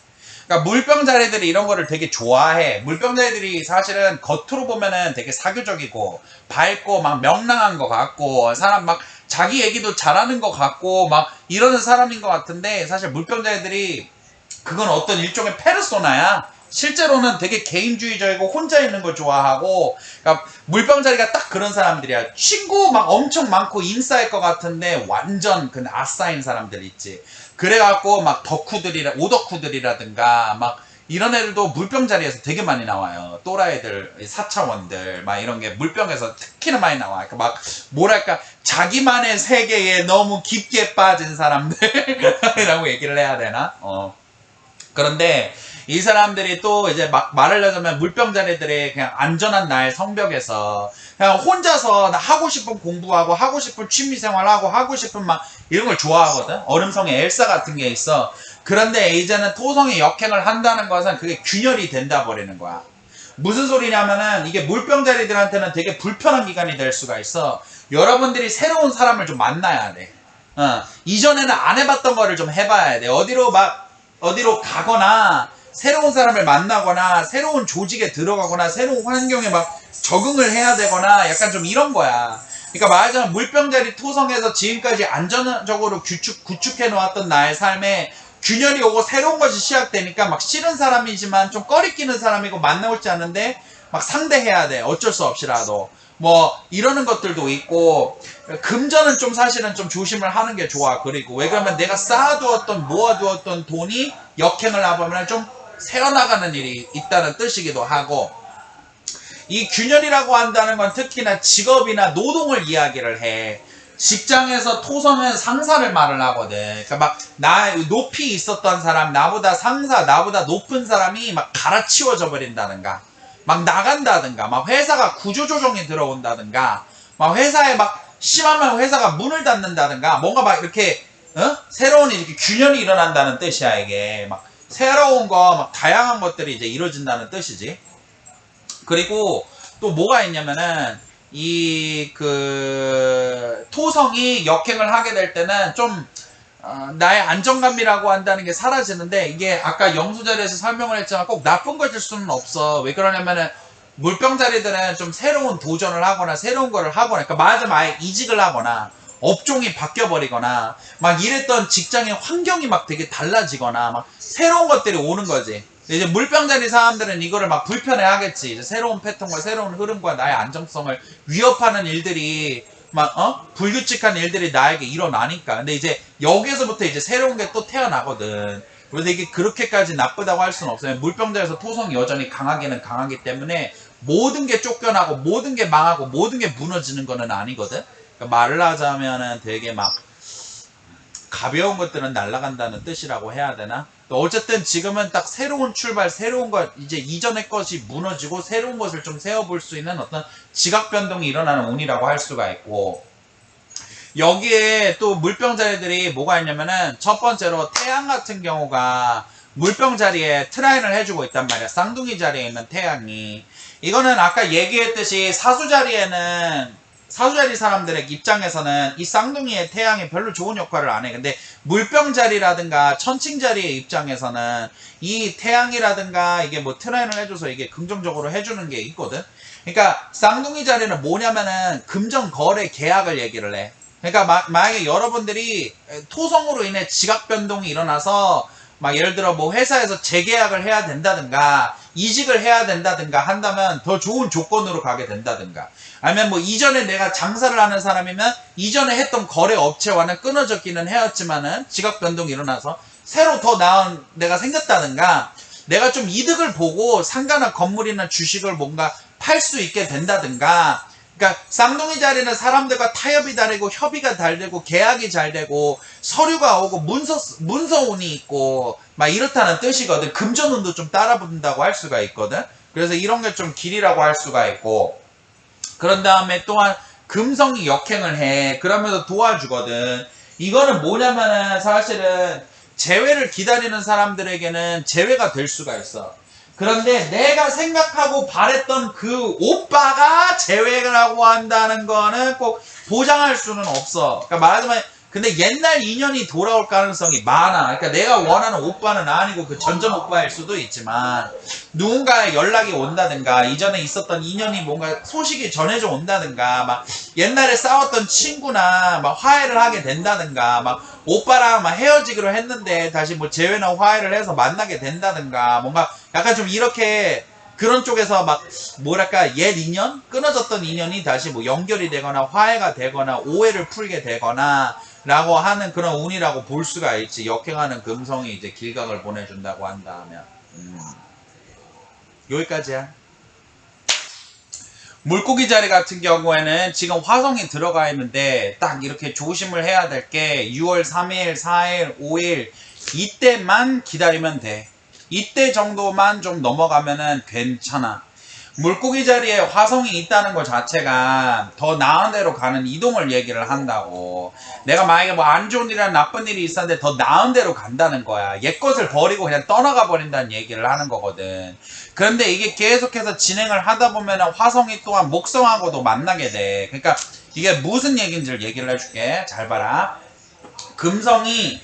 그러니까 물병 자리들이 이런 거를 되게 좋아해. 물병 자리들이 사실은 겉으로 보면은 되게 사교적이고 밝고 막 명랑한 것 같고, 사람 막 자기 얘기도 잘하는 것 같고 막 이러는 사람인 것 같은데, 사실 물병 자리들이 그건 어떤 일종의 페르소나야. 실제로는 되게 개인주의적이고 혼자 있는 걸 좋아하고, 그러니까 물병 자리가 딱 그런 사람들이야. 친구 막 엄청 많고 인싸일 것 같은데 완전 그 아싸인 사람들 있지. 그래갖고 막 오덕후들이라든가 막 이런 애들도 물병 자리에서 되게 많이 나와요. 또라이들, 4차원들 막 이런 게 물병에서 특히나 많이 나와. 그러니까 막 뭐랄까 자기만의 세계에 너무 깊게 빠진 사람들이라고 얘기를 해야 되나? 그런데 이 사람들이 또 이제 막 말을 하자면 물병 자리들이 그냥 안전한 나의 성벽에서 그냥 혼자서 나 하고 싶은 공부하고 하고 싶은 취미생활하고 하고 싶은 막 이런 걸 좋아하거든. 얼음성에 엘사 같은 게 있어. 그런데 이제는 토성이 역행을 한다는 것은 그게 균열이 된다 버리는 거야. 무슨 소리냐면은 이게 물병 자리들한테는 되게 불편한 기간이 될 수가 있어. 여러분들이 새로운 사람을 좀 만나야 돼. 이전에는 안 해봤던 거를 좀 해봐야 돼. 어디로 가거나 새로운 사람을 만나거나 새로운 조직에 들어가거나 새로운 환경에 막 적응을 해야 되거나 약간 좀 이런 거야. 그러니까 말하자면 물병자리 토성에서 지금까지 안전적으로 구축해 놓았던 나의 삶에 균열이 오고 새로운 것이 시작되니까 막 싫은 사람이지만 좀 꺼리끼는 사람이고 만나올지 않는데 막 상대해야 돼. 어쩔 수 없이라도. 뭐 이러는 것들도 있고, 금전은 좀 사실은 좀 조심을 하는 게 좋아. 그리고 왜 그러면 내가 쌓아두었던 모아두었던 돈이 역행을 하면 좀 새어나가는 일이 있다는 뜻이기도 하고, 이 균열이라고 한다는 건 특히나 직업이나 노동을 이야기를 해. 직장에서 토성은 상사를 말을 하거든. 그러니까 막 높이 있었던 사람, 나보다 상사, 나보다 높은 사람이 막 갈아치워져 버린다는가. 막 나간다든가, 막 회사가 구조조정이 들어온다든가, 막 회사에 막 심하면 회사가 문을 닫는다든가, 뭔가 막 이렇게 새로운 이렇게 균열이 일어난다는 뜻이야. 이게 막 새로운 거, 막 다양한 것들이 이제 이루어진다는 뜻이지. 그리고 또 뭐가 있냐면은 이 토성이 역행을 하게 될 때는 좀 나의 안정감이라고 한다는 게 사라지는데, 이게 아까 영수 자리에서 설명을 했지만 꼭 나쁜 것일 수는 없어. 왜 그러냐면은 물병 자리들은 좀 새로운 도전을 하거나 새로운 거를 하거나, 그러니까 말하자면 아예 이직을 하거나 업종이 바뀌어버리거나 막 이랬던 직장의 환경이 막 되게 달라지거나 막 새로운 것들이 오는 거지. 이제 물병 자리 사람들은 이거를 막 불편해 하겠지. 이제 새로운 패턴과 새로운 흐름과 나의 안정성을 위협하는 일들이 막 불규칙한 일들이 나에게 일어나니까. 근데 이제 여기에서부터 이제 새로운 게 또 태어나거든. 그런데 이게 그렇게까지 나쁘다고 할 수는 없어요. 물병자에서 토성이 여전히 강하기는 강하기 때문에 모든 게 쫓겨나고 모든 게 망하고 모든 게 무너지는 거는 아니거든. 그러니까 말을 하자면은 되게 막 가벼운 것들은 날아간다는 뜻이라고 해야 되나? 어쨌든 지금은 딱 새로운 출발, 새로운 것, 이제 이전의 것이 무너지고 새로운 것을 좀 세워볼 수 있는 어떤 지각 변동이 일어나는 운이라고 할 수가 있고, 여기에 또 물병 자리들이 뭐가 있냐면은 첫 번째로 태양 같은 경우가 물병 자리에 트라인을 해주고 있단 말이야. 쌍둥이 자리에 있는 태양이. 이거는 아까 얘기했듯이 사수 자리 사람들의 입장에서는 이 쌍둥이의 태양이 별로 좋은 역할을 안 해. 근데 물병 자리라든가 천칭 자리의 입장에서는 이 태양이라든가 이게 뭐 트라인을 해줘서 이게 긍정적으로 해주는 게 있거든. 그러니까 쌍둥이 자리는 뭐냐면은 금전 거래 계약을 얘기를 해. 그러니까 만약에 여러분들이 토성으로 인해 지각 변동이 일어나서 막 예를 들어 뭐 회사에서 재계약을 해야 된다든가 이직을 해야 된다든가 한다면 더 좋은 조건으로 가게 된다든가, 아니면 뭐 이전에 내가 장사를 하는 사람이면 이전에 했던 거래 업체와는 끊어졌기는 해왔지만은 지각 변동이 일어나서 새로 더 나은 내가 생겼다든가, 내가 좀 이득을 보고 상가나 건물이나 주식을 뭔가 팔 수 있게 된다든가. 그러니까 쌍둥이 자리는 사람들과 타협이 다르고 협의가 잘 되고 계약이 잘 되고 서류가 오고 문서운이 있고 막 이렇다는 뜻이거든. 금전운도 좀 따라붙는다고 할 수가 있거든. 그래서 이런 게 좀 길이라고 할 수가 있고, 그런 다음에 또한 금성이 역행을 해. 그러면서 도와주거든. 이거는 뭐냐면은 사실은 재회를 기다리는 사람들에게는 재회가 될 수가 있어. 그런데 내가 생각하고 바랬던 그 오빠가 재회라고 한다는 거는 꼭 보장할 수는 없어. 그러니까 말하자면 근데 옛날 인연이 돌아올 가능성이 많아. 그러니까 내가 원하는 오빠는 아니고 그 전전 오빠일 수도 있지만 누군가의 연락이 온다든가 이전에 있었던 인연이 뭔가 소식이 전해져 온다든가 막 옛날에 싸웠던 친구나 막 화해를 하게 된다든가 막 오빠랑 막 헤어지기로 했는데 다시 뭐 재회나 화해를 해서 만나게 된다든가 뭔가 약간 좀 이렇게 그런 쪽에서 막 뭐랄까 옛 인연? 끊어졌던 인연이 다시 뭐 연결이 되거나 화해가 되거나 오해를 풀게 되거나 라고 하는 그런 운이라고 볼 수가 있지. 역행하는 금성이 이제 길각을 보내준다고 한다면 여기까지야. 물고기 자리 같은 경우에는 지금 화성이 들어가 있는데 딱 이렇게 조심을 해야 될 게 6월 3일, 4일, 5일 이때만 기다리면 돼. 이때 정도만 좀 넘어가면은 괜찮아. 물고기 자리에 화성이 있다는 것 자체가 더 나은 데로 가는 이동을 얘기를 한다고. 내가 만약에 뭐 안 좋은 일이나 나쁜 일이 있었는데 더 나은 데로 간다는 거야. 옛 것을 버리고 그냥 떠나가 버린다는 얘기를 하는 거거든. 그런데 이게 계속해서 진행을 하다 보면 화성이 또한 목성하고도 만나게 돼. 그러니까 이게 무슨 얘기인지를 얘기를 해줄게. 잘 봐라. 금성이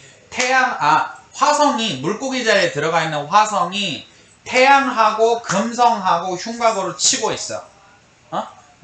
화성이 물고기 자리에 들어가 있는 화성이 태양하고 금성하고 흉곽으로 치고 있어.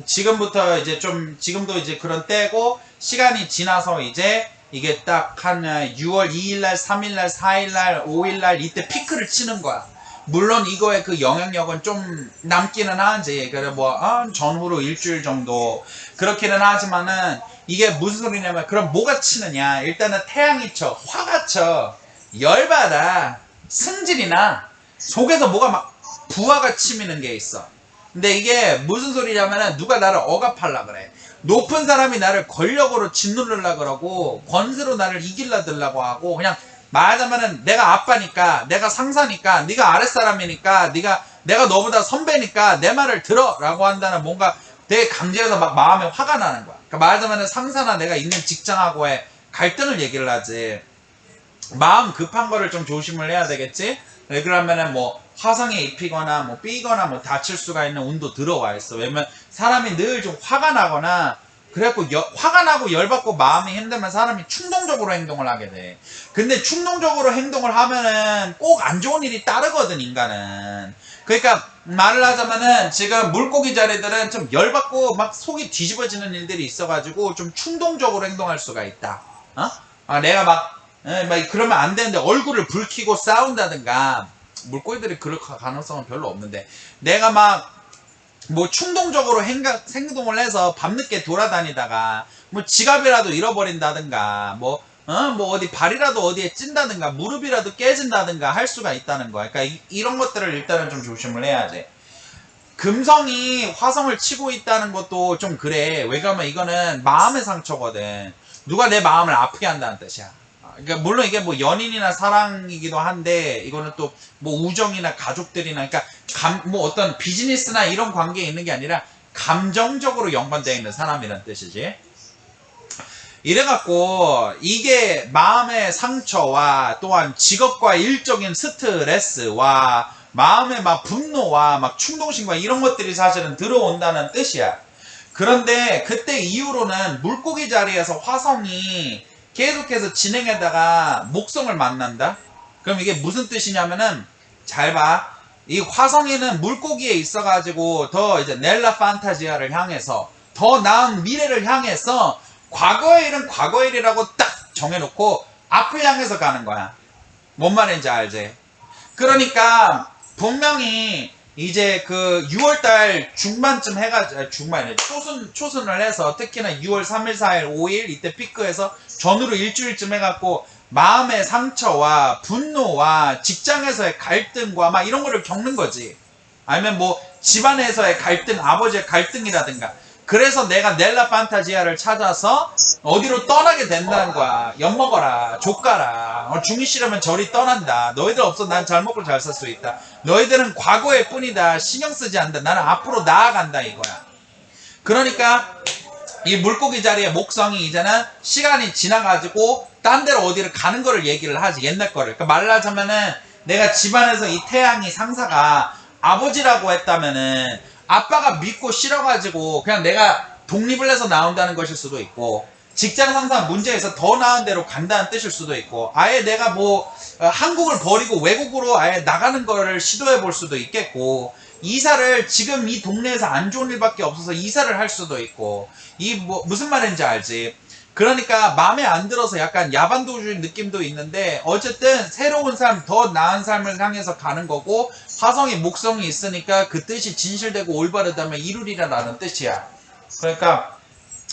지금부터 이제 지금도 이제 그런 때고, 시간이 지나서 이제 이게 딱 한 6월 2일날, 3일날, 4일날, 5일날 이때 피크를 치는 거야. 물론 이거의 그 영향력은 좀 남기는 하지. 그래 뭐 전후로 일주일 정도 그렇기는 하지만은 이게 무슨 소리냐면, 그럼 뭐가 치느냐? 일단은 태양이 쳐, 화가 쳐, 열받아, 승질이나 속에서 뭐가 막 부하가 치미는 게 있어. 근데 이게 무슨 소리냐면은 누가 나를 억압하려 그래. 높은 사람이 나를 권력으로 짓누르려 그러고 권세로 나를 이길라 들라고 하고, 그냥 말하자면은 내가 아빠니까, 내가 상사니까, 네가 아랫사람이니까 네가 내가 너보다 선배니까 내 말을 들어라고 한다는 뭔가 되게 강제해서 막 마음에 화가 나는 거야. 그러니까 말하자면 상사나 내가 있는 직장하고의 갈등을 얘기를 하지. 마음 급한 거를 좀 조심을 해야 되겠지? 왜 그러면은 뭐 화상에 입히거나 뭐 삐거나 뭐 다칠 수가 있는 운도 들어와 있어. 왜냐면 사람이 늘 좀 화가 나거나 그래갖고 화가 나고 열받고 마음이 힘들면 사람이 충동적으로 행동을 하게 돼. 근데 충동적으로 행동을 하면은 꼭 안 좋은 일이 따르거든, 인간은. 그러니까 말을 하자면은 지금 물고기 자리들은 좀 열받고 막 속이 뒤집어지는 일들이 있어가지고 좀 충동적으로 행동할 수가 있다. 내가 막 그러면 안 되는데 얼굴을 붉히고 싸운다든가. 물고기들이 그럴 가능성은 별로 없는데 내가 막 뭐 충동적으로 행동을 해서 밤늦게 돌아다니다가 뭐 지갑이라도 잃어버린다든가 뭐 어디 발이라도 어디에 찐다든가 무릎이라도 깨진다든가 할 수가 있다는 거야. 그러니까 이런 것들을 일단은 좀 조심을 해야지. 금성이 화성을 치고 있다는 것도 좀 그래. 왜 그러면 이거는 마음의 상처거든. 누가 내 마음을 아프게 한다는 뜻이야. 그러니까 물론 이게 뭐 연인이나 사랑이기도 한데 이거는 또 뭐 우정이나 가족들이나 그러니까 뭐 어떤 비즈니스나 이런 관계에 있는 게 아니라 감정적으로 연관되어 있는 사람이란 뜻이지. 이래갖고 이게 마음의 상처와 또한 직업과 일적인 스트레스와 마음의 막 분노와 막 충동심과 이런 것들이 사실은 들어온다는 뜻이야. 그런데 그때 이후로는 물고기 자리에서 화성이 계속해서 진행하다가 목성을 만난다? 그럼 이게 무슨 뜻이냐면은 잘 봐. 이 화성이는 물고기에 있어가지고 더 이제 넬라 판타지아를 향해서 더 나은 미래를 향해서 과거의 일은 과거의 일이라고 딱 정해놓고 앞을 향해서 가는 거야. 뭔 말인지 알지? 그러니까 분명히 이제 그 6월달 중반쯤 해가지고 중반에 초순을 해서 특히나 6월 3일 4일 5일 이때 피크해서 전후로 일주일쯤 해갖고 마음의 상처와 분노와 직장에서의 갈등과 막 이런 거를 겪는 거지. 아니면 뭐 집안에서의 갈등, 아버지의 갈등이라든가. 그래서 내가 넬라 판타지아를 찾아서 어디로 떠나게 된다는 거야. 엿먹어라, 족가라, 죽기 싫으면 저리 떠난다. 너희들 없어 난 잘 먹고 잘 살 수 있다. 너희들은 과거의 뿐이다. 신경 쓰지 않는다. 나는 앞으로 나아간다 이거야. 그러니까 이 물고기 자리의 목성이 이제는 시간이 지나가지고 딴 데로 어디를 가는 거를 얘기를 하지. 옛날 거를. 그러니까 말하자면은 내가 집안에서 이 태양이 상사가 아버지라고 했다면은 아빠가 믿고 싫어가지고 그냥 내가 독립을 해서 나온다는 것일 수도 있고, 직장 상사 문제에서 더 나은 데로 간다는 뜻일 수도 있고, 아예 내가 뭐 한국을 버리고 외국으로 아예 나가는 거를 시도해 볼 수도 있겠고, 이사를 지금 이 동네에서 안 좋은 일밖에 없어서 이사를 할 수도 있고, 이 뭐 무슨 말인지 알지? 그러니까 마음에 안 들어서 약간 야반도주의 느낌도 있는데 어쨌든 새로운 삶, 더 나은 삶을 향해서 가는 거고, 화성이 목성이 있으니까 그 뜻이 진실되고 올바르다면 이루리라라는 뜻이야. 그러니까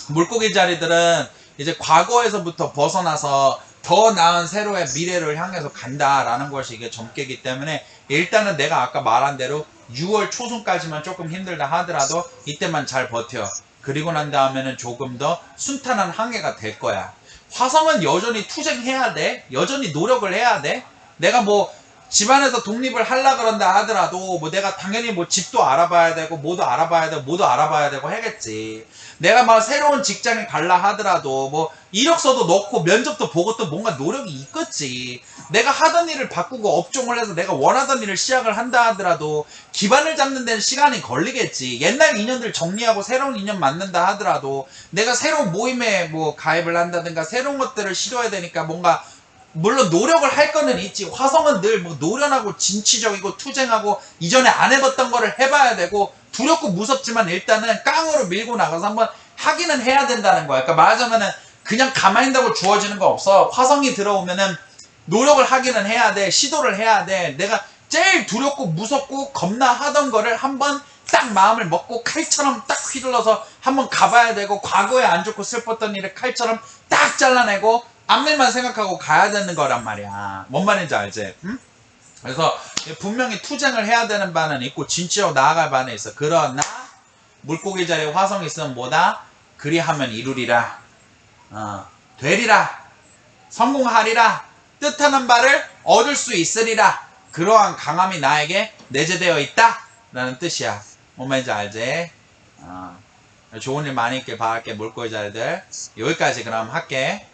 물고기 자리들은 이제 과거에서부터 벗어나서 더 나은 새로의 미래를 향해서 간다라는 것이 이게 점괘기 때문에 일단은 내가 아까 말한 대로 6월 초순까지만 조금 힘들다 하더라도 이때만 잘 버텨. 그리고 난 다음에는 조금 더 순탄한 항해가 될 거야. 화성은 여전히 투쟁해야 돼. 여전히 노력을 해야 돼. 내가 뭐 집안에서 독립을 하려 그런다 하더라도 뭐 내가 당연히 뭐 집도 알아봐야 되고 뭐도 알아봐야 되고 뭐도 알아봐야 되고 하겠지. 내가 막 새로운 직장에 갈라 하더라도 뭐 이력서도 넣고 면접도 보고 또 뭔가 노력이 있겠지. 내가 하던 일을 바꾸고 업종을 해서 내가 원하던 일을 시작을 한다 하더라도 기반을 잡는 데는 시간이 걸리겠지. 옛날 인연들 정리하고 새로운 인연 만든다 하더라도 내가 새로운 모임에 뭐 가입을 한다든가 새로운 것들을 시도해야 되니까 뭔가 물론 노력을 할 거는 있지. 화성은 늘 뭐 노련하고 진취적이고 투쟁하고 이전에 안 해봤던 거를 해봐야 되고 두렵고 무섭지만 일단은 깡으로 밀고 나가서 한번 하기는 해야 된다는 거야. 그러니까 말하자면은 그냥 가만히 있다고 주어지는 거 없어. 화성이 들어오면은 노력을 하기는 해야 돼. 시도를 해야 돼. 내가 제일 두렵고 무섭고 겁나 하던 거를 한번 딱 마음을 먹고 칼처럼 딱 휘둘러서 한번 가봐야 되고, 과거에 안 좋고 슬펐던 일을 칼처럼 딱 잘라내고 앞일만 생각하고 가야 되는 거란 말이야. 뭔 말인지 알지? 응? 그래서 분명히 투쟁을 해야 되는 바는 있고 진취하고 나아갈 바는 있어. 그러나 물고기 자리에 화성이 있으면 뭐다? 그리하면 이루리라, 되리라, 성공하리라, 뜻하는 바를 얻을 수 있으리라. 그러한 강함이 나에게 내재되어 있다. 라는 뜻이야. 뭔 말인지 알지? 좋은 일 많이 있길 바랄게, 물고기자들. 여기까지 그럼 할게.